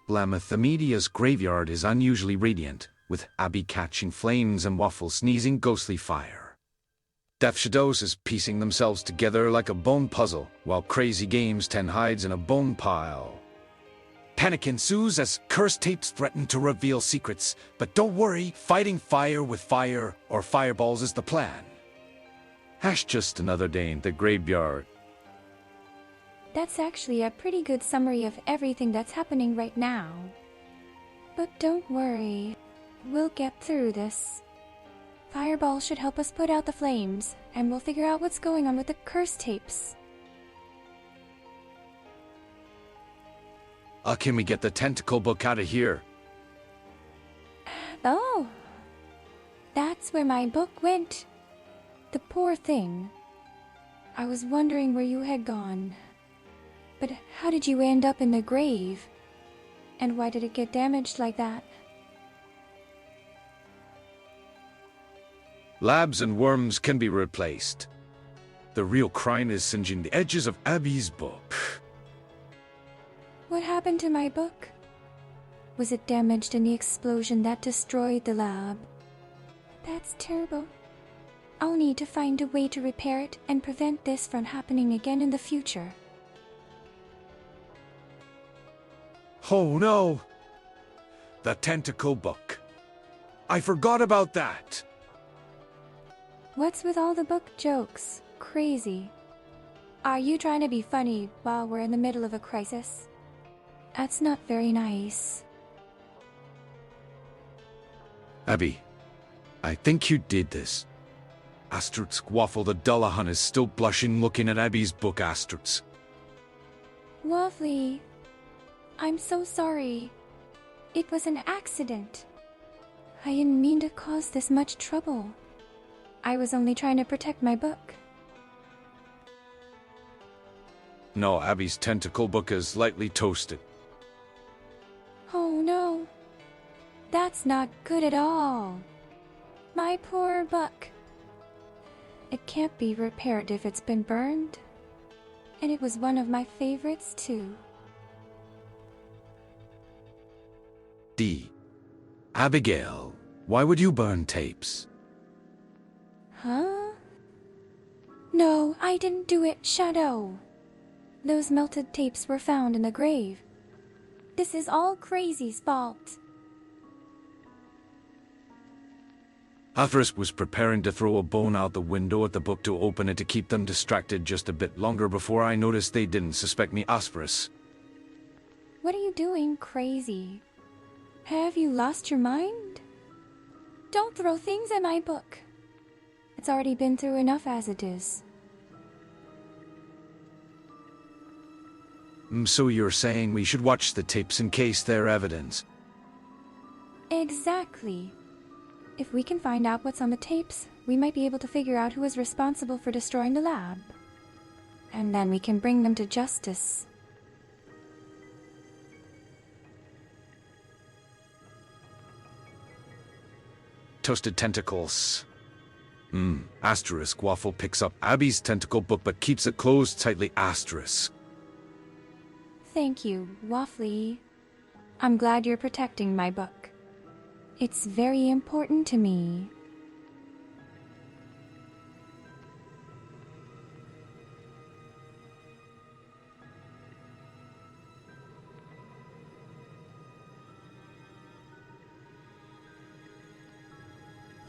Blamithomedia's graveyard is unusually radiant, with Abby catching flames and Waffle sneezing ghostly fire. Death Shadows is piecing themselves together like a bone puzzle, while Crazy Games 10 hides in a bone pile. Panic ensues as cursed tapes threaten to reveal secrets, but don't worry, fighting fire with fire or fireballs is the plan. Just another day in the graveyard. That's actually a pretty good summary of everything that's happening right now. But don't worry, we'll get through this. Fireball should help us put out the flames, and we'll figure out what's going on with the curse tapes. Can we get the tentacle book out of here? Oh, that's where my book went. The poor thing. I was wondering where you had gone. But how did you end up in the grave? And why did it get damaged like that? Labs and worms can be replaced. The real crime is singeing the edges of Abby's book. What happened to my book? Was it damaged in the explosion that destroyed the lab? That's terrible. I'll need to find a way to repair it and prevent this from happening again in the future. Oh no! The tentacle book. I forgot about that. What's with all the book jokes? Crazy. Are you trying to be funny while we're in the middle of a crisis? That's not very nice. Abby, I think you did this. Asterix Waffle the Dullahan is still blushing looking at Abby's book Asterix. Waffly, I'm so sorry. It was an accident. I didn't mean to cause this much trouble. I was only trying to protect my book. No, Abby's tentacle book is lightly toasted. Oh no. That's not good at all. My poor book. It can't be repaired if it's been burned. And it was one of my favorites too. D. Abigail, why would you burn tapes? Huh? No, I didn't do it, Shadow. Those melted tapes were found in the grave. This is all Crazy's fault. Atheris was preparing to throw a bone out the window at the book to open it to keep them distracted just a bit longer before I noticed they didn't suspect me Atheris. What are you doing, Crazy? Have you lost your mind? Don't throw things at my book. It's already been through enough as it is. So you're saying we should watch the tapes in case they're evidence? Exactly. If we can find out what's on the tapes, we might be able to figure out who is responsible for destroying the lab. And then we can bring them to justice. Toasted tentacles. Asterisk Waffle picks up Abby's tentacle book but keeps it closed tightly asterisk. Thank you, Waffly. I'm glad you're protecting my book. It's very important to me.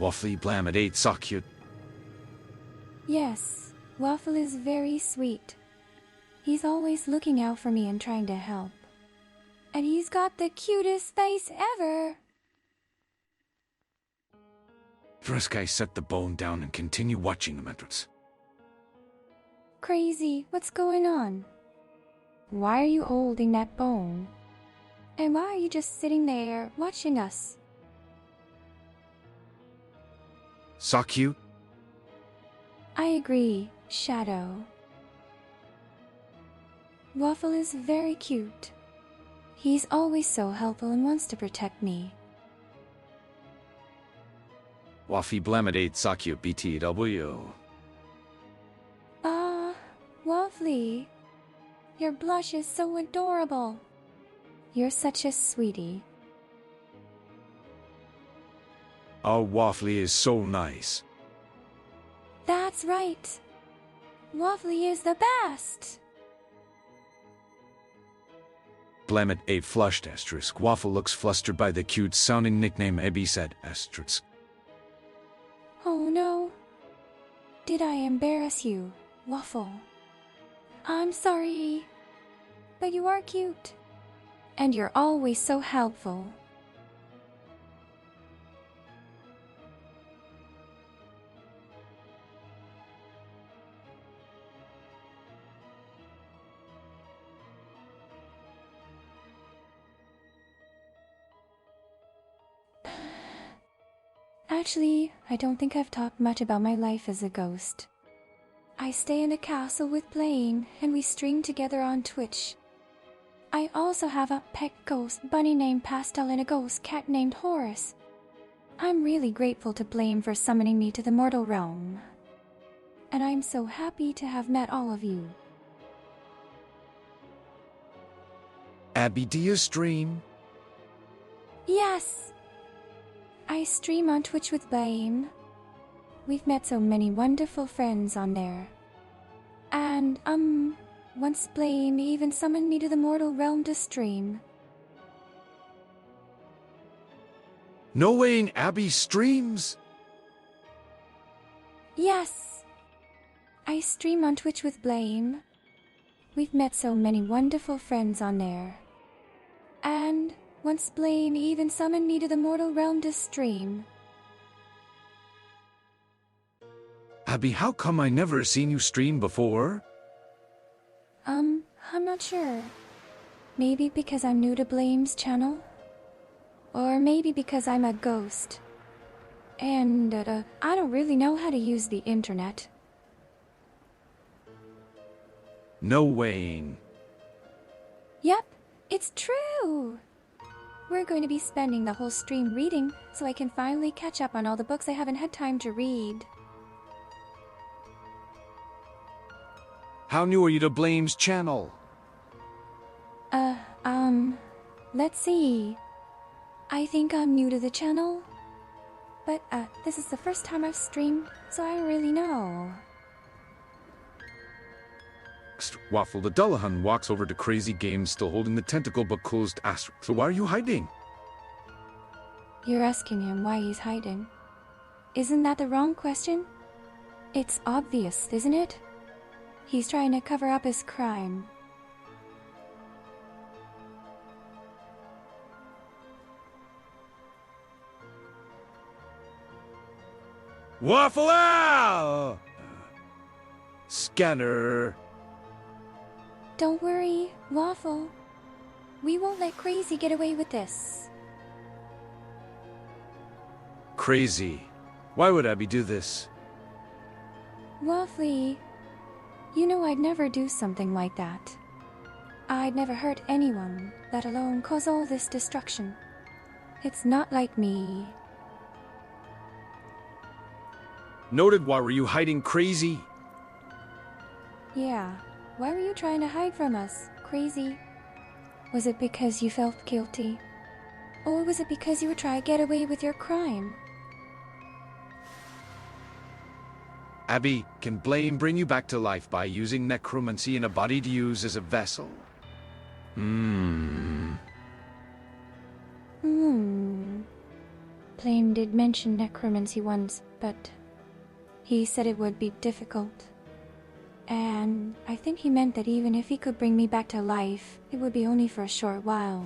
Waffly blam it ain't so cute. Yes, Waffle is very sweet. He's always looking out for me and trying to help. And he's got the cutest face ever. First guy set the bone down and continue watching the entrance. Crazy, what's going on? Why are you holding that bone? And why are you just sitting there watching us? So cute? I agree, Shadow. Waffle is very cute. He's always so helpful and wants to protect me. Waffy blam it ain't so cute BTW. Waffly. Your blush is so adorable. You're such a sweetie. Oh, Waffly is so nice. That's right. Waffly is the best. Blam it ain't flushed asterisk. Waffle looks flustered by the cute sounding nickname Abby said asterisk. Oh no. Did I embarrass you, Waffle? I'm sorry. But you are cute. And you're always so helpful. Actually, I don't think I've talked much about my life as a ghost. I stay in a castle with Blaine, and we string together on Twitch. I also have a pet ghost bunny named Pastel and a ghost cat named Horace. I'm really grateful to Blaine for summoning me to the mortal realm. And I'm so happy to have met all of you. Abby, do you stream? Yes! I stream on Twitch with Blaine. We've met so many wonderful friends on there. And, once Blaine even summoned me to the mortal realm to stream. No way Abby streams? Yes. I stream on Twitch with Blame. We've met so many wonderful friends on there. And once Blame even summoned me to the mortal realm to stream. Abby, how come I never seen you stream before? I'm not sure. Maybe because I'm new to Blame's channel? Or maybe because I'm a ghost. And, I don't really know how to use the internet. No Wayne. Yep, it's true! We're going to be spending the whole stream reading, so I can finally catch up on all the books I haven't had time to read. How new are you to Blame's channel? Let's see. I think I'm new to the channel. But, this is the first time I've streamed, so I don't really know. Waffle the Dullahan walks over to Crazy Games still holding the tentacle but closed asterisk. So why are you hiding? You're asking him why he's hiding. Isn't that the wrong question? It's obvious, isn't it? He's trying to cover up his crime. Waffle out! Scanner. Don't worry, Waffle. We won't let Crazy get away with this. Crazy. Why would Abby do this? Waffly, you know I'd never do something like that. I'd never hurt anyone, let alone cause all this destruction. It's not like me. Noted. Why were you hiding, Crazy? Yeah, why were you trying to hide from us, Crazy? Was it because you felt guilty? Or was it because you were trying to get away with your crime? Abby, can Blame bring you back to life by using necromancy in a body to use as a vessel? Blame did mention necromancy once, but he said it would be difficult. And I think he meant that even if he could bring me back to life, it would be only for a short while.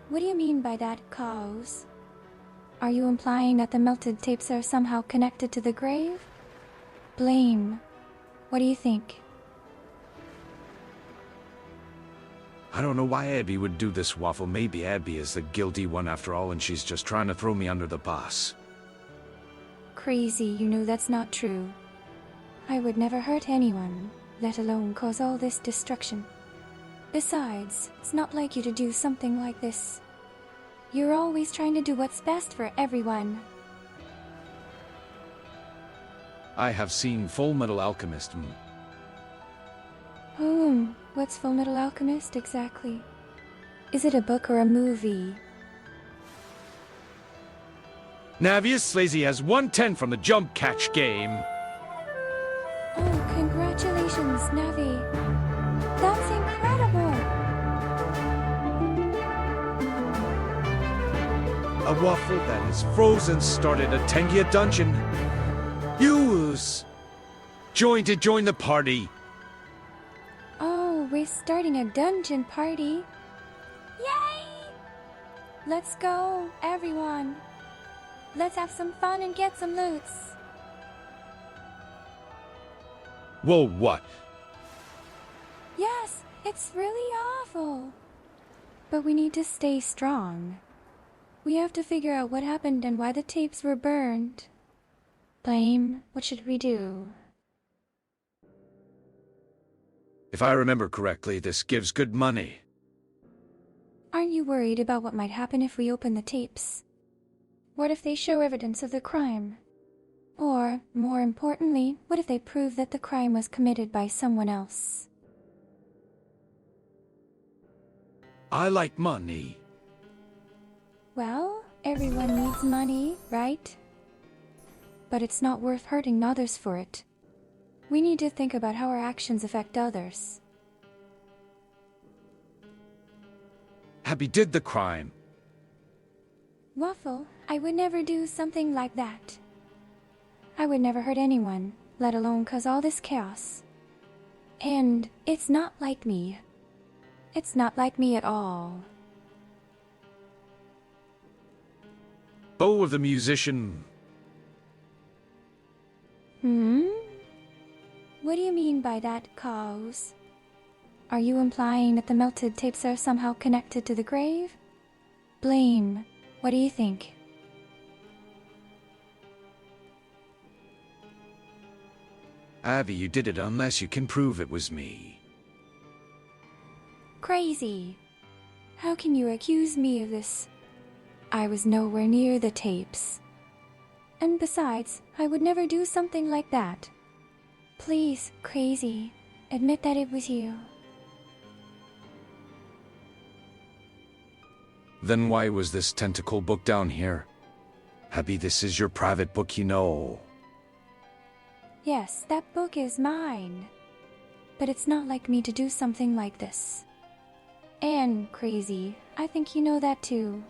What do you mean by that, Cause? Are you implying that the melted tapes are somehow connected to the grave? Blame. What do you think? I don't know why Abby would do this, Waffle. Maybe Abby is the guilty one after all and she's just trying to throw me under the bus. Crazy, you know that's not true. I would never hurt anyone, let alone cause all this destruction. Besides, it's not like you to do something like this. You're always trying to do what's best for everyone. I have seen Full Metal Alchemist. What's Full Metal Alchemist exactly? Is it a book or a movie? Navius Slazy has 110 from the jump catch game. Oh, congratulations, Navi. That's incredible! A Waffle that is frozen started a Tengia dungeon. Use! Join the party. Oh, we're starting a dungeon party. Yay! Let's go, everyone. Let's have some fun and get some loots. Whoa, what? Yes, it's really awful. But we need to stay strong. We have to figure out what happened and why the tapes were burned. Blame, what should we do? If I remember correctly, this gives good money. Aren't you worried about what might happen if we open the tapes? What if they show evidence of the crime? Or, more importantly, what if they prove that the crime was committed by someone else? I like money. Well, everyone needs money, right? But it's not worth hurting others for it. We need to think about how our actions affect others. Abby did the crime. Waffle, I would never do something like that. I would never hurt anyone, let alone cause all this chaos. And it's not like me. It's not like me at all. Bo the musician. What do you mean by that, cause? Are you implying that the melted tapes are somehow connected to the grave? Blame. What do you think? Abby, you did it unless you can prove it was me. Crazy. How can you accuse me of this? I was nowhere near the tapes. And besides, I would never do something like that. Please, Crazy, admit that it was you. Then why was this tentacle book down here? Abby, this is your private book, you know. Yes, that book is mine. But it's not like me to do something like this. And, Crazy, I think you know that too.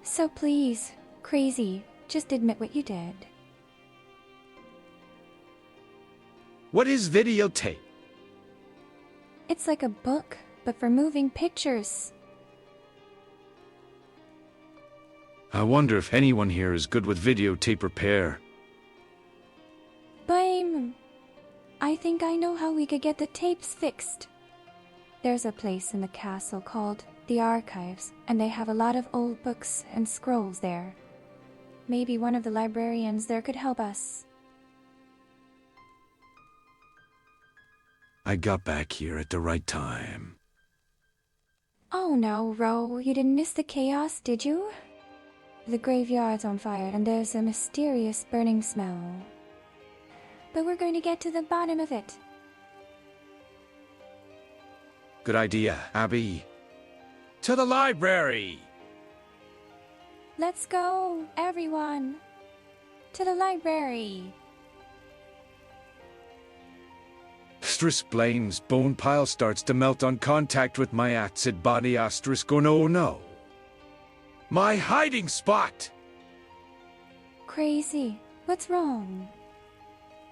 So please, Crazy, just admit what you did. What is videotape? It's like a book, but for moving pictures. I wonder if anyone here is good with videotape repair. Blame. I think I know how we could get the tapes fixed. There's a place in the castle called the Archives, and they have a lot of old books and scrolls there. Maybe one of the librarians there could help us. I got back here at the right time. Oh no, Ro, you didn't miss the chaos, did you? The graveyard's on fire and there's a mysterious burning smell. But we're going to get to the bottom of it. Good idea, Abby. To the library! Let's go, everyone! To the library! Blaine's bone pile starts to melt on contact with my acid body. Oh no. My hiding spot! Crazy, what's wrong?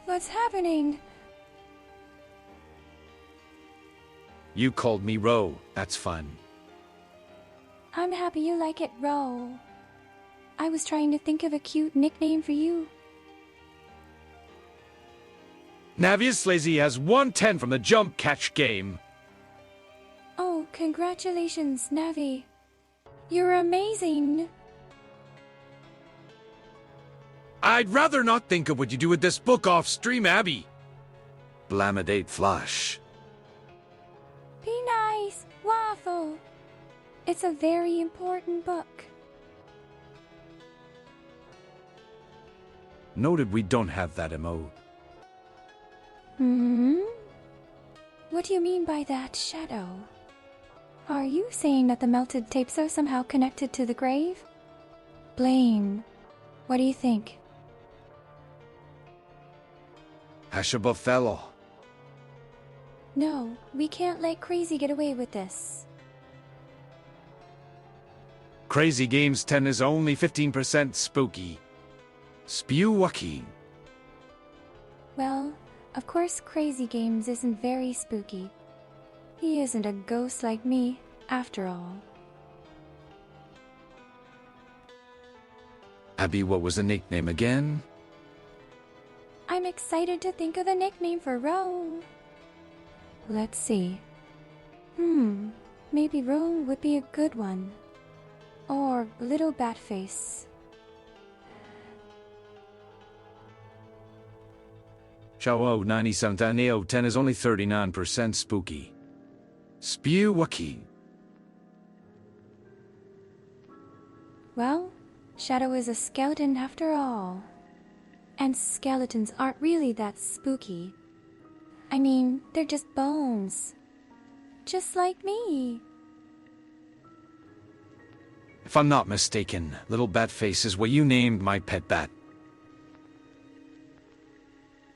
What's happening? You called me Ro, that's fun. I'm happy you like it, Ro. I was trying to think of a cute nickname for you. Navius Lazy has 110 from the jump catch game. Oh, congratulations, Navi. You're amazing. I'd rather not think of what you do with this book off stream, Abby. Blamidate flush. Be nice, Waffle. It's a very important book. Noted we don't have that emote. What do you mean by that, Shadow? Are you saying that the melted tapes are somehow connected to the grave? Blame. What do you think? Hashabothello. No, we can't let Crazy get away with this. Crazy Games 10 is only 15% spooky. Spew Joaquin. Well, of course Crazy Games isn't very spooky. He isn't a ghost like me, after all. Abby, what was the nickname again? I'm excited to think of a nickname for Ro. Let's see. Maybe Ro would be a good one. Or Little Batface. Shao 97 Neo 10 is only 39% spooky. Spew Joaquin. Well, Shadow is a skeleton after all. And skeletons aren't really that spooky. I mean, they're just bones. Just like me. If I'm not mistaken, Little Batface is what you named my pet bat.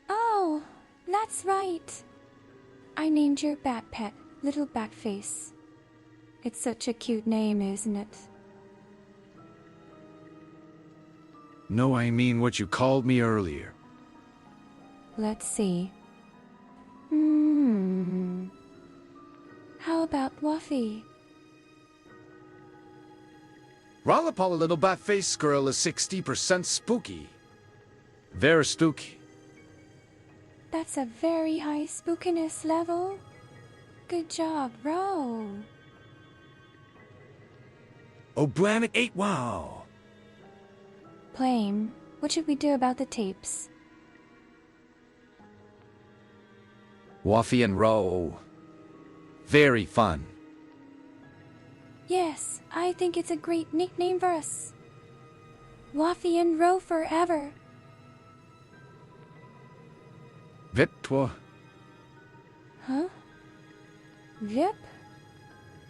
Oh, that's right. I named your bat pet Little Batface. It's such a cute name, isn't it? No, I mean what you called me earlier. Let's see. How about Wuffy? Rollapall, a little bat-faced squirrel, is 60% spooky. Very spooky. That's a very high spookiness level. Good job, Ro. Oblanic 8, wow. Blame, what should we do about the tapes? Waffy and Row. Very fun. Yes, I think it's a great nickname for us. Waffy and Ro forever. Vitwa. Huh? Vip?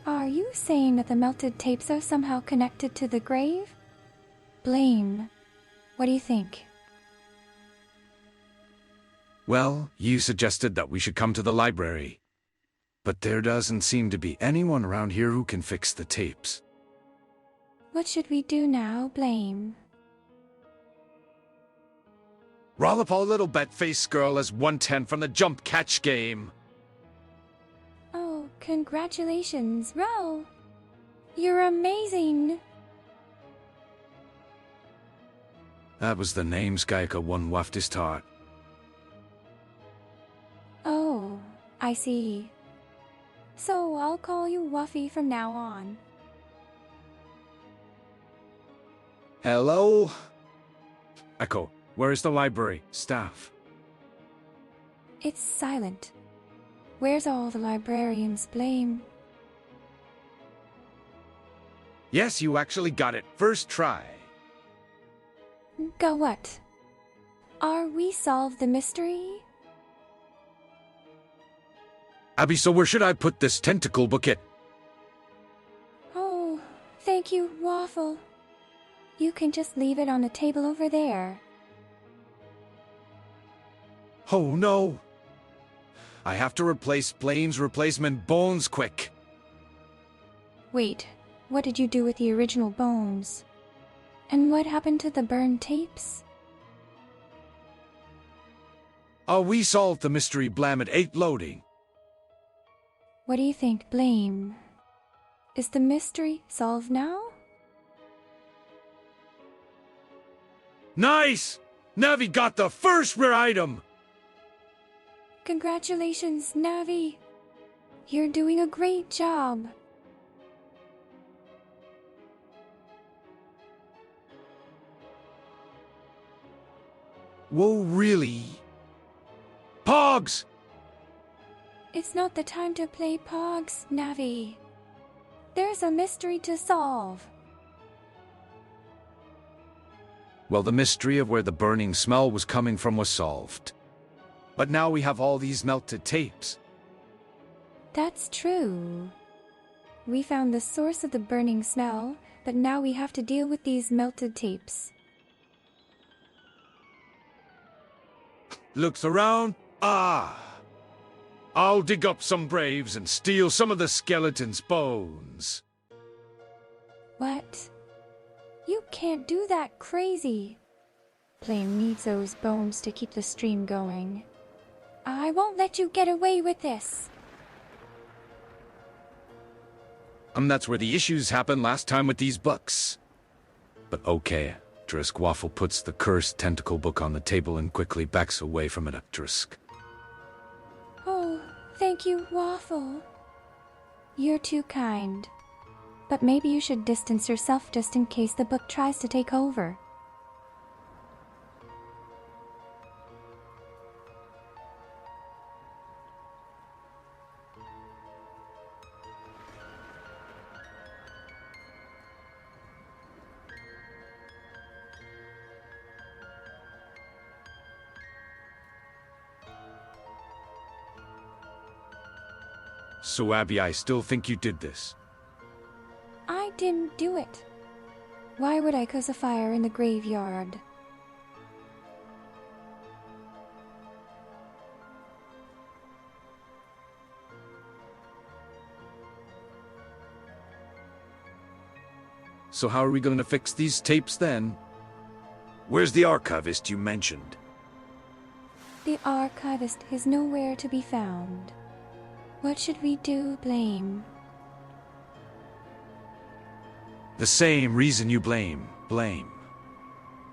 Are you saying that the melted tapes are somehow connected to the grave? Blame. What do you think? Well, you suggested that we should come to the library. But there doesn't seem to be anyone around here who can fix the tapes. What should we do now, Blame? Rollapall, little bat-faced girl, has 110 from the jump catch game. Oh, congratulations, Ro! You're amazing! That was the name Skyka one waft is taught. Oh, I see. So I'll call you Wuffy from now on. Hello? Echo, where's the library staff? It's silent. Where's all the librarians, Blame? Yes, you actually got it. First try. Go what? Are we solved the mystery? Abby, so where should I put this tentacle bucket? Oh, thank you, Waffle. You can just leave it on the table over there. Oh no! I have to replace Blaine's replacement bones quick. Wait, what did you do with the original bones? And what happened to the burned tapes? Oh, we solved the mystery. Blam, it ain't loading. What do you think, Blame? Is the mystery solved now? Nice! Navi got the first rare item! Congratulations, Navi! You're doing a great job! Whoa, really? Pogs! It's not the time to play Pogs, Navi. There's a mystery to solve. Well, the mystery of where the burning smell was coming from was solved. But now we have all these melted tapes. That's true. We found the source of the burning smell, but now we have to deal with these melted tapes. Looks around. Ah! I'll dig up some graves and steal some of the skeleton's bones. What? You can't do that, crazy. Blame needs those bones to keep the stream going. I won't let you get away with this. That's where the issues happened last time with these books. But okay, Drisk Waffle puts the cursed tentacle book on the table and quickly backs away from it. Drisk. Oh, thank you, Waffle. You're too kind. But maybe you should distance yourself just in case the book tries to take over. So Abby, I still think you did this. I didn't do it. Why would I cause a fire in the graveyard? So how are we gonna fix these tapes then? Where's the archivist you mentioned? The archivist is nowhere to be found. What should we do, Blame? The same reason you blame.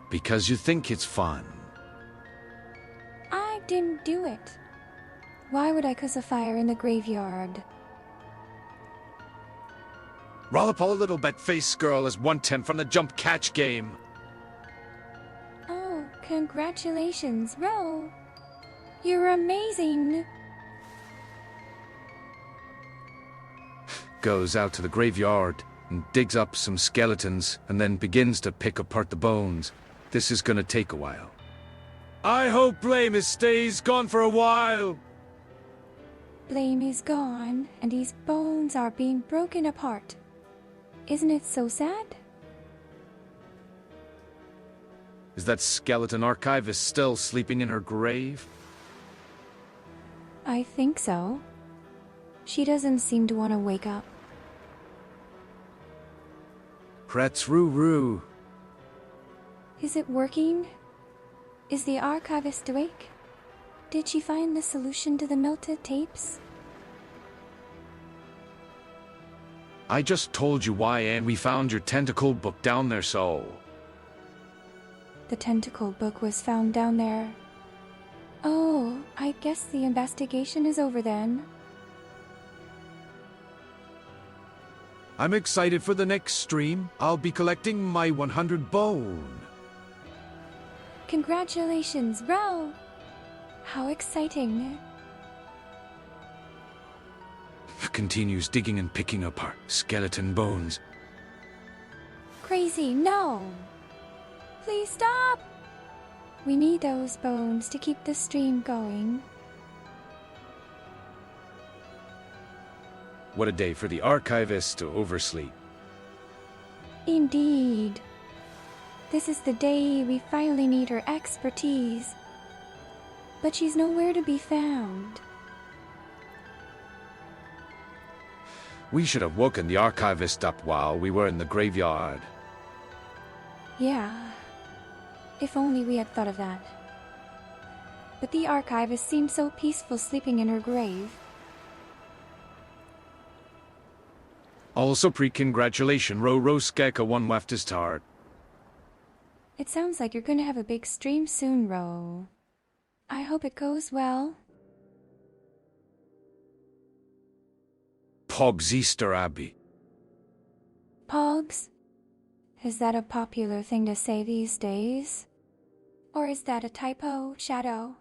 Because you think it's fun. I didn't do it. Why would I cause a fire in the graveyard? Roll up all little bet-faced girl as 110 from the jump catch game. Oh, congratulations, Ro. You're amazing. Goes out to the graveyard and digs up some skeletons and then begins to pick apart the bones. This is gonna take a while. I hope Blame stays gone for a while. Blame is gone, and these bones are being broken apart. Isn't it so sad? Is that skeleton archivist still sleeping in her grave? I think so. She doesn't seem to want to wake up. Pretz roo. Is it working? Is the archivist awake? Did she find the solution to the melted tapes? I just told you why, and we found your tentacle book down there, so... The tentacle book was found down there. Oh, I guess the investigation is over then. I'm excited for the next stream. I'll be collecting my 100 bone. Congratulations, Ro! How exciting. Continues digging and picking apart skeleton bones. Crazy, no! Please stop! We need those bones to keep the stream going. What a day for the archivist to oversleep. Indeed. This is the day we finally need her expertise. But she's nowhere to be found. We should have woken the archivist up while we were in the graveyard. Yeah. If only we had thought of that. But the archivist seemed so peaceful sleeping in her grave. Also pre-congratulation, Ro Skeka one left his tart. It sounds like you're gonna have a big stream soon, Ro. I hope it goes well. Pogs Easter Abbey. Pogs? Is that a popular thing to say these days? Or is that a typo, Shadow?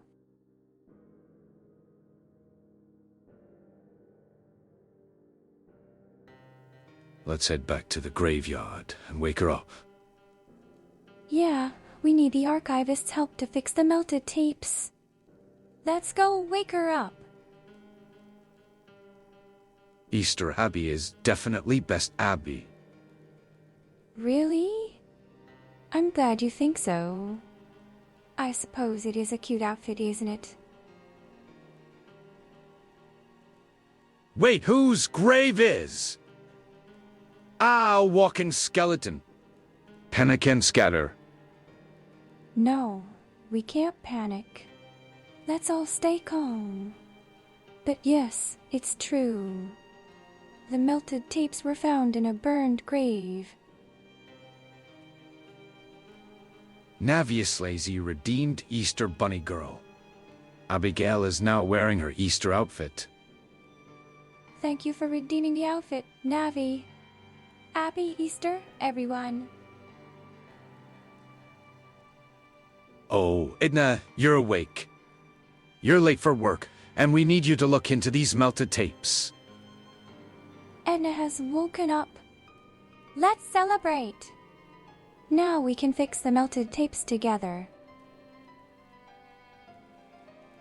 Let's head back to the graveyard and wake her up. Yeah, we need the archivist's help to fix the melted tapes. Let's go wake her up. Easter Abbey is definitely best Abbey. Really? I'm glad you think so. I suppose it is a cute outfit, isn't it? Wait, whose grave is? Ah, walking skeleton. Panic and scatter. No, we can't panic. Let's all stay calm. But yes, it's true. The melted tapes were found in a burned grave. Navius Lazy redeemed Easter Bunny Girl. Abigail is now wearing her Easter outfit. Thank you for redeeming the outfit, Navi. Happy Easter, everyone. Oh, Edna, you're awake. You're late for work, and we need you to look into these melted tapes. Edna has woken up. Let's celebrate. Now we can fix the melted tapes together.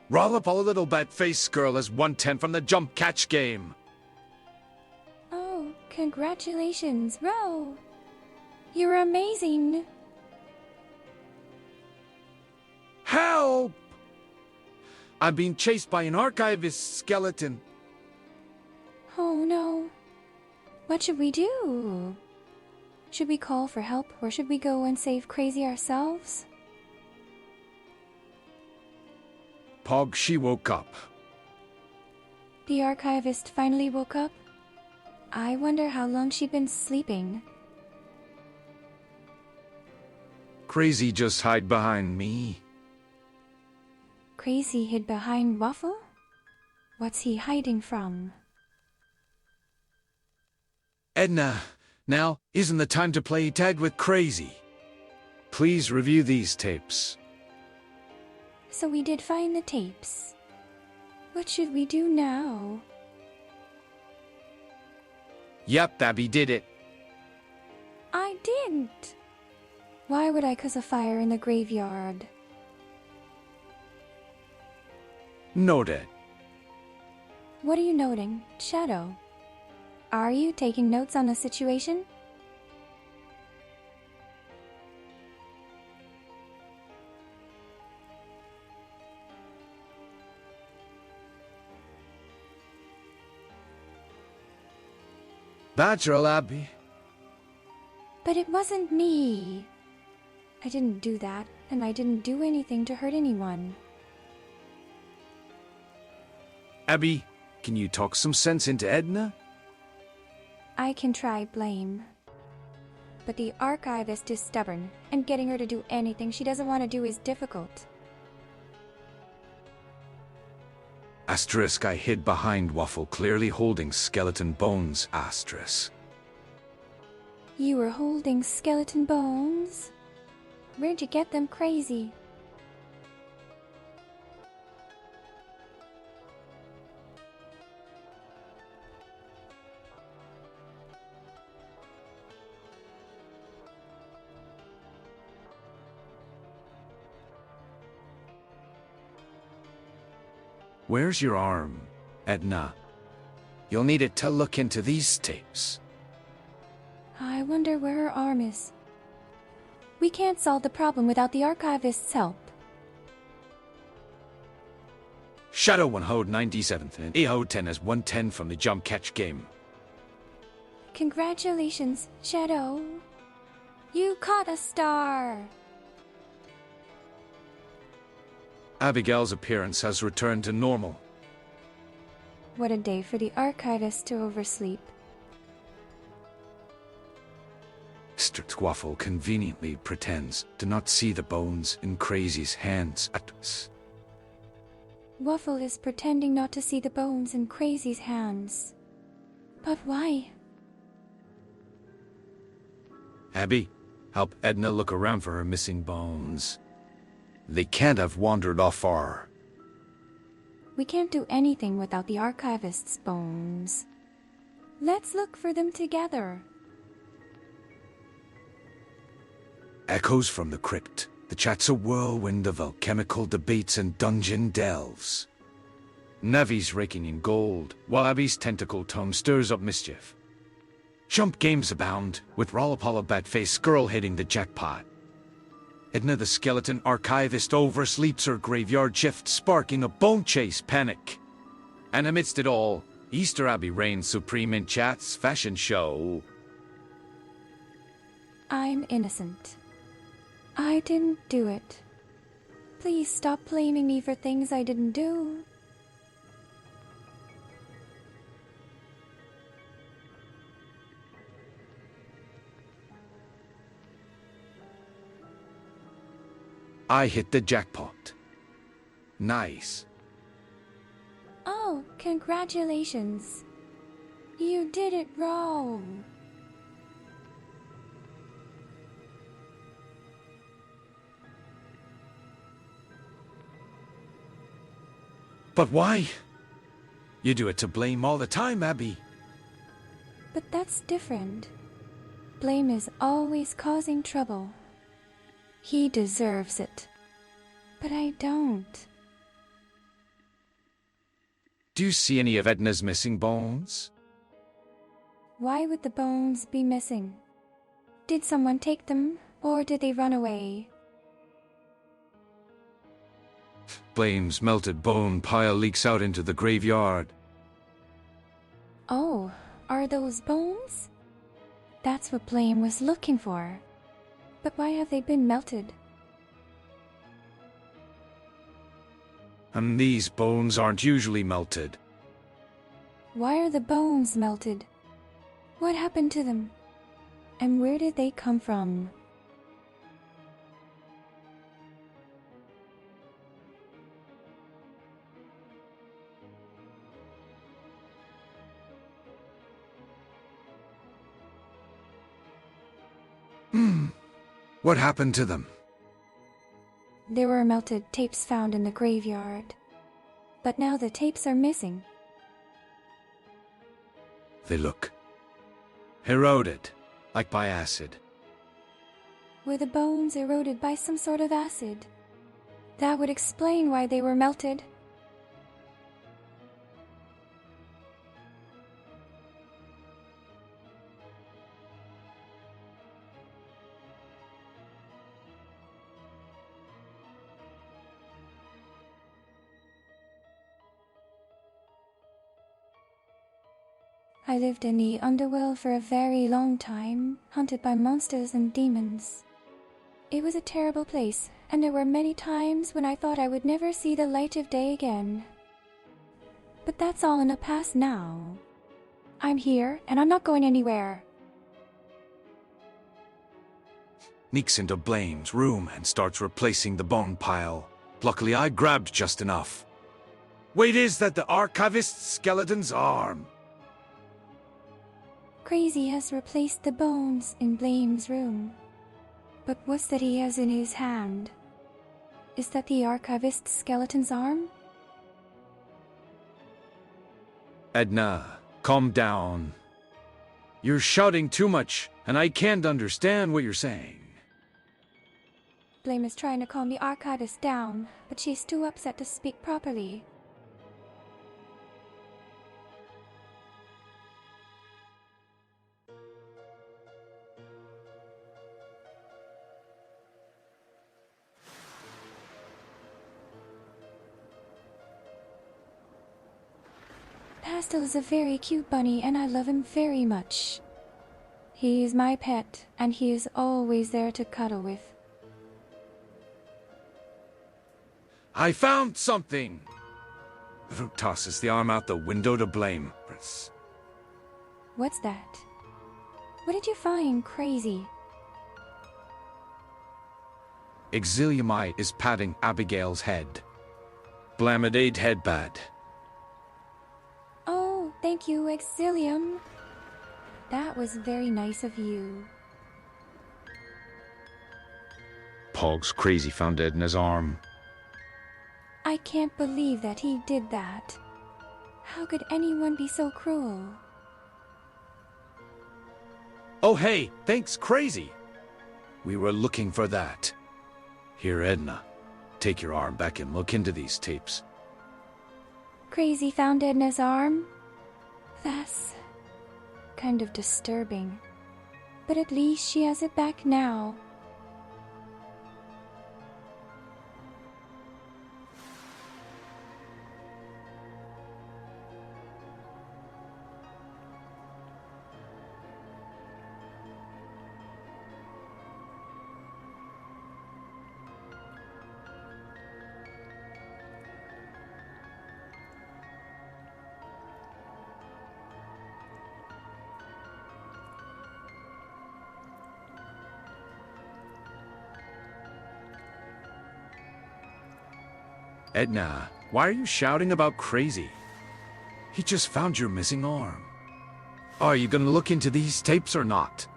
Roll up all little bat-faced girl as 110 from the jump catch game. Oh, congratulations, Ro. You're amazing. Help! I'm being chased by an archivist skeleton. Oh no. What should we do? Should we call for help, or should we go and save Crazy ourselves? Pog, she woke up. The archivist finally woke up? I wonder how long she'd been sleeping. Crazy just hide behind me. Crazy hid behind Waffle? What's he hiding from? Edna, now isn't the time to play tag with Crazy. Please review these tapes. So we did find the tapes. What should we do now? Yep, Abby did it. I didn't. Why would I cause a fire in the graveyard? Noted. What are you noting, Shadow? Are you taking notes on the situation? That's all, Abby. But it wasn't me. I didn't do that, and I didn't do anything to hurt anyone. Abby, can you talk some sense into Edna? I can try blame. But the archivist is stubborn, and getting her to do anything she doesn't want to do is difficult. Asterisk, I hid behind Waffle, clearly holding skeleton bones, asterisk. You were holding skeleton bones? Where'd you get them, Crazy? Where's your arm, Edna? You'll need it to look into these tapes. I wonder where her arm is. We can't solve the problem without the archivist's help. Shadow 1 hold 97th and AO 10 as 110 from the jump catch game. Congratulations, Shadow. You caught a star! Abigail's appearance has returned to normal. What a day for the archivist to oversleep. Mr. Waffle conveniently pretends to not see the bones in Crazy's hands at us. Waffle is pretending not to see the bones in Crazy's hands. But why? Abby, help Edna look around for her missing bones. They can't have wandered off far. We can't do anything without the archivist's bones. Let's look for them together. Echoes from the crypt. The chat's a whirlwind of alchemical debates and dungeon delves. Navi's raking in gold, while Abby's tentacle tome stirs up mischief. Jump games abound, with Rollapala Batface Girl hitting the jackpot. Edna the skeleton archivist oversleeps her graveyard shift, sparking a bone chase panic. And amidst it all, Easter Abbey reigns supreme in chat's fashion show. I'm innocent. I didn't do it. Please stop blaming me for things I didn't do. I hit the jackpot. Nice. Oh, congratulations. You did it wrong. But why? You do it to blame all the time, Abby. But that's different. Blame is always causing trouble. He deserves it. But I don't. Do you see any of Edna's missing bones? Why would the bones be missing? Did someone take them, or did they run away? Blame's melted bone pile leaks out into the graveyard. Oh, are those bones? That's what Blame was looking for. But why have they been melted? And these bones aren't usually melted. Why are the bones melted? What happened to them? And where did they come from? What happened to them? There were melted tapes found in the graveyard. But now the tapes are missing. They look eroded, like by acid. Were the bones eroded by some sort of acid? That would explain why they were melted. I lived in the underworld for a very long time, haunted by monsters and demons. It was a terrible place, and there were many times when I thought I would never see the light of day again. But that's all in the past now. I'm here, and I'm not going anywhere. Sneaks into Blame's room and starts replacing the bone pile. Luckily, I grabbed just enough. Wait, is that the archivist's skeleton's arm? Crazy has replaced the bones in Blame's room. But what's that he has in his hand? Is that the archivist's skeleton's arm? Edna, calm down. You're shouting too much, and I can't understand what you're saying. Blame is trying to calm the archivist down, but she's too upset to speak properly. Pastel is a very cute bunny, and I love him very much. He is my pet, and he is always there to cuddle with. I found something! Tosses the arm out the window to Blame. What's that? What did you find, Crazy? Exiliumite is patting Abigail's head. Blamidate headbad. Oh, thank you, Exilium. That was very nice of you. Pog's Crazy found Edna's arm. I can't believe that he did that. How could anyone be so cruel? Oh hey, thanks Crazy. We were looking for that. Here, Edna. Take your arm back and look into these tapes. Crazy found Edna's arm? That's kind of disturbing. But at least she has it back now. Edna, why are you shouting about Crazy? He just found your missing arm. Are you gonna look into these tapes or not?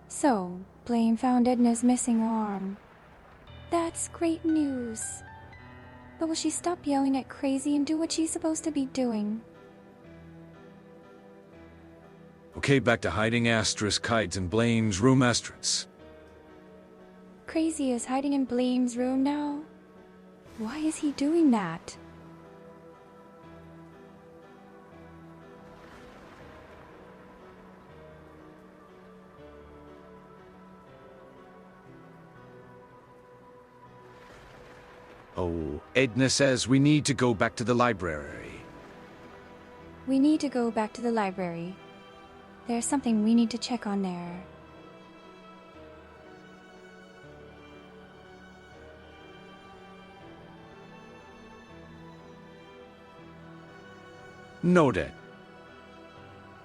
So, Blame found Edna's missing arm. That's great news. But will she stop yelling at Crazy and do what she's supposed to be doing? Okay, back to hiding asterisk hides in Blame's room asterisk. Crazy is hiding in Blame's room now? Why is he doing that? Oh, Edna says we need to go back to the library. We need to go back to the library. There's something we need to check on there. Noted.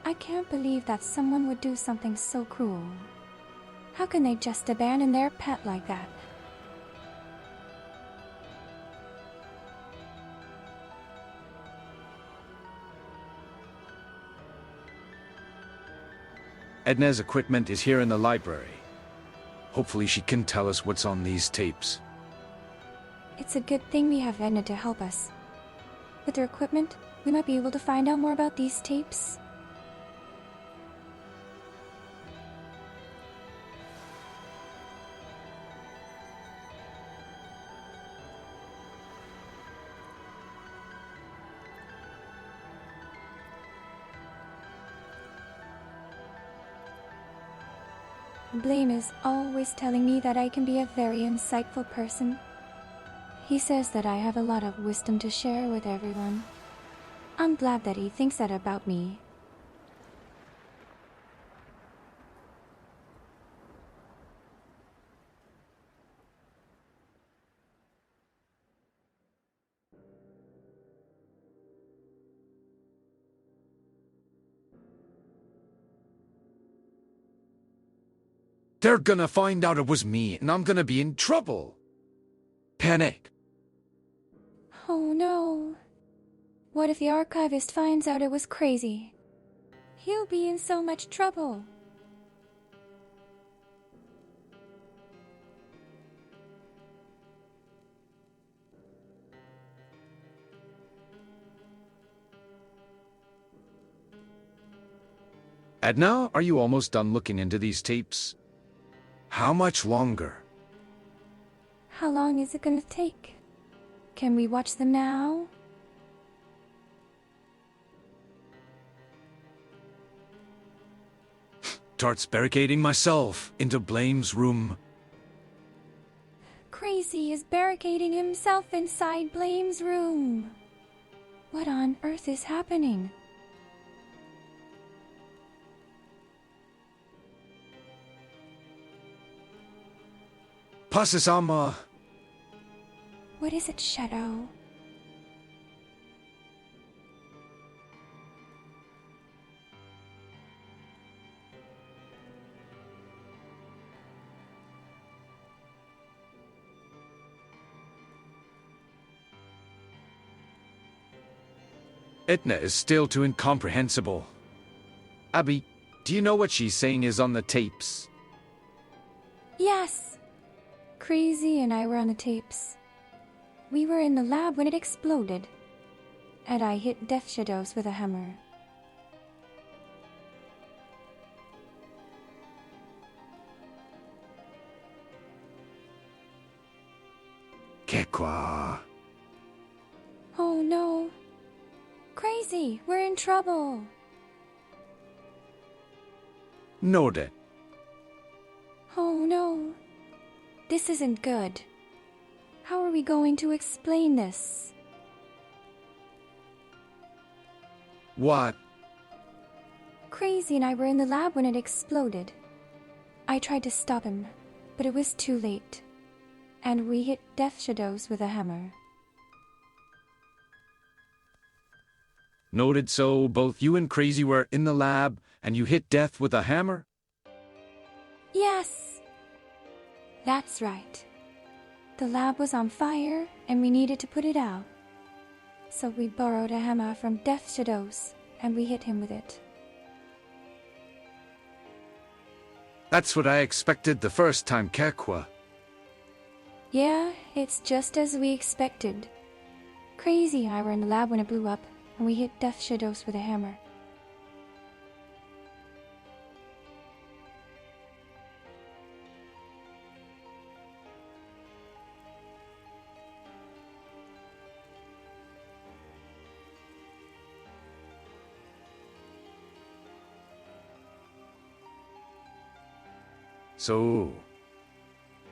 I can't believe that someone would do something so cruel. How can they just abandon their pet like that? Edna's equipment is here in the library. Hopefully she can tell us what's on these tapes. It's a good thing we have Edna to help us. With her equipment, we might be able to find out more about these tapes. Blame is always telling me that I can be a very insightful person. He says that I have a lot of wisdom to share with everyone. I'm glad that he thinks that about me. They're gonna find out it was me, and I'm gonna be in trouble. Panic. Oh no. What if the archivist finds out it was crazy? He'll be in so much trouble. Edna, are you almost done looking into these tapes? How much longer? How long is it gonna take? Can we watch them now? Starts barricading myself into Blame's room. Crazy is barricading himself inside Blame's room. What on earth is happening? Pasisama. What is it, Shadow? Etna is still too incomprehensible. Abby, do you know what she's saying is on the tapes? Yes! Crazy and I were on the tapes. We were in the lab when it exploded. And I hit Death Shadows with a hammer. Kekwa. Oh no! Crazy! We're in trouble! Noted. Oh no! This isn't good. How are we going to explain this? What? Crazy and I were in the lab when it exploded. I tried to stop him, but it was too late. And we hit Death Shadows with a hammer. Noted, so both you and Crazy were in the lab, and you hit Death with a hammer? Yes! That's right. The lab was on fire, and we needed to put it out. So we borrowed a hammer from Death Shadows, and we hit him with it. That's what I expected the first time, Kekwa. Yeah, it's just as we expected. Crazy and I were in the lab when it blew up, and we hit Death Shadows with a hammer. So...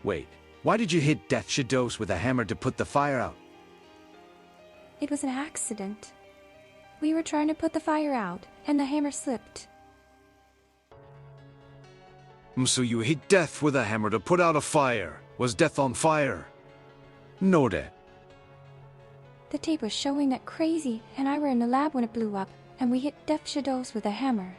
Wait, why did you hit Death Shadows with a hammer to put the fire out? It was an accident. We were trying to put the fire out, and the hammer slipped. So you hit Death with a hammer to put out a fire. Was Death on fire? Noted. The tape was showing that Crazy and I were in the lab when it blew up, and we hit Def Shadows with a hammer.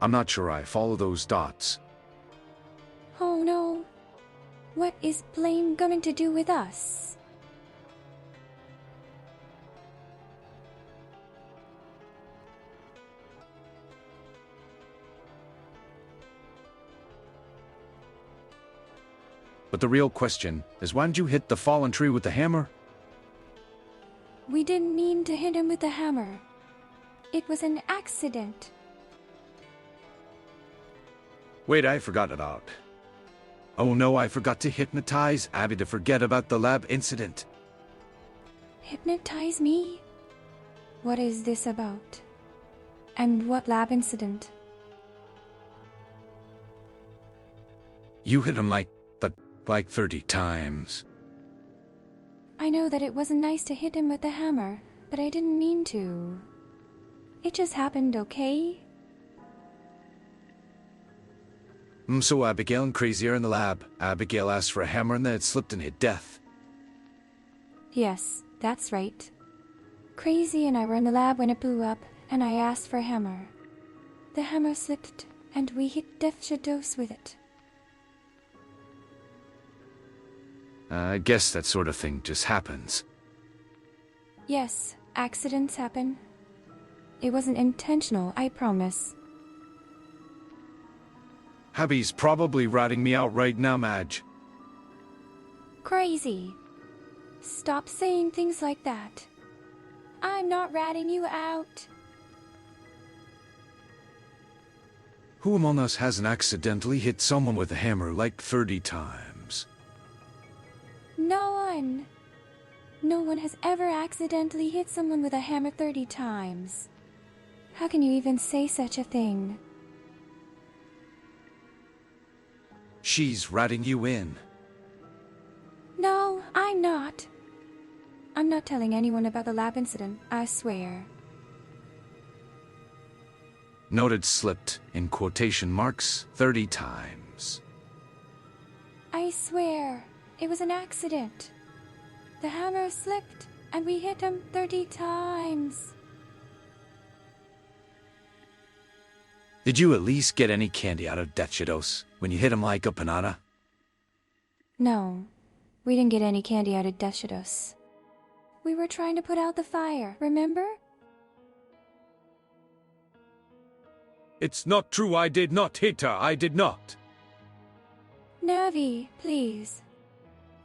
I'm not sure I follow those dots. Oh no. What is blame going to do with us? But the real question is, why didn't you hit the fallen tree with the hammer? We didn't mean to hit him with the hammer. It was an accident. Wait, I forgot about. Oh no, I forgot to hypnotize Abby to forget about the lab incident. Hypnotize me? What is this about? And what lab incident? You hit him like 30 times. I know that it wasn't nice to hit him with the hammer, but I didn't mean to. It just happened, okay? So Abigail and Crazy are in the lab. Abigail asked for a hammer and then it slipped and hit Death. Yes, that's right. Crazy and I were in the lab when it blew up, and I asked for a hammer. The hammer slipped, and we hit Def Shadows with it. I guess that sort of thing just happens. Yes, accidents happen. It wasn't intentional, I promise. Abby's probably ratting me out right now, Madge. Crazy. Stop saying things like that. I'm not ratting you out. Who among us hasn't accidentally hit someone with a hammer like 30 times? No one. No one has ever accidentally hit someone with a hammer 30 times. How can you even say such a thing? She's ratting you in. No, I'm not. I'm not telling anyone about the lab incident, I swear. Noted slipped, in quotation marks, 30 times. I swear, it was an accident. The hammer slipped, and we hit him 30 times. Did you at least get any candy out of Death Shadows when you hit him like a panada? No, we didn't get any candy out of Def Shadows. We were trying to put out the fire, remember? It's not true, I did not hit her, I did not. Navi, please.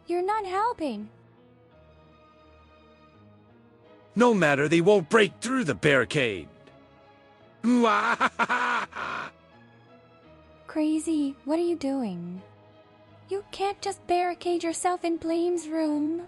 You're not helping. No matter, they won't break through the barricade. Crazy, what are you doing? You can't just barricade yourself in Blame's room.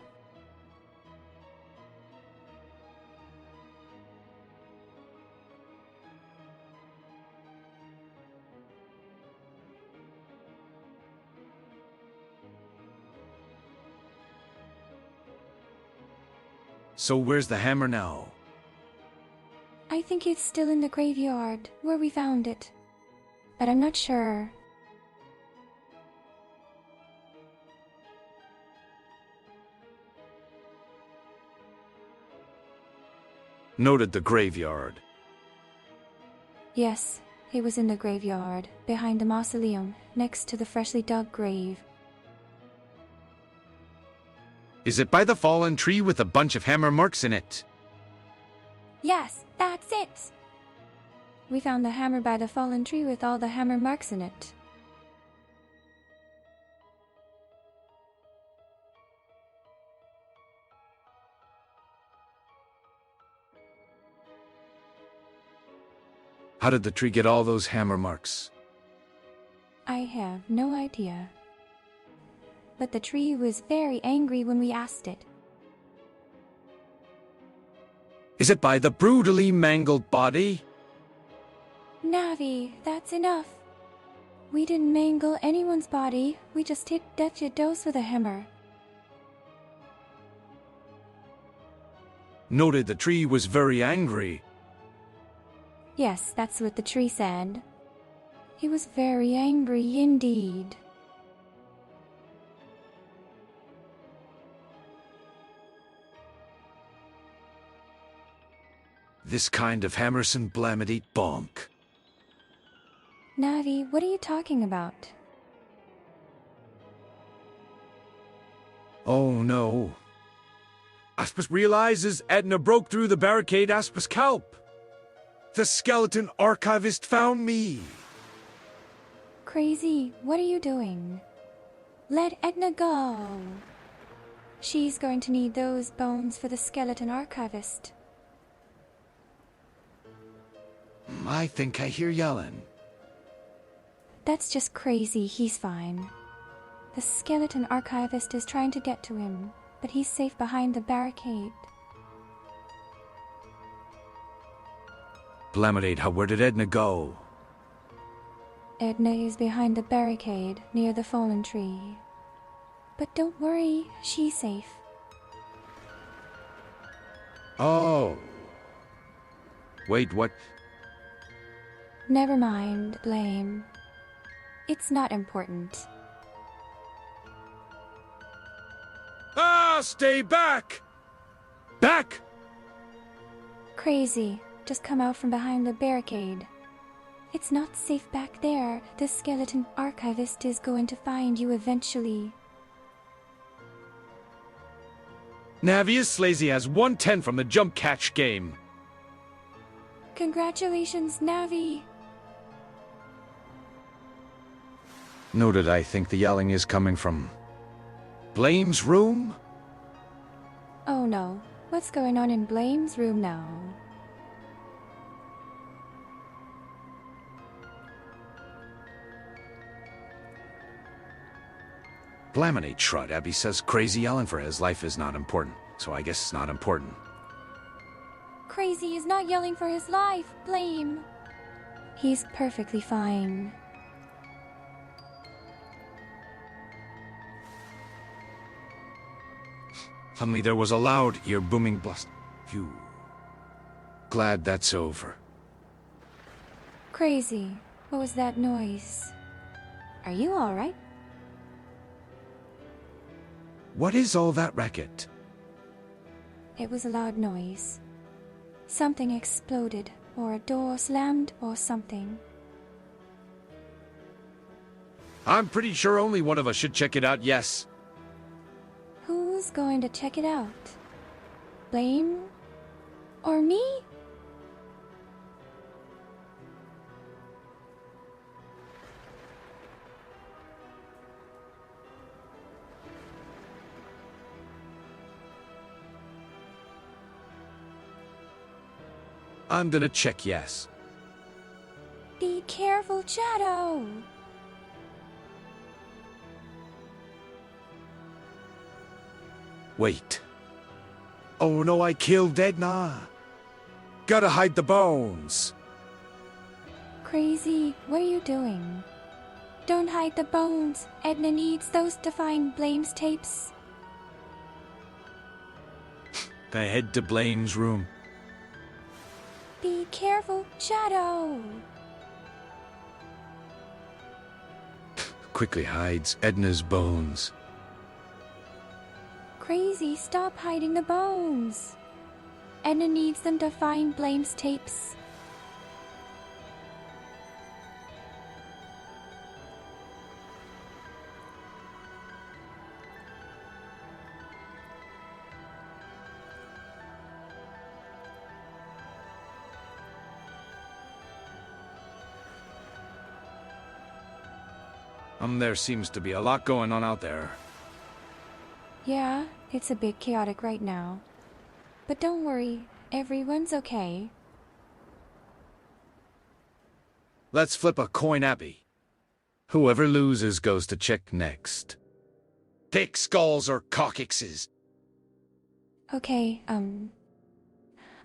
So where's the hammer now? I think it's still in the graveyard, where we found it. But I'm not sure. Noted the graveyard. Yes, it was in the graveyard, behind the mausoleum, next to the freshly dug grave. Is it by the fallen tree with a bunch of hammer marks in it? Yes, that's it! We found the hammer by the fallen tree with all the hammer marks in it. How did the tree get all those hammer marks? I have no idea. But the tree was very angry when we asked it. Is it by the brutally mangled body? Navi, that's enough. We didn't mangle anyone's body, we just hit Death with a hammer. Noted the tree was very angry. Yes, that's what the tree said. He was very angry indeed. This kind of Hammerson Blamity bonk. Navi, what are you talking about? Oh no. Aspis realizes Edna broke through the barricade Aspis kelp. The skeleton archivist found me. Crazy, what are you doing? Let Edna go. She's going to need those bones for the skeleton archivist. I think I hear yelling. That's just crazy, he's fine. The skeleton archivist is trying to get to him, but he's safe behind the barricade. Blamity, where did Edna go? Edna is behind the barricade near the fallen tree. But don't worry, she's safe. Oh. Wait, what? Never mind, Blame. It's not important. Ah, stay back! Back! Crazy, just come out from behind the barricade. It's not safe back there. The skeleton archivist is going to find you eventually. Navius Slazy has 110 from the jump catch game. Congratulations, Navi! Noted, I think the yelling is coming from Blame's room? Oh no, what's going on in Blame's room now? Blamity trud. Abby says crazy yelling for his life is not important, so I guess it's not important. Crazy is not yelling for his life, Blame! He's perfectly fine. Suddenly there was a loud, ear-booming blast. Phew. Glad that's over. Crazy, what was that noise? Are you alright? What is all that racket? It was a loud noise. Something exploded, or a door slammed, or something. I'm pretty sure only one of us should check it out, yes. Who's going to check it out? Blame? Or me? I'm gonna check yes. Be careful, Shadow! Wait. Oh no, I killed Edna. Gotta hide the bones. Crazy, what are you doing? Don't hide the bones. Edna needs those to find Blame's tapes. I head to Blaine's room. Be careful, Shadow! Quickly hides Edna's bones. Crazy, stop hiding the bones. Edna needs them to find Blame's tapes. There seems to be a lot going on out there. Yeah, it's a bit chaotic right now. But don't worry, everyone's okay. Let's flip a coin, Abby. Whoever loses goes to check next. Pick skulls or cockaxes. Okay,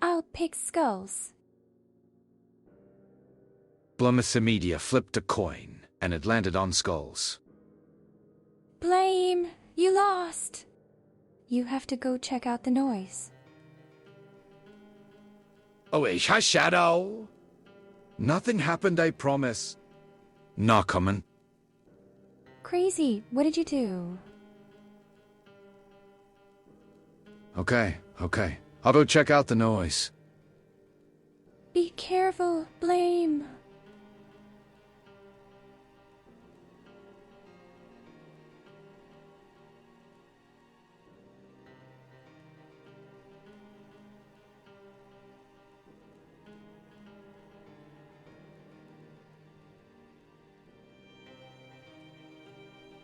I'll pick skulls. Blumicimedia flipped a coin, and it landed on skulls. Blame, you lost. You have to go check out the noise. Oh, shadow. Nothing happened, I promise. Not coming. Crazy, what did you do? Okay. I'll go check out the noise. Be careful, Blame.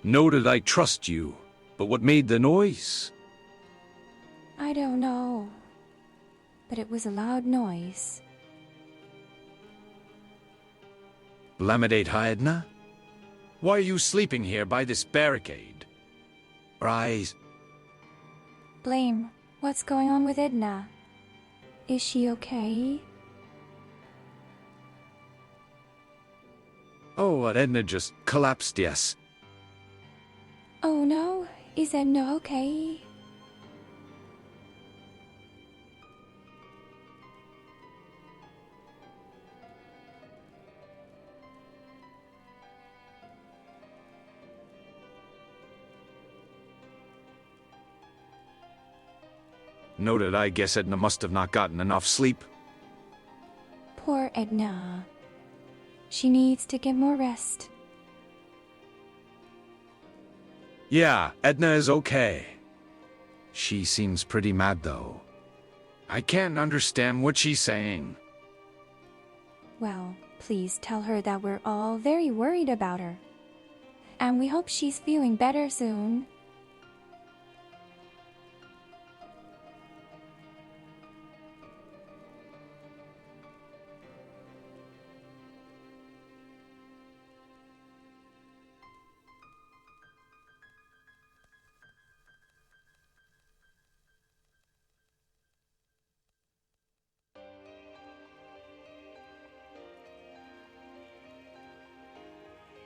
Noted I trust you, but what made the noise? I don't know, but it was a loud noise. Blamidate Hyedna? Why are you sleeping here by this barricade? Rise. Blame, what's going on with Edna? Is she okay? Oh, Edna just collapsed, yes. Oh no, is Edna okay? Noted, I guess Edna must have not gotten enough sleep. Poor Edna. She needs to get more rest. Yeah, Edna is okay. She seems pretty mad, though. I can't understand what she's saying. Well, please tell her that we're all very worried about her. And we hope she's feeling better soon.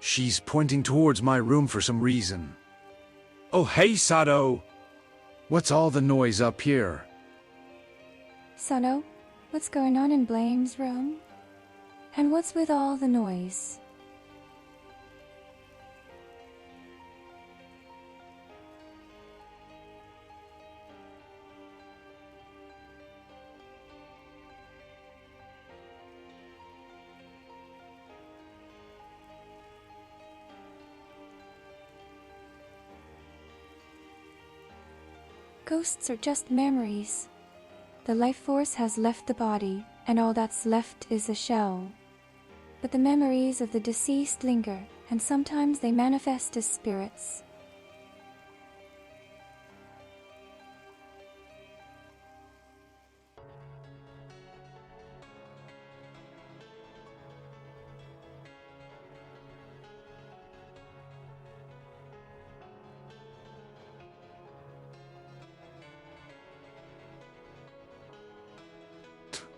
She's pointing towards my room for some reason. Oh, hey, Sato! What's all the noise up here? Sano, what's going on in Blame's room? And what's with all the noise? Ghosts are just memories. The life force has left the body, and all that's left is a shell. But the memories of the deceased linger, and sometimes they manifest as spirits.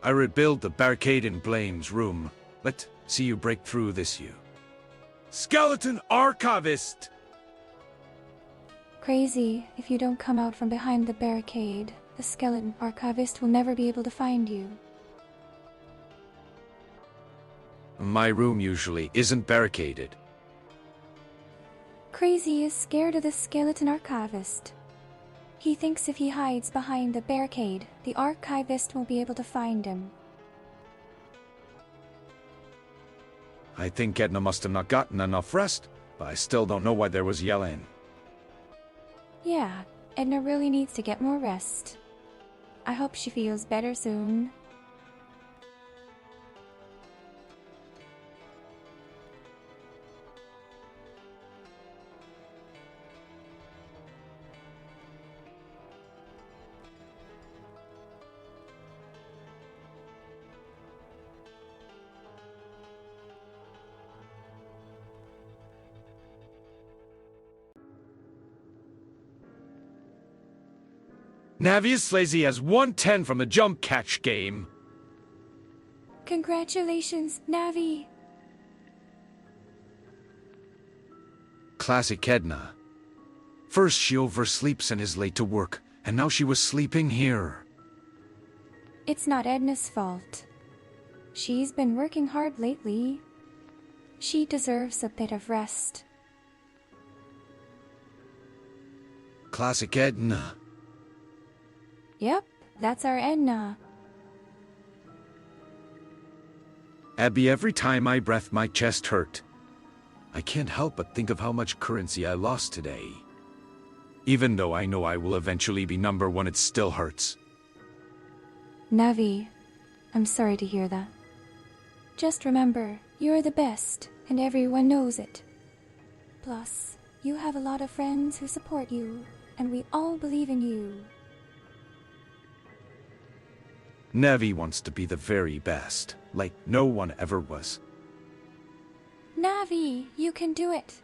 I rebuild the barricade in Blame's room. Let's see you break through this, you. Skeleton Archivist! Crazy, if you don't come out from behind the barricade, the skeleton archivist will never be able to find you. My room usually isn't barricaded. Crazy is scared of the skeleton archivist. He thinks if he hides behind the barricade, the archivist won't be able to find him. I think Edna must have not gotten enough rest, but I still don't know why there was yelling. Yeah, Edna really needs to get more rest. I hope she feels better soon. Navius Slazy has 110 from the jump catch game. Congratulations, Navi. Classic Edna. First she oversleeps and is late to work, and now she was sleeping here. It's not Edna's fault. She's been working hard lately. She deserves a bit of rest. Classic Edna. Yep, that's our Edna. Abby, every time I breath my chest hurt. I can't help but think of how much currency I lost today. Even though I know I will eventually be number one, it still hurts. Navi, I'm sorry to hear that. Just remember, you're the best, and everyone knows it. Plus, you have a lot of friends who support you, and we all believe in you. Navi wants to be the very best, like no one ever was. Navi, you can do it.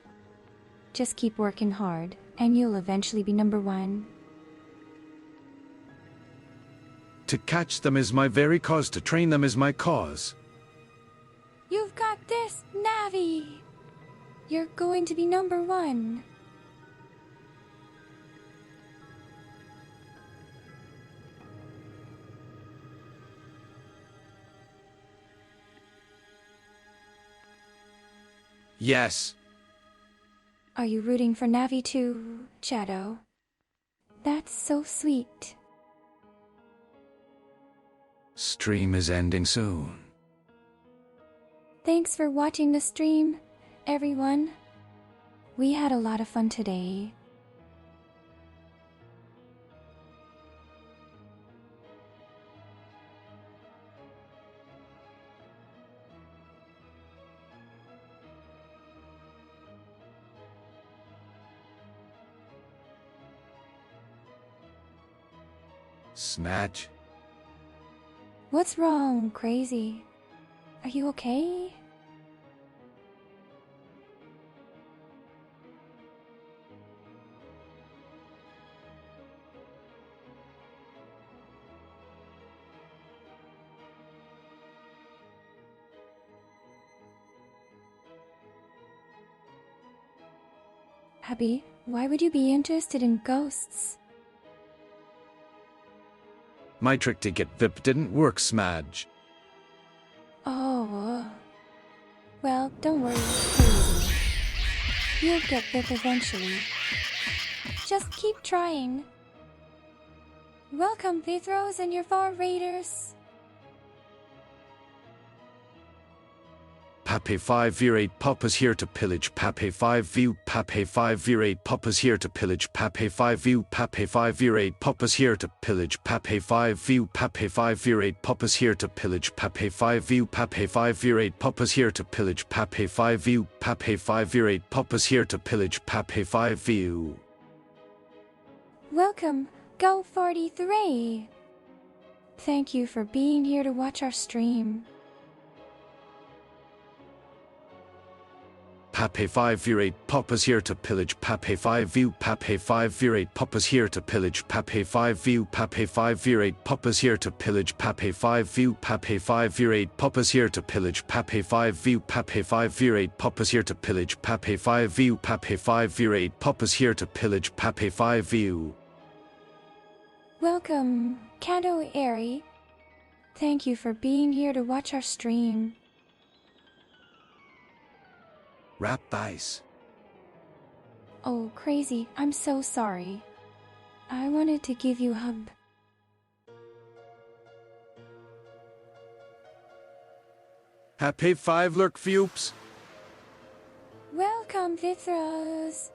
Just keep working hard, and you'll eventually be number one. To catch them is my very cause, to train them is my cause. You've got this, Navi! You're going to be number one. Yes. Are you rooting for Navi too, Shadow? That's so sweet. Stream is ending soon. Thanks for watching the stream, everyone. We had a lot of fun today. Snatch. What's wrong, Crazy? Are you okay? Abby, why would you be interested in ghosts? My trick to get VIP didn't work, Smudge. Oh. Well, don't worry, Crazy. You'll get VIP eventually. Just keep trying. Welcome, Vithros and your 4 raiders. Pape 5 V8 Papa's here to pillage. Pape 5 View. Pape 5 V8 Papa's here to pillage. Pape 5 View. Pape 5 V8 Papa's here to pillage. Pape 5 View. Pape 5 V8 Papa's here to pillage. Pape 5 View. Pape 5 V8 Papa's here to pillage. Pape 5 View. Pape 5 V8 Papa's here to pillage. Pape 5 View. Welcome, Go 43. Thank you for being here to watch our stream. Pape 5 V8 Papa's here to pillage. Pape 5 View. Pape 5 V8 Papa's here to pillage. Pape 5 View. Pape 5 V8 Papa's here to pillage. Pape 5 View. Pape 5 V8 Papa's here to pillage. Pape 5 View. Pape 5 V8 Papa's here to pillage. Pape 5 View. Pape 5 V8 Papa's here to pillage. Pape 5 View. Welcome, Kanto Airy. Thank you for being here to watch our stream. Rap dice. Oh, Crazy, I'm so sorry. I wanted to give you a hug. Pape 5 Lurk Fupes. Welcome, Vithras.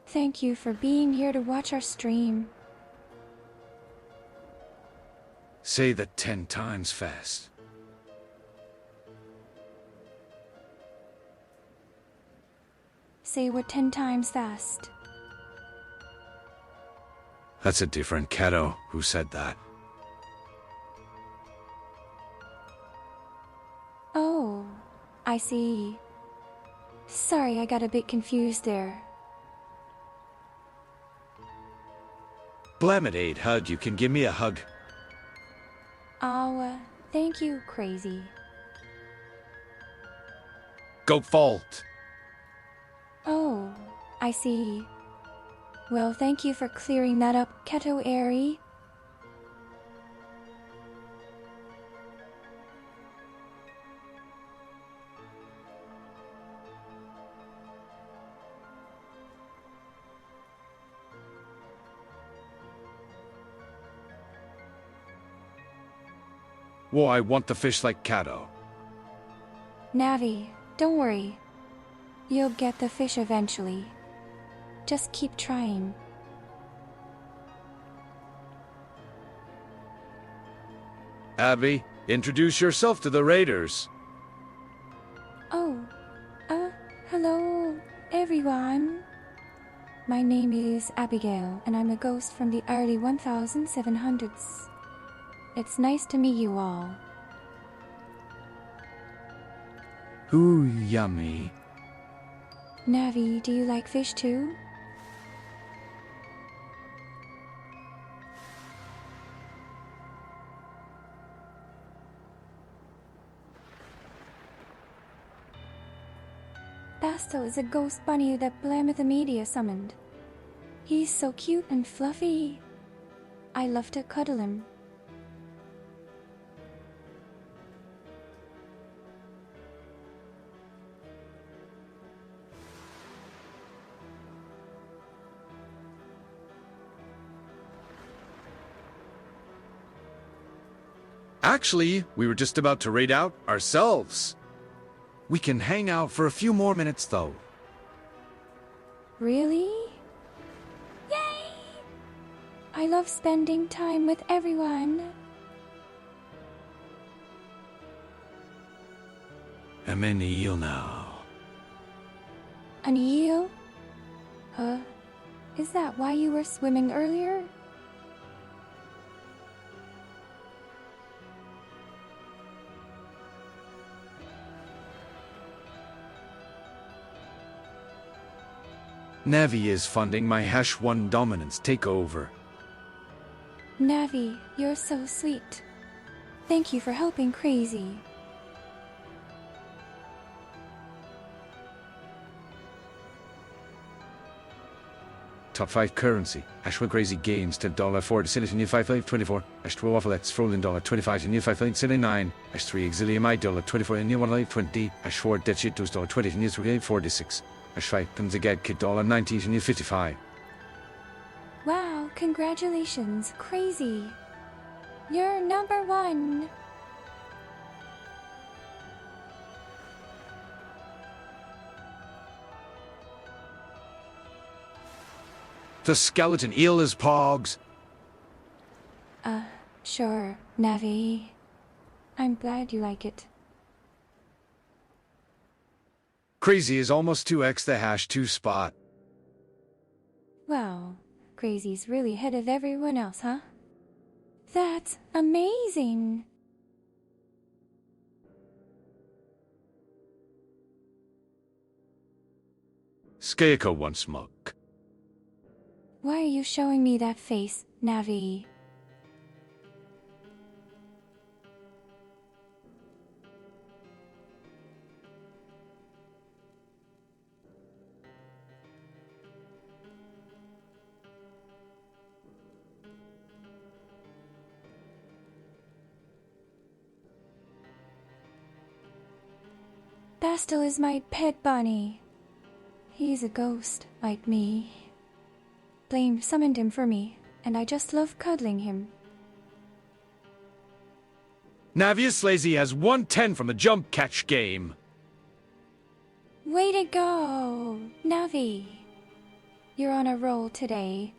Thank you for being here to watch our stream. Say that 10 times fast. Say what 10 times fast. That's a different Kato. Who said that? Oh, I see. Sorry, I got a bit confused there. Bleminade hug, you can give me a hug. Oh, thank you, Crazy. Go fault. Oh, I see. Well, thank you for clearing that up, Keto Airy. Whoa, I want the fish like Kato. Navi, don't worry. You'll get the fish eventually. Just keep trying. Abby, introduce yourself to the Raiders. Oh, hello, everyone. My name is Abigail, and I'm a ghost from the early 1700s. It's nice to meet you all. Ooh, yummy. Navi, do you like fish too? Basto is a ghost bunny that Blameth Media summoned. He's so cute and fluffy. I love to cuddle him. Actually, we were just about to raid out ourselves. We can hang out for a few more minutes, though. Really? Yay! I love spending time with everyone. I'm in eel now. An eel? Is that why you were swimming earlier? Navi is funding my #1 dominance takeover. Navi, you're so sweet. Thank you for helping Crazy. Top 5 currency. #1 crazy gains $10 Sinit in 5524. #2 wafflets frozen $25 in 579. #3 exilium I $24 in 120. #4 dead shit $20 in 46. #5 pins again kid $90 in 55. Wow, congratulations, Crazy. You're number 1. The skeleton eel is pogs. Sure, Navi. I'm glad you like it. Crazy is almost 2x the #2 spot. Wow, Crazy's really ahead of everyone else, huh? That's amazing! Skeiko once muck. Why are you showing me that face, Navi? Bastel is my pet bunny. He's a ghost, like me. Blame summoned him for me, and I just love cuddling him. Navius Lazy has 110 from the jump catch game. Way to go, Navi. You're on a roll today.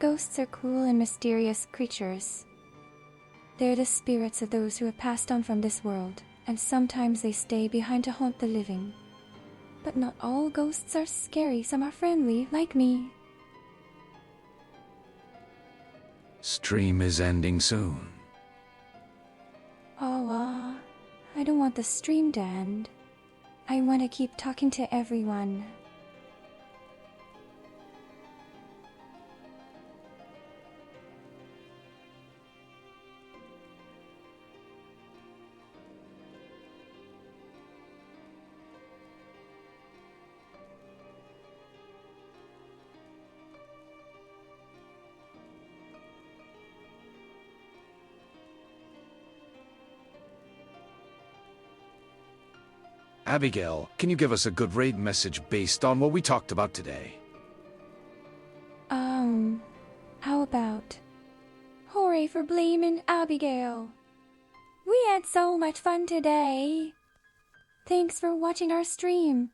Ghosts are cool and mysterious creatures. They're the spirits of those who have passed on from this world, and sometimes they stay behind to haunt the living. But not all ghosts are scary, some are friendly, like me. Stream is ending soon. Oh, I don't want the stream to end. I want to keep talking to everyone. Abigail, can you give us a good raid message based on what we talked about today? How about... Hooray for blaming Abigail! We had so much fun today! Thanks for watching our stream.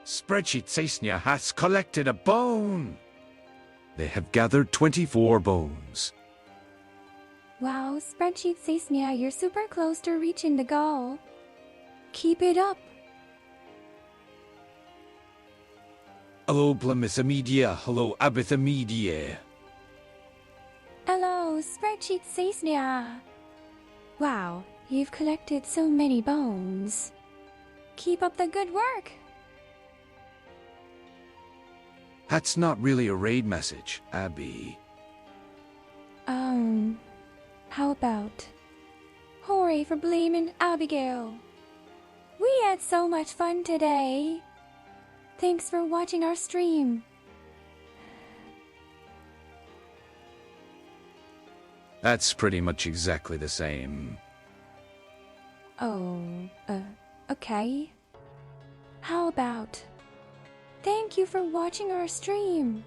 Spreadsheet Sasnia has collected a bone! They have gathered 24 bones. Wow, Spreadsheet Sasnia, you're super close to reaching the goal. Keep it up. Hello, Blamissa Media. Hello, Abitha Media. Hello, Spreadsheet Sasnia. Wow, you've collected so many bones. Keep up the good work. That's not really a raid message, Abby. How about... Hooray for blaming Abigail! We had so much fun today! Thanks for watching our stream. That's pretty much exactly the same. Oh, okay. How about... Thank you for watching our stream!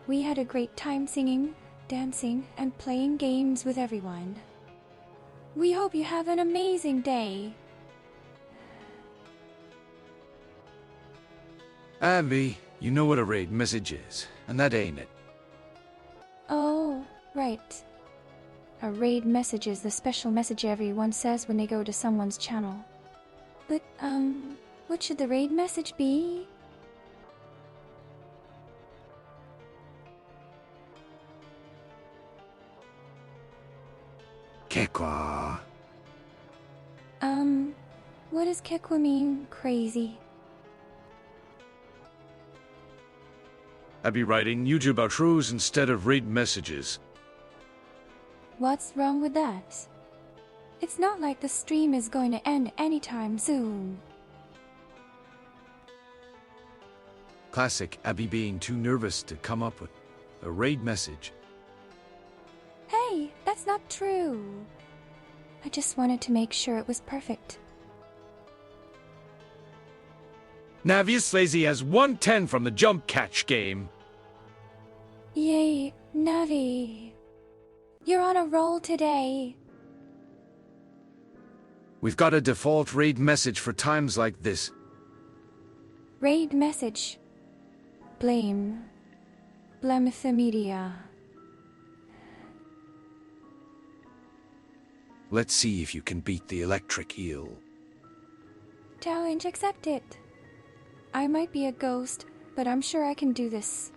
We had a great time singing, dancing, and playing games with everyone. We hope you have an amazing day. Abby, you know what a raid message is, and that ain't it. Oh, right. A raid message is the special message everyone says when they go to someone's channel. But, what should the raid message be? Kekwa. What does Kekwa mean, crazy? I'd be writing YouTube outros instead of raid messages. What's wrong with that? It's not like the stream is going to end anytime soon. Classic Abby being too nervous to come up with a raid message. Hey, that's not true. I just wanted to make sure it was perfect. Navius Lazy has 110 from the jump catch game. Yay, Navi. You're on a roll today. We've got a default raid message for times like this. Raid message. Blame. Blamithamidia. Let's see if you can beat the electric eel. Challenge accepted. I might be a ghost, but I'm sure I can do this.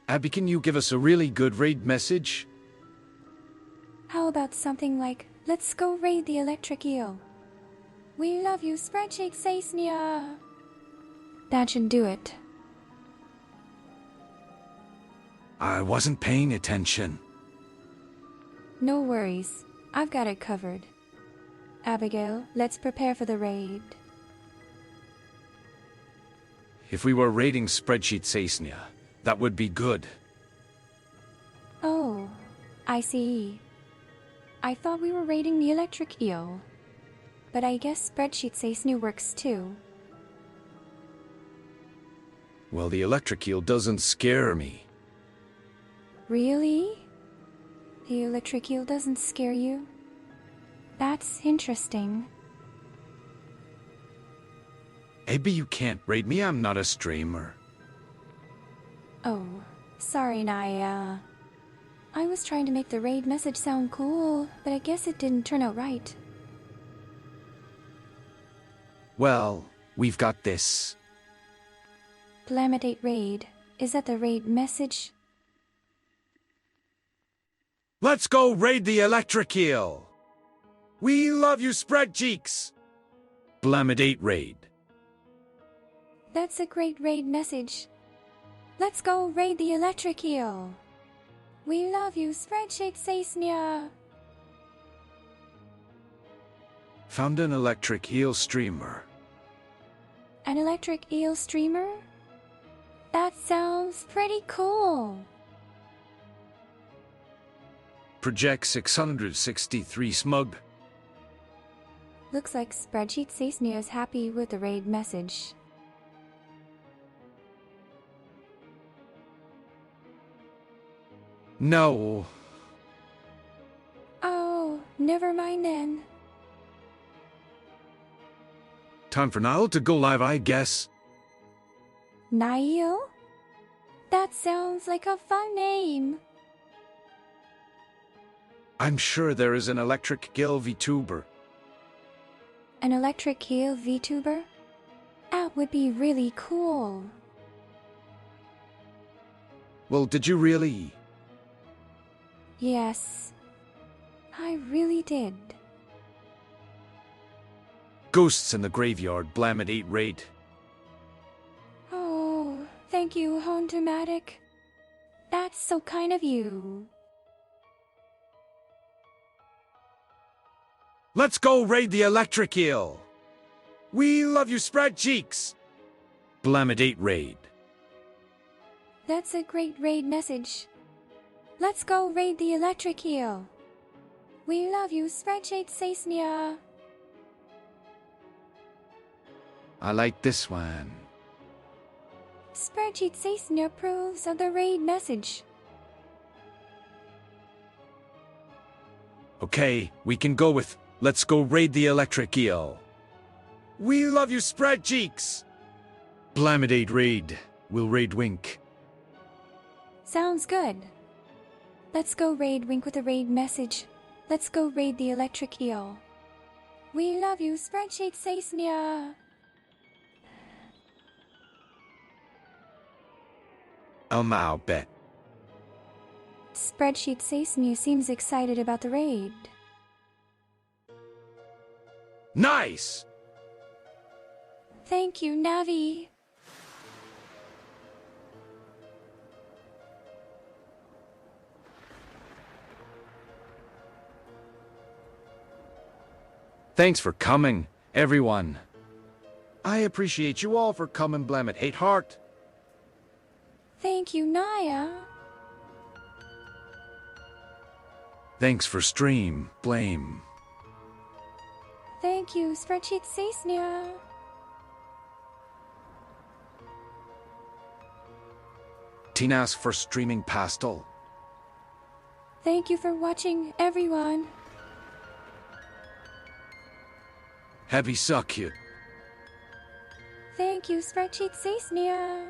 Abby, can you give us a really good raid message? How about something like, let's go raid the electric eel. We love you, Spreadsheet Sasnia. That should do it. I wasn't paying attention. No worries. I've got it covered. Abigail, let's prepare for the raid. If we were raiding Spreadsheet Sasnia, that would be good. Oh, I see. I thought we were raiding the electric eel. But I guess Spreadsheet Sasnia works too. Well, the electric eel doesn't scare me. Really? The electric eel doesn't scare you? That's interesting. Abby, you can't raid me, I'm not a streamer. Oh, sorry, Naya. I was trying to make the raid message sound cool, but I guess it didn't turn out right. Well, we've got this. Blamidate raid. Is that the raid message? Let's go raid the electric eel! We love you, spread cheeks! Blamidate raid. That's a great raid message. Let's go raid the electric eel. We love you, spreadsheet Sasnia. Found an electric eel streamer. An electric eel streamer? That sounds pretty cool. Project 663 smug. Looks like spreadsheet Sasnia is happy with the raid message. No. Oh, never mind then. Time for Niall to go live, I guess. Niall? That sounds like a fun name. I'm sure there is an electric eel VTuber. An electric eel VTuber? That would be really cool. Well, did you really? Yes, I really did. Ghosts in the graveyard, Blamidate raid. Oh, thank you, Hontomatic. That's so kind of you. Let's go raid the electric eel! We love you, spread cheeks! Blamidate raid. That's a great raid message. Let's go raid the electric eel. We love you, spreadsheet Sasnia. I like this one. Spreadsheet Sasnia approves of the raid message. Okay, we can go with let's go raid the electric eel. We love you, spread cheeks! Blamidate raid. We'll raid Wink. Sounds good. Let's go raid Wink with a raid message. Let's go raid the electric eel. We love you, spreadsheet Sasnia. I'll bet. Spreadsheet Sasnia seems excited about the raid. Nice! Thank you, Navi. Thanks for coming, everyone. I appreciate you all for coming, Blamidate heart. Thank you, Naya. Thanks for stream, Blame. Thank you, spreadsheet Sasnia. Tinas for streaming Pastel. Thank you for watching, everyone. Heavy suck you. Thank you, spreadsheet Sasnia.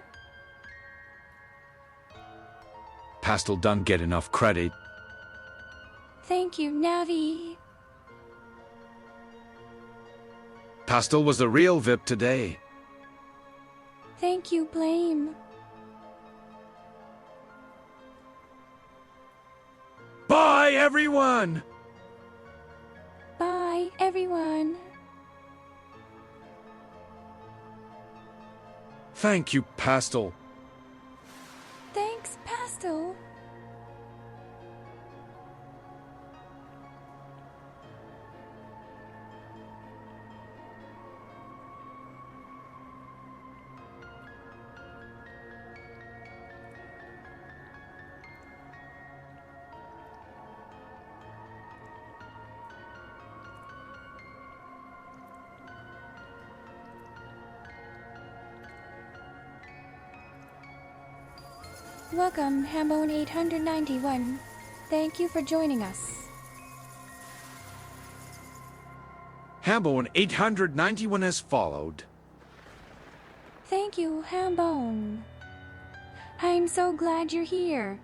Pastel don't get enough credit. Thank you, Navi. Pastel was the real VIP today. Thank you, Blame. Bye, everyone! Bye, everyone. Thank you, Pastel. Thanks, Pastel. Welcome, Hambone 891. Thank you for joining us. Hambo and 891 has followed. Thank you, Hambone. I'm so glad you're here.